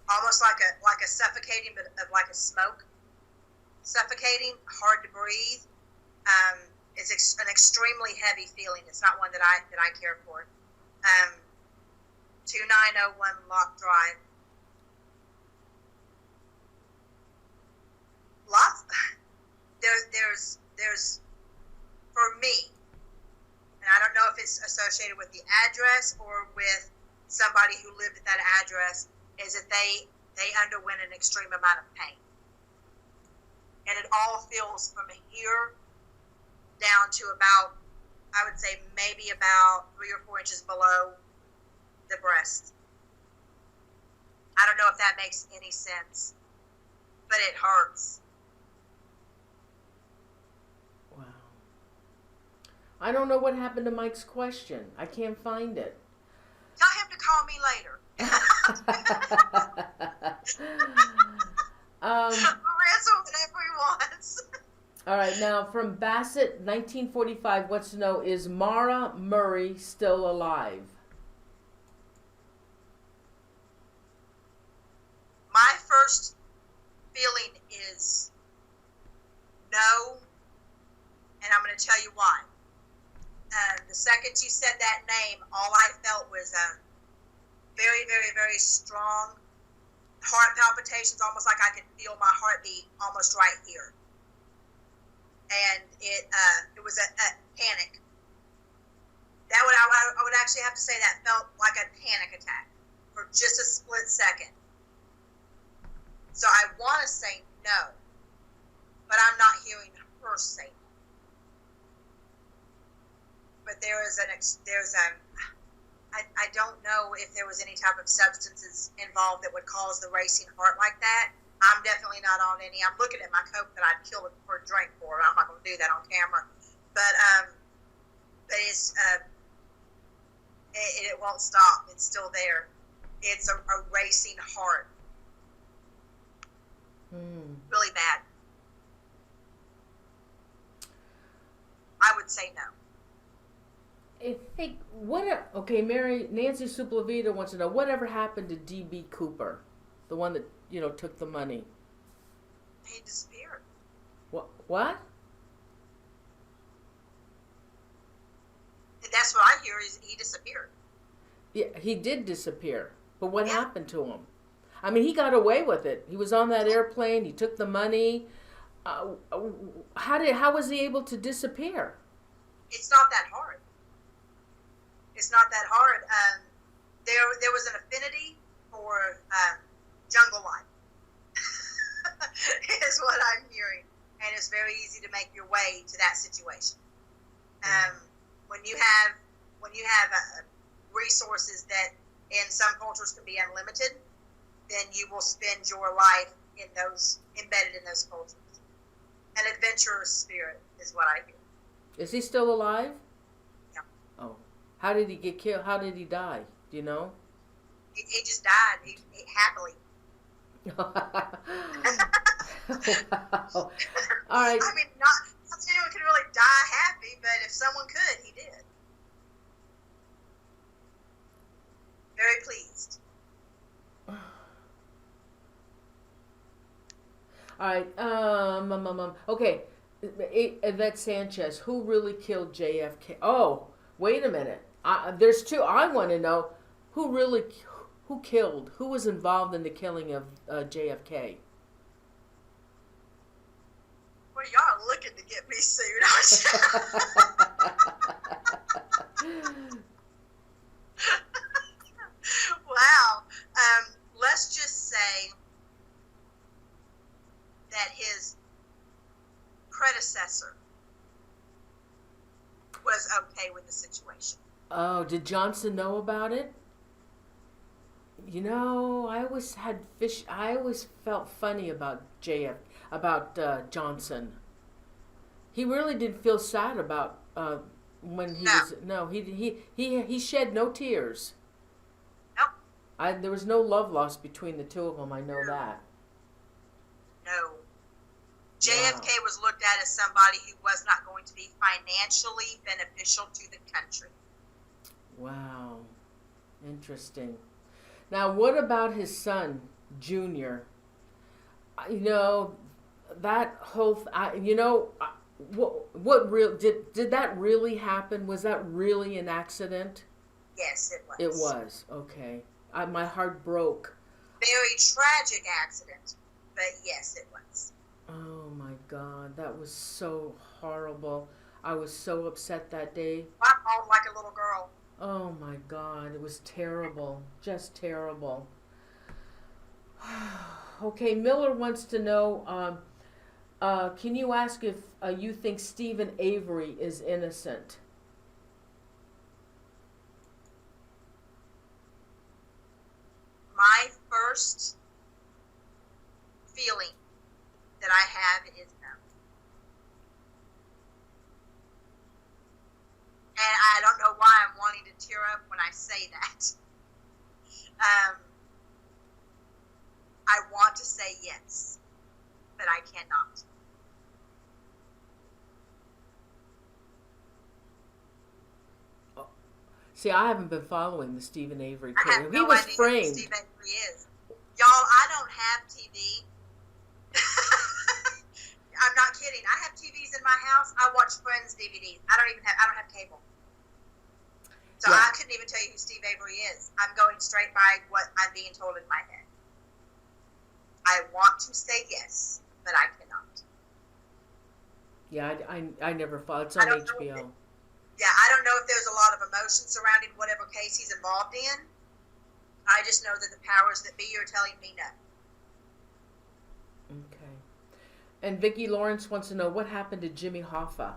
Almost like a suffocating, but of like a smoke. Suffocating, hard to breathe. It's an extremely heavy feeling. It's not one that I care for. 2901 Locke Drive. There's for me, and I don't know if it's associated with the address or with somebody who lived at that address, is that they underwent an extreme amount of pain. And it all feels from here down to about, I would say maybe about 3 or 4 inches below the breast. I don't know if that makes any sense, but it hurts. Wow. I don't know what happened to Mike's question. I can't find it. Tell him to call me later. I'll answer whatever he wants. All right, now from Bassett, 1945, wants to know, is Mara Murray still alive? My first feeling is no, and I'm going to tell you why. The second you said that name, all I felt was a very, very, very strong heart palpitations, almost like I could feel my heartbeat almost right here. And it was a panic. I would actually have to say that felt like a panic attack for just a split second. So I want to say no, say no. But I don't know if there was any type of substances involved that would cause the racing heart like that. I'm definitely not on any. I'm looking at my Coke that I'd kill it for a drink for. I'm not going to do that on camera. But it's it won't stop. It's still there. It's a racing heart. Really bad. I would say no. Hey, Nancy Suplavita wants to know whatever happened to D.B. Cooper, the one that took the money. He disappeared. What? That's what I hear. Is he disappeared? Yeah, he did disappear. But what happened to him? I mean, he got away with it. He was on that airplane. He took the money. How was he able to disappear? It's not that hard. It's not that hard. There was an affinity for jungle life, is what I'm hearing, and it's very easy to make your way to that situation. When you have resources that in some cultures can be unlimited, then you will spend your life embedded in those cultures. An adventurous spirit is what I hear. Is he still alive? Yeah. Oh. How did he get killed? How did he die? Do you know? He just died. He happily. Wow. All right. I mean, not anyone can really die happy, but if someone could, he did. Very pleased. All right. Okay. Yvette Sanchez, who really killed JFK? Oh, wait a minute. There's two. I want to know who was involved in the killing of JFK. Well, y'all are looking to get me sued, aren't you? Wow. Let's just say that his predecessor was okay with the situation. Oh, did Johnson know about it? I always felt funny about Johnson. He really didn't feel sad about when he was. No, he shed no tears. Nope. There was no love lost between the two of them. I know that. No. JFK was looked at as somebody who was not going to be financially beneficial to the country. Wow. Interesting. Now, what about his son, Junior? That whole... Did that really happen? Was that really an accident? Yes, it was. It was. Okay. My heart broke. Very tragic accident, but yes, it was. Oh my God, that was so horrible. I was so upset that day. I called like a little girl. Oh my God, it was terrible. Just terrible. Okay, Miller wants to know, can you ask if you think Stephen Avery is innocent? My first feeling that I have is no. And I don't know why I'm wanting to tear up when I say that. I want to say yes, but I cannot. See, I haven't been following the Stephen Avery case. I have no He was idea framed. who Steve Avery is. Y'all, I don't have TV. I'm not kidding. I have TVs in my house. I watch Friends DVDs. I don't have cable. So Yeah. I couldn't even tell you who Steve Avery is. I'm going straight by what I'm being told in my head. I want to say yes, but I cannot. Yeah, I never followed. It's on HBO. I don't know if there's a lot of emotion surrounding whatever case he's involved in. I just know that the powers that be are telling me no. Okay. And Vicki Lawrence wants to know what happened to Jimmy Hoffa.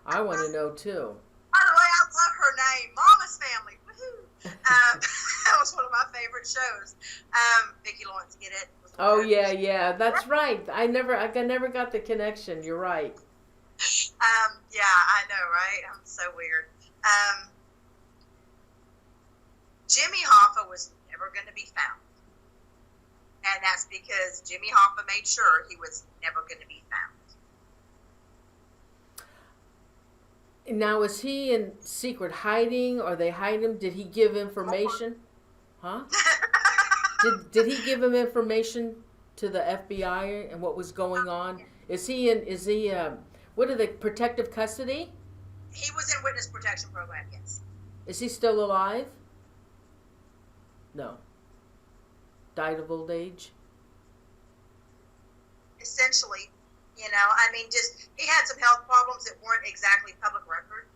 I want to know too. By the way, I love her name, Mama's Family. Woohoo! That was one of my favorite shows. Vicki Lawrence, get it? Oh yeah, that's right. I never got the connection. You're right. Yeah, I know, right? I'm so weird. Jimmy Hoffa was never going to be found. And that's because Jimmy Hoffa made sure he was never going to be found. Now, is he in secret hiding, or they hide him? Did he give information? Huh? Did he give him information to the FBI and what was going on? Is he what are they, protective custody? He was in witness protection program, yes. Is he still alive? No. Died of old age? Essentially, I mean, just, he had some health problems that weren't exactly public record.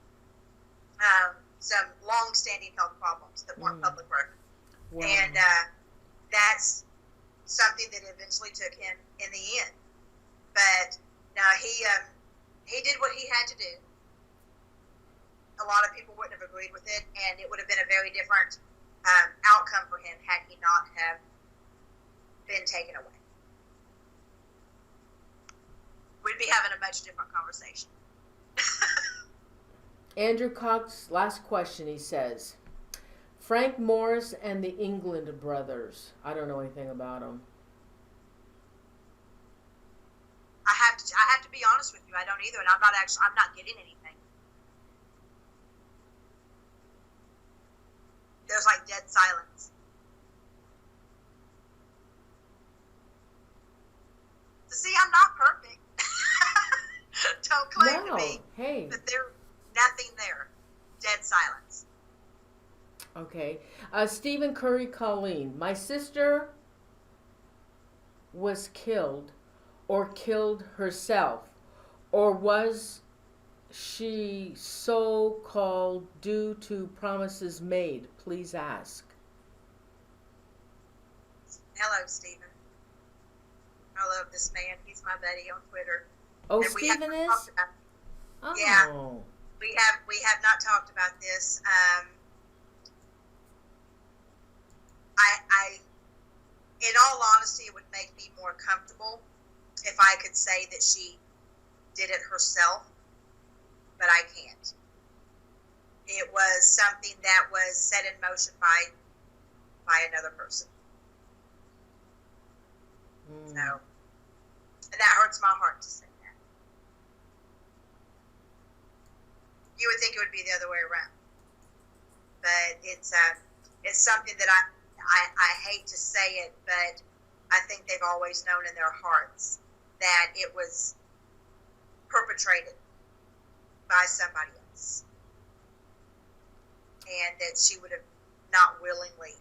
Some long-standing health problems that weren't public record. Wow. And that's something that eventually took him in the end. But no, he did what he had to do. A lot of people wouldn't have agreed with it, and it would have been a very different outcome for him had he not have been taken away. We'd be having a much different conversation. Andrew Cox, last question, he says. Frank Morris and the England brothers. I don't know anything about them. I have to be honest with you. I don't either, and I'm not getting anything. There's like dead silence. So see, I'm not perfect. Don't claim to be. Hey. But there's nothing there. Dead silence. Okay. Stephen Curry Colleen. My sister was killed or killed herself, or was she so-called due to promises made? Please ask. Hello, Stephen. I love this man. He's my buddy on Twitter. Oh, and Stephen is? Oh. Yeah. We have not talked about this. I in all honesty, it would make me more comfortable if I could say that she did it herself, but I can't. It was something that was set in motion by another person. So, and that hurts my heart to say that. You would think it would be the other way around, but it's something that I hate to say it, but I think they've always known in their hearts that it was perpetrated by somebody else, and that she would have not willingly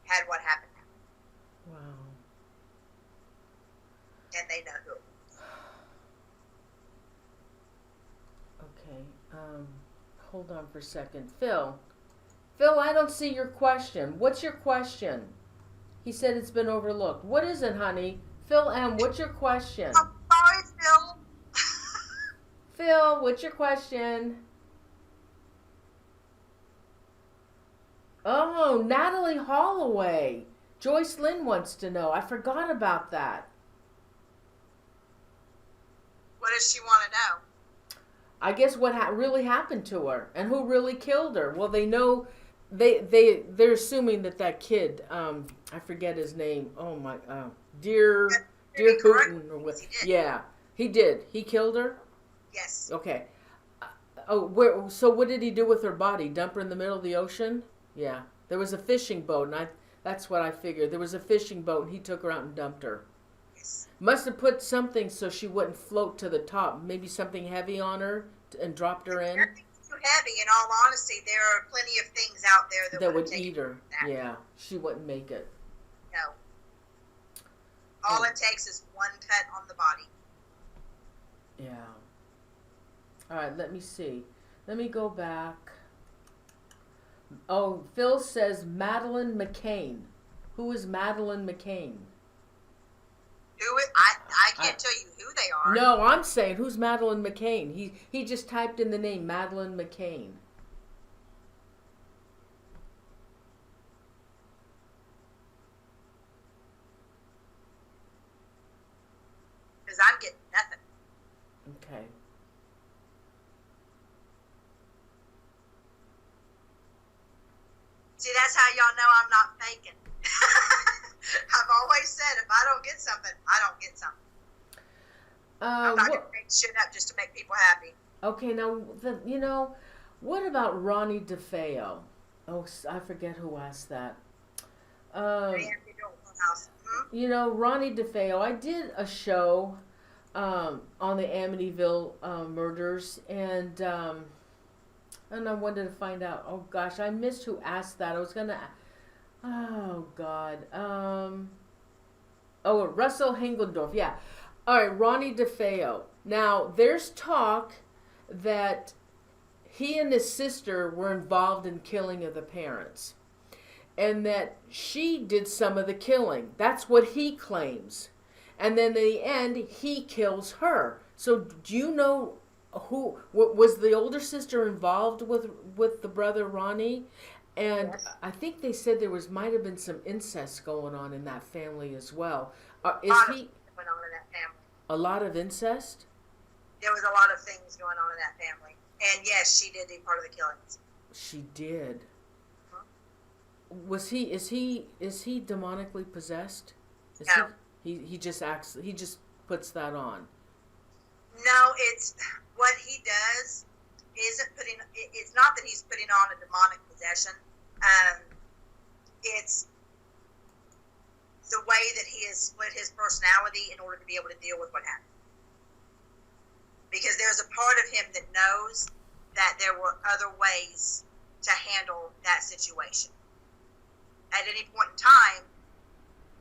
had what happened. Wow. And they know who. Okay. Hold on for a second. Phil, I don't see your question. What's your question? He said it's been overlooked. What is it, honey? Phil M., what's your question? I'm sorry, Phil. Phil, what's your question? Oh, Natalie Holloway. Joyce Lynn wants to know. I forgot about that. What does she want to know? I guess what really happened to her and who really killed her. Well, they know, they're assuming that kid, I forget his name. Oh my, Dear Putin or what? Yeah, he did. He killed her. Yes. Okay. So what did he do with her body? Dump her in the middle of the ocean? Yeah. There was a fishing boat, and that's what I figured. There was a fishing boat, and he took her out and dumped her. Yes. Must have put something so she wouldn't float to the top. Maybe something heavy on her and dropped her in. Everything's too heavy. In all honesty, there are plenty of things out there that would eat her. Yeah, she wouldn't make it. No. All it takes is one cut on the body. Yeah. All right, let me see. Let me go back. Oh, Phil says Madeleine McCain. Who is Madeleine McCain? can't tell you who they are. No, I'm saying, who's Madeleine McCain? He just typed in the name Madeleine McCain. Because I'm getting nothing. Okay. See, that's how y'all know I'm not faking. I've always said, if I don't get something, I don't get something. I'm not going to make shit up just to make people happy. Okay, now, what about Ronnie DeFeo? Oh, I forget who asked that. Ronnie DeFeo. I did a show on the Amityville murders, and I wanted to find out. Oh gosh, I missed who asked that. I was gonna. Oh God. Russell Hingendorf. Yeah. All right, Ronnie DeFeo. Now, there's talk that he and his sister were involved in killing of the parents, and that she did some of the killing. That's what he claims. And then in the end, he kills her. So do you know who was the older sister involved with the brother Ronnie? And yes. I think they said might have been some incest going on in that family as well. Went on in that family. A lot of incest? There was a lot of things going on in that family. And yes, she did do part of the killings. She did. Was he? Is he demonically possessed? No. He just acts. He just puts that on. No, it's what he does. It's not that he's putting on a demonic possession. It's the way that he has split his personality in order to be able to deal with what happened. Because there's a part of him that knows that there were other ways to handle that situation. At any point in time,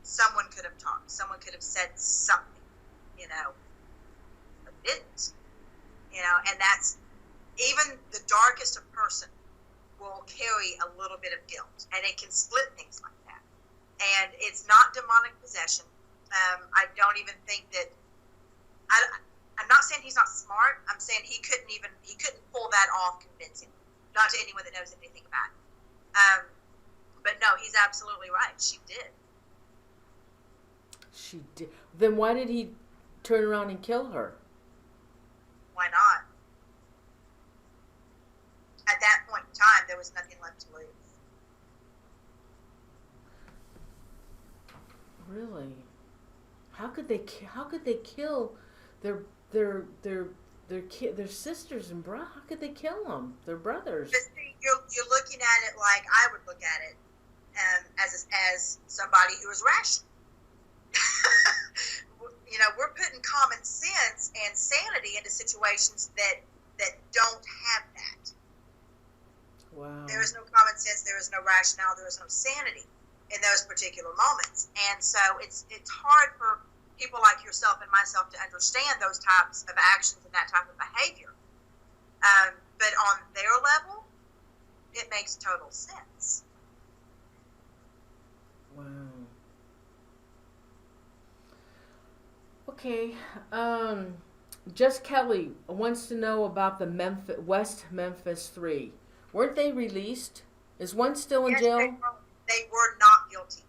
someone could have talked. Someone could have said something, but didn't. And that's, even the darkest of person will carry a little bit of guilt, and it can split things like that. And it's not demonic possession. I don't even think that, I'm not saying he's not smart. I'm saying he couldn't pull that off convincingly. Not to anyone that knows anything about it. But no, he's absolutely right. She did. She did. Then why did he turn around and kill her? Why not? At that point in time, there was nothing left to lose. Really? How could they kill their sisters and brothers? How could they kill them? Their brothers. But see, you're looking at it like I would look at it, as somebody who is rational. We're putting common sense and sanity into situations that don't have that. Wow. There is no common sense, there is no rationale, there is no sanity in those particular moments. And so it's hard for people like yourself and myself to understand those types of actions and that type of behavior. But on their level, it makes total sense. Wow. Okay. Just Kelly wants to know about the West Memphis 3. Weren't they released? Is one still in jail? They were not guilty.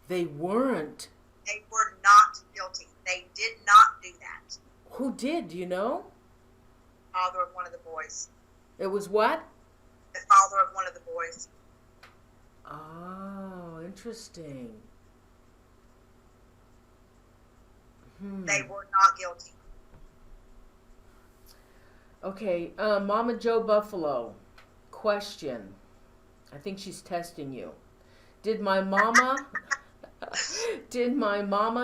They weren't? They were not guilty. They did not do that. Who did? Do you know? Father of one of the boys. It was what? The father of one of the boys. Oh, interesting. They were not guilty. Okay, Mama Joe Buffalo. Question. I think she's testing you. Did my mama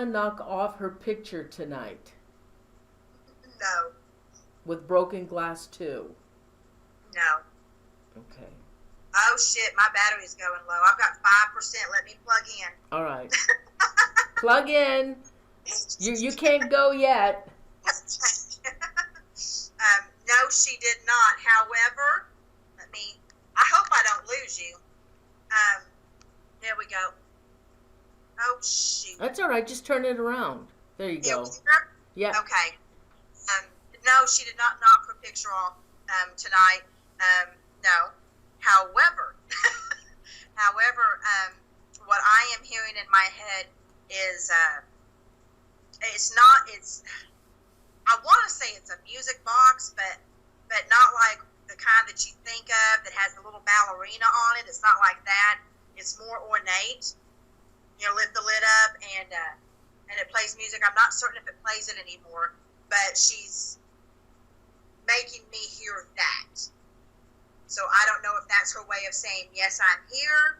knock off her picture tonight? No. With broken glass too? No. Okay. Oh shit, my battery's going low. I've got 5%. Let me plug in. All right. Plug in. You can't go yet. No, she did not. However, I hope I don't lose you. There we go. Oh, shoot. That's all right. Just turn it around. There you go. Yeah. Okay. No, she did not knock her picture off tonight. No. However, what I am hearing in my head is I want to say it's a music box, but not like the kind that you think of that has a little ballerina on it. It's not like that. It's more ornate. Lift the lid up and it plays music. I'm not certain if it plays it anymore, but she's making me hear that. So I don't know if that's her way of saying, yes, I'm here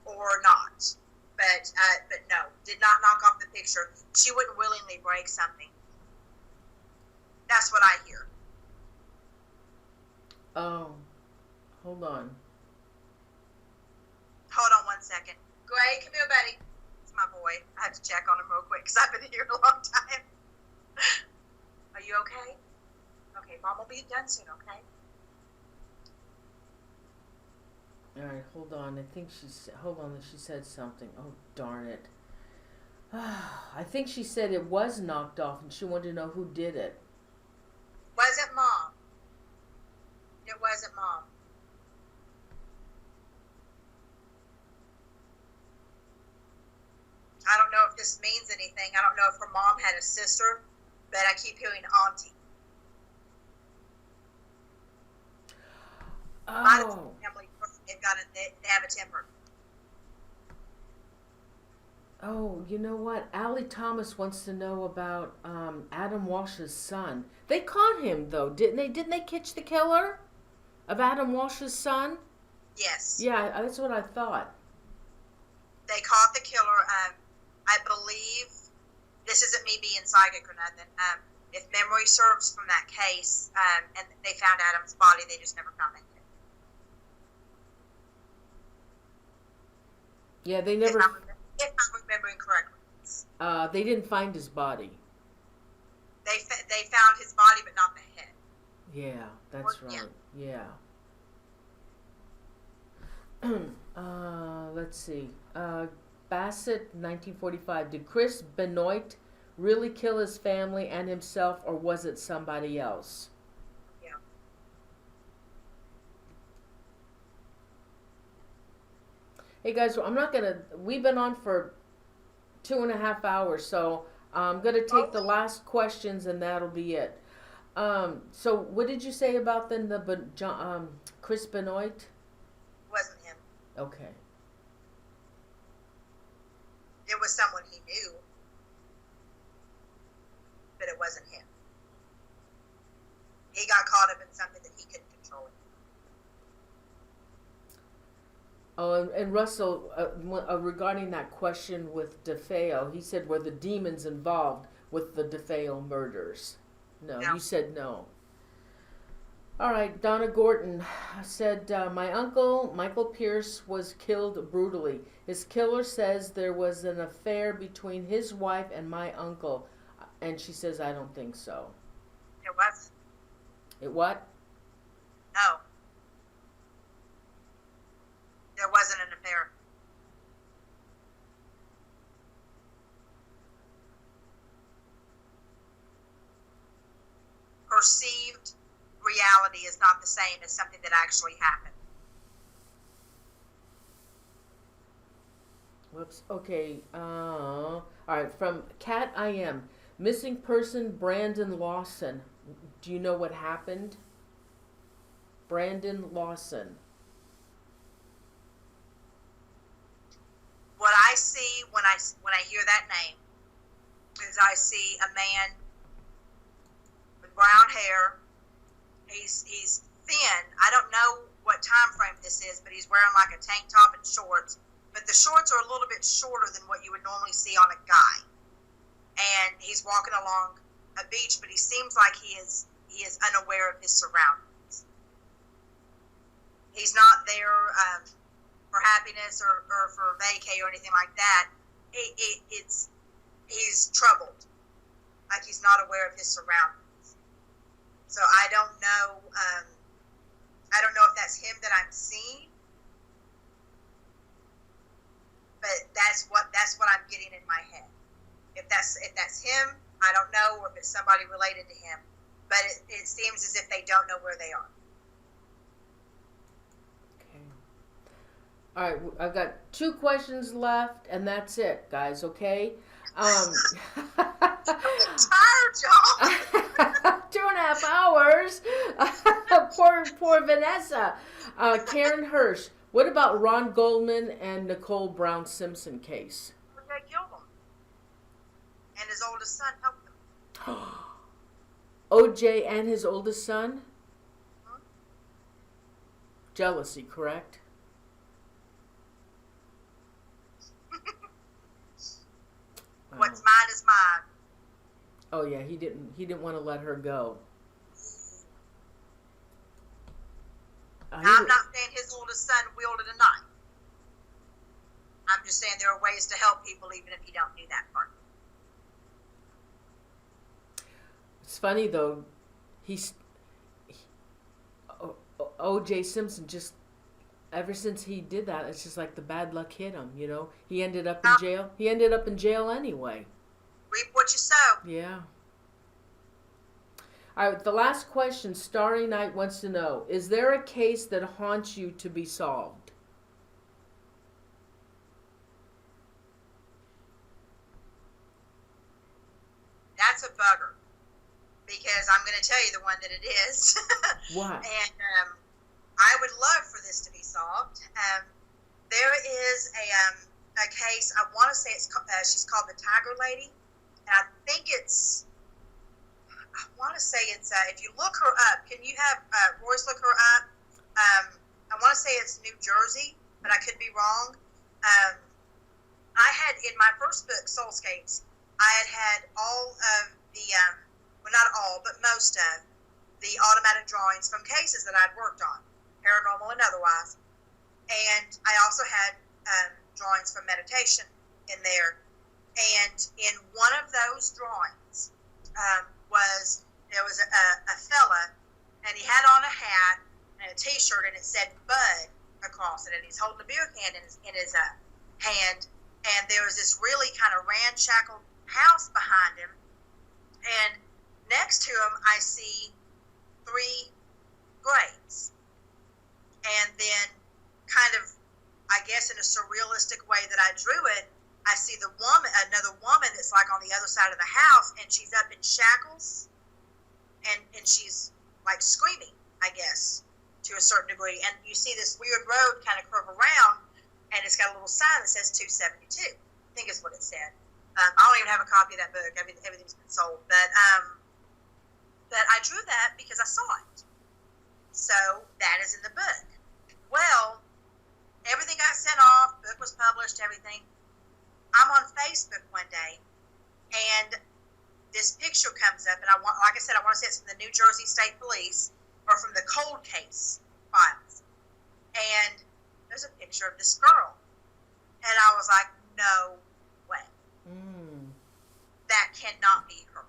or not. But no, did not knock off the picture. She wouldn't willingly break something. That's what I hear. Oh, hold on. Hold on 1 second. Gray, come here, buddy. It's my boy. I have to check on him real quick because I've been here a long time. Are you okay? Okay, Mom will be done soon, okay? All right, hold on. I think she said something. Oh, darn it. I think she said it was knocked off and she wanted to know who did it. Wasn't Mom. It wasn't Mom. I don't know if this means anything. I don't know if her mom had a sister, but I keep hearing auntie. Oh. They have a temper. Oh, you know what? Allie Thomas wants to know about Adam Walsh's son. They caught him though, didn't they? Didn't they catch the killer of Adam Walsh's son? Yes. Yeah, that's what I thought. They caught the killer. I believe, this isn't me being psychic or nothing. If memory serves from that case, and they found Adam's body, they just never found that kid. Yeah, they never. If I'm remembering correctly. They didn't find his body. They found his body, but not the head. Yeah, that's right. Yeah. Let's see. Bassett, 1945. Did Chris Benoit really kill his family and himself, or was it somebody else? Yeah. Hey guys, we've been on for 2.5 hours, so I'm gonna take the last questions and that'll be it. So what did you say about the Chris Benoit? Wasn't him. Okay. It was someone he knew, but it wasn't him. He got caught up in something that he couldn't control. Oh, and Russell, regarding that question with DeFeo, he said, were the demons involved with the DeFeo murders? No, you said no. All right, Donna Gorton said, my uncle, Michael Pierce, was killed brutally. His killer says there was an affair between his wife and my uncle. And she says, I don't think so. It was. It what? No. There wasn't an affair. Perceived reality is not the same as something that actually happened. Whoops. Okay. All right. From Cat I Am. Missing person Brandon Lawson. Do you know what happened? Brandon Lawson. What I see when I hear that name is I see a man with brown hair. He's thin. I don't know what time frame this is, but he's wearing like a tank top and shorts. But the shorts are a little bit shorter than what you would normally see on a guy. And he's walking along a beach, but he seems like he is unaware of his surroundings. He's not there for happiness or for vacay or anything like that. He's troubled, like he's not aware of his surroundings. So I don't know. I don't know if that's him that I'm seeing, but that's what I'm getting in my head. If that's him, I don't know if it's somebody related to him, but it seems as if they don't know where they are. Okay. All right, I've got 2 questions left, and that's it, guys. Okay. I'm tired, y'all. 2.5 hours. Poor Vanessa. Karen Hirsch. What about Ron Goldman and Nicole Brown Simpson case? They killed him, and his oldest son helped them. OJ and his oldest son? Hmm? Jealousy, correct? What's mine is mine. Oh yeah, he didn't want to let her go. I'm not saying his oldest son wielded a knife. I'm just saying there are ways to help people even if you don't do that part. It's funny though, O.J. Simpson just, ever since he did that, it's just like the bad luck hit him, you know? He ended up in jail. He ended up in jail anyway. Reap what you sow. Yeah. All right, the last question, Starry Night wants to know, is there a case that haunts you to be solved? That's a bugger. Because I'm going to tell you the one that it is. What? And I would love for this to be solved. There is a case, I want to say she's called the Tiger Lady. And I think I want to say it's, if you look her up, can you have Royce look her up? I want to say it's New Jersey, but I could be wrong. I had, in my first book, Soulscapes, I had all of the, well, not all, but most of the automatic drawings from cases that I'd worked on, paranormal and otherwise. And I also had drawings from meditation in there. And in one of those drawings there was a fella, and he had on a hat and a T-shirt, and it said Bud across it, and he's holding a beer can in his hand, and there was this really kind of ramshackle house behind him, and next to him I see 3 graves, and then kind of, I guess in a surrealistic way that I drew it, I see another woman that's like on the other side of the house, and she's up in shackles, and she's like screaming, I guess, to a certain degree. And you see this weird road kind of curve around, and it's got a little sign that says 272. I think is what it said. I don't even have a copy of that book. I mean, everything's been sold. But I drew that because I saw it. So that is in the book. Well, everything got sent off. Book was published, everything. I'm on Facebook one day, and this picture comes up, and like I said, I want to say it's from the New Jersey State Police or from the cold case files. And there's a picture of this girl, and I was like, no way. That cannot be her.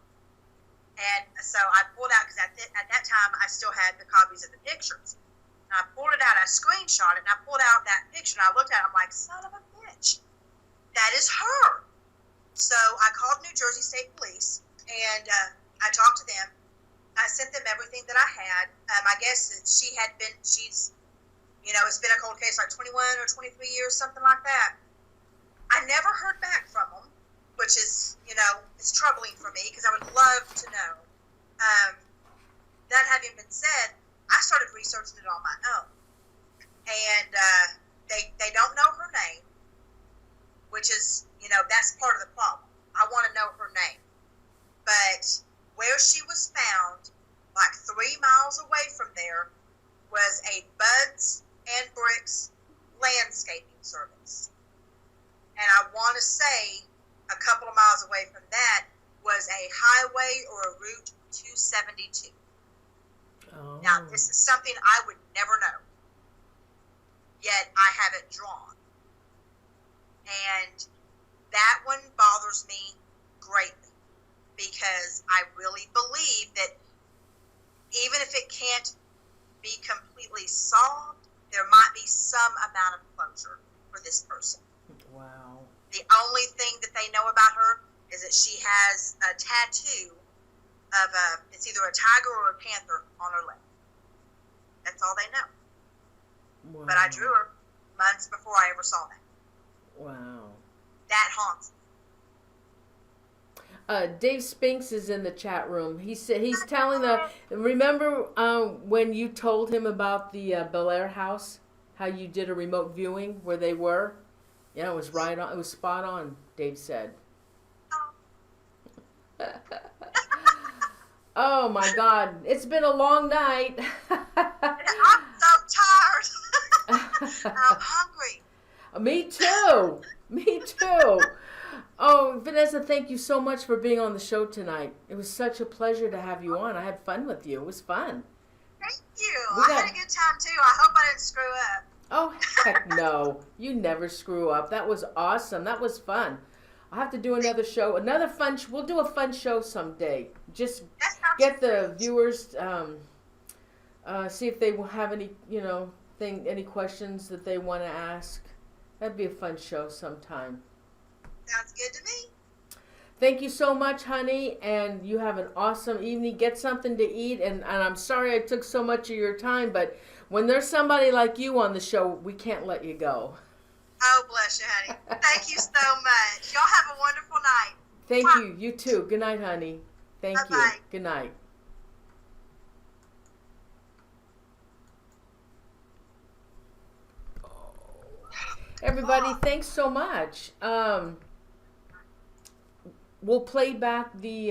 And so I pulled out, because at that time I still had the copies of the pictures. And I pulled it out, I screenshot it, and I pulled out that picture, and I looked at it, I'm like, son of a bitch. That is her. So I called New Jersey State Police, and I talked to them. I sent them everything that I had. I guess she's, it's been a cold case like 21 or 23 years, something like that. I never heard back from them, which is, it's troubling for me because I would love to know. That having been said, I started researching it on my own. And they don't know her name, which is, that's part of the problem. I want to know her name. But where she was found, like 3 miles away from there, was a Buds and Bricks landscaping service. And I want to say a couple of miles away from that was a highway or a Route 272. Oh. Now, this is something I would never know. Yet I have it drawn. And that one bothers me greatly, because I really believe that even if it can't be completely solved, there might be some amount of closure for this person. Wow. The only thing that they know about her is that she has a tattoo of it's either a tiger or a panther on her leg. That's all they know. Wow. But I drew her months before I ever saw that. Wow. That haunts me. Dave Spinks is in the chat room. He said he's telling the. Remember when you told him about the Bel Air house? How you did a remote viewing where they were? Yeah, it was right on. It was spot on. Dave said. Oh my God! It's been a long night. I'm so tired. And I'm hungry. Me too. Me too. Oh, Vanessa, thank you so much for being on the show tonight. It was such a pleasure to have you on. I had fun with you. It was fun. Thank you. I had a good time too. I hope I didn't screw up. Oh, heck no. You never screw up. That was awesome. That was fun. I'll have to do another show. Another fun we'll do a fun show someday. Just get the viewers, see if they will have any, any questions that they want to ask. That'd be a fun show sometime. Sounds good to me. Thank you so much, honey, and you have an awesome evening. Get something to eat, and I'm sorry I took so much of your time, but when there's somebody like you on the show, we can't let you go. Oh, bless you, honey. Thank you so much. Y'all have a wonderful night. Thank you. You too. Good night, honey. Thank you. Good night. Everybody, thanks so much. We'll play back the,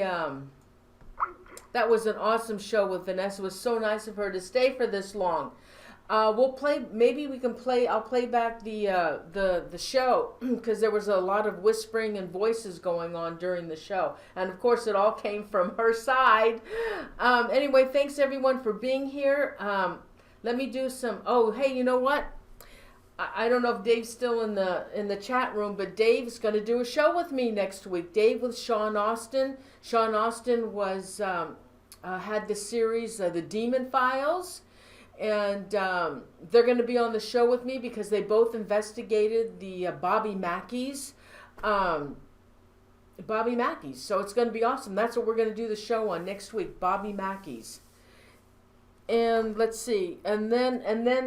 that was an awesome show with Vanessa. It was so nice of her to stay for this long. We'll play, maybe we can play, I'll play back the show, because there was a lot of whispering and voices going on during the show. And of course it all came from her side. Anyway, thanks everyone for being here. Let me do some, oh, hey, you know what? I don't know if Dave's still in the chat room, but Dave's going to do a show with me next week. Dave with Sean Austin. Sean Austin was had the series The Demon Files, and they're going to be on the show with me because they both investigated the Bobby Mackeys. So it's going to be awesome. That's what we're going to do the show on next week, Bobby Mackeys. And let's see, and then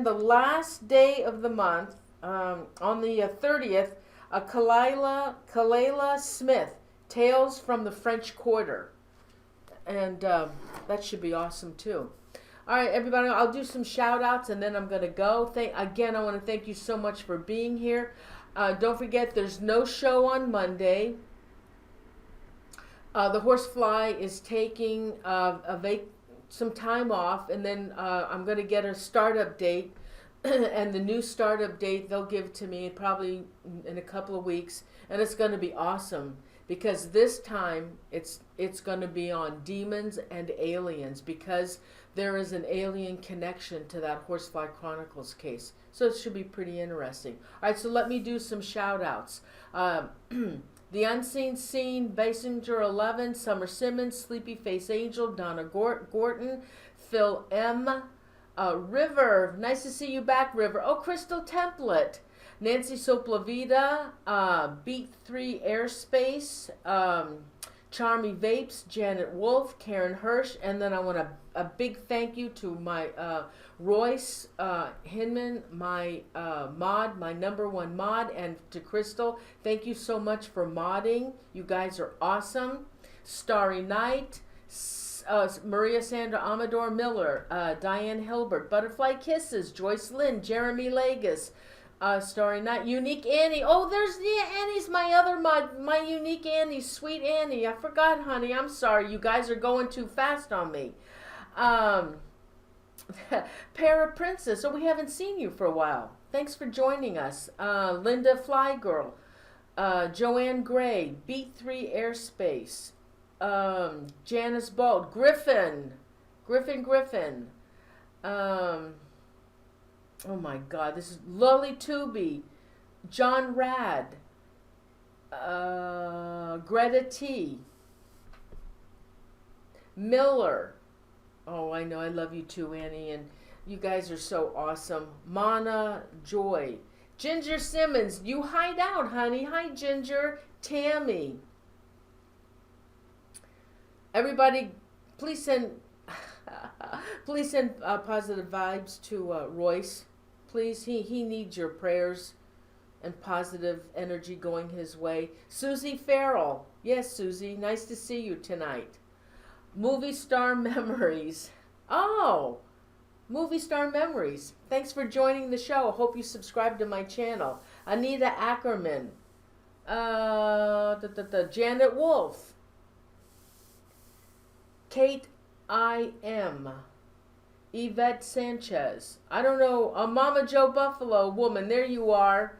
the last day of the month, on the 30th, Kalila Smith, Tales from the French Quarter, and that should be awesome too. All right, everybody, I'll do some shout outs and then I'm gonna go. Again, I want to thank you so much for being here. Don't forget, there's no show on Monday. The Horsefly is taking some time off, and then I'm going to get a startup date, and the new startup date they'll give to me probably in a couple of weeks, and it's going to be awesome because this time it's going to be on demons and aliens, because there is an alien connection to that Horsefly Chronicles case, so it should be pretty interesting. All right, so let me do some shout outs. The Unseen Scene, Basinger 11, Summer Simmons, Sleepy Face Angel, Donna Gorton, Phil M, River, nice to see you back, River. Oh, Crystal Template, Nancy Soplavita, Beat 3 Airspace, Charmy Vapes, Janet Wolf, Karen Hirsch, and then I want a big thank you to my Royce Hinman, my mod, my #1 mod, and to Crystal. Thank you so much for modding. You guys are awesome. Starry Night, Maria Sandra Amador Miller, Diane Hilbert, Butterfly Kisses, Joyce Lynn, Jeremy Lagus, Starry Night, Unique Annie. Oh, Annie's my other mod, my Unique Annie, Sweet Annie. I forgot, honey. I'm sorry. You guys are going too fast on me. Para Princess. Oh, we haven't seen you for a while. Thanks for joining us. Linda Flygirl, Joanne Gray, Beat 3 Airspace, Janice Bald, Griffin. Oh my God, this is Lully Tooby, John Rad, Greta T, Miller. Oh, I know, I love you too, Annie, and you guys are so awesome. Mana Joy, Ginger Simmons, you hide out, honey. Hi, Ginger. Tammy, Everybody, please send please send positive vibes to Royce. Please, he needs your prayers and positive energy going his way. Susie Farrell. Yes, Susie, nice to see you tonight. Movie Star Memories. Oh, Movie Star Memories. Thanks for joining the show. Hope you subscribe to my channel. Anita Ackerman. Janet Wolf. Kate I.M. Yvette Sanchez. I don't know. Mama Joe Buffalo woman. There you are.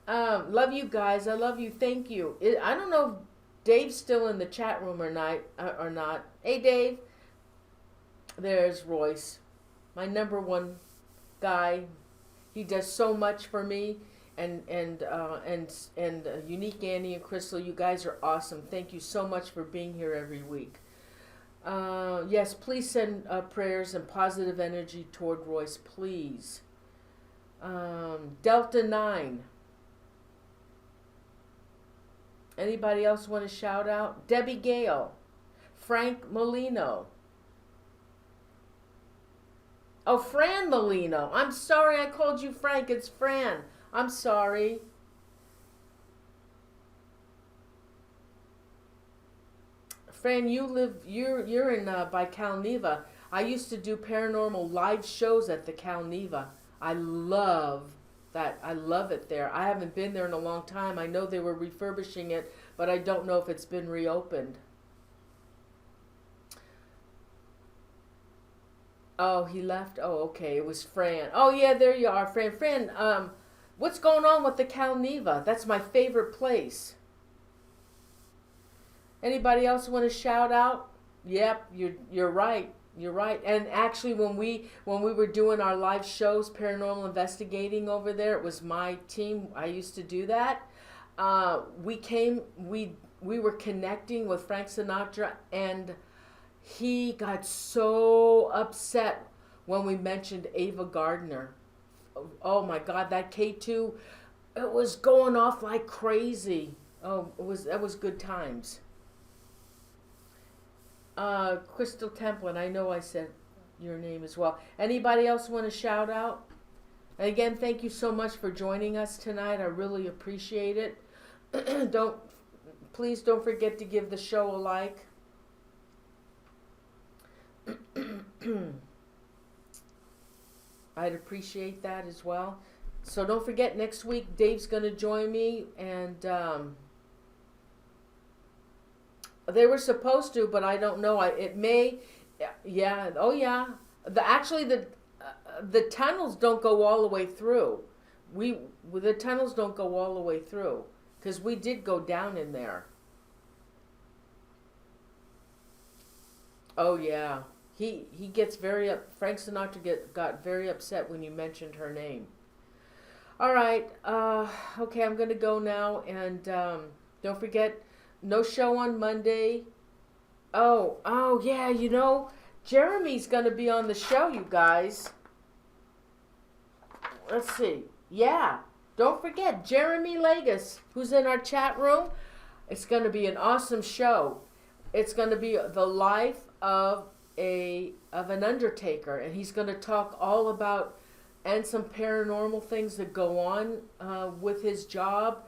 Love you guys. I love you. Thank you. I don't know if Dave's still in the chat room or not. Hey, Dave. There's Royce, my number one guy. He does so much for me. And Unique Annie and Crystal, you guys are awesome. Thank you so much for being here every week. Yes, please send prayers and positive energy toward Royce, please. Delta 9. Anybody else want to shout out? Debbie Gale. Frank Molino. Oh, Fran Molino. I'm sorry I called you Frank. It's Fran. I'm sorry. Fran, you're in by Calneva. I used to do paranormal live shows at the Calneva. I love that. I love it there. I haven't been there in a long time. I know they were refurbishing it, but I don't know if it's been reopened. Oh, he left? Oh, okay. It was Fran. Oh, yeah, there you are, Fran. Fran, what's going on with the Calneva? That's my favorite place. Anybody else want to shout out? Yep, you're right. You're right. And actually, when we were doing our live shows, paranormal investigating over there, it was my team. I used to do that. We were connecting with Frank Sinatra, and he got so upset when we mentioned Ava Gardner. Oh my God, that K2, it was going off like crazy. Oh, that was good times. Crystal Templin, I know I said your name as well. Anybody else want to shout out? And again, thank you so much for joining us tonight. I really appreciate it. Please don't forget to give the show a like. I'd appreciate that as well. So don't forget, next week Dave's going to join me, and they were supposed to, but I don't know. It may, yeah. Oh yeah. The tunnels don't go all the way through. The tunnels don't go all the way through because we did go down in there. Oh yeah. He gets Frank Sinatra got very upset when you mentioned her name. All right. Okay, I'm going to go now, and don't forget, no show on Monday. Oh yeah, Jeremy's going to be on the show, you guys. Let's see. Yeah, don't forget Jeremy Legis, who's in our chat room. It's going to be an awesome show. It's going to be the life of an undertaker, and he's going to talk all about and some paranormal things that go on with his job.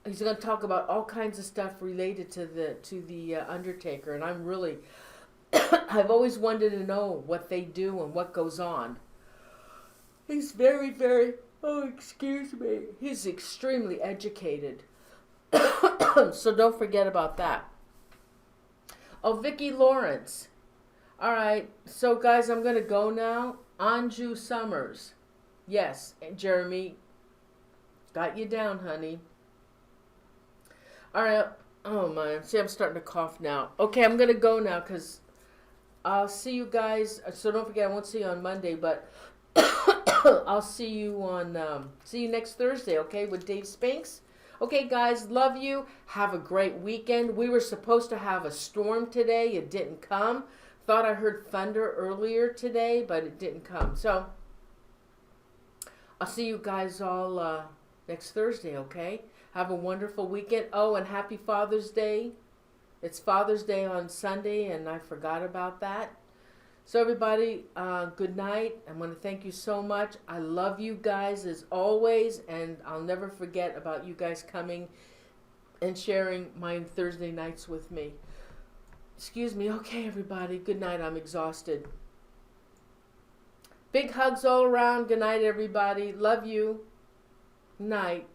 He's going to talk about all kinds of stuff related to the undertaker, and I'm really I've always wanted to know what they do and what goes on. He's very, very, excuse me, he's extremely educated. So don't forget about that. Oh, Vicki Lawrence. All right, so guys, I'm going to go now. Anju Summers. Yes, Jeremy, got you down, honey. All right. Oh, my. See, I'm starting to cough now. Okay, I'm going to go now because I'll see you guys. So don't forget, I won't see you on Monday, but I'll see you next Thursday, okay, with Dave Spinks. Okay, guys, love you. Have a great weekend. We were supposed to have a storm today. It didn't come. Thought I heard thunder earlier today, but it didn't come. So I'll see you guys all next Thursday, okay? Have a wonderful weekend. Oh, and happy Father's Day. It's Father's Day on Sunday, and I forgot about that. So everybody, good night. I want to thank you so much. I love you guys as always, and I'll never forget about you guys coming and sharing my Thursday nights with me. Excuse me. Okay, everybody. Good night. I'm exhausted. Big hugs all around. Good night, everybody. Love you. Night.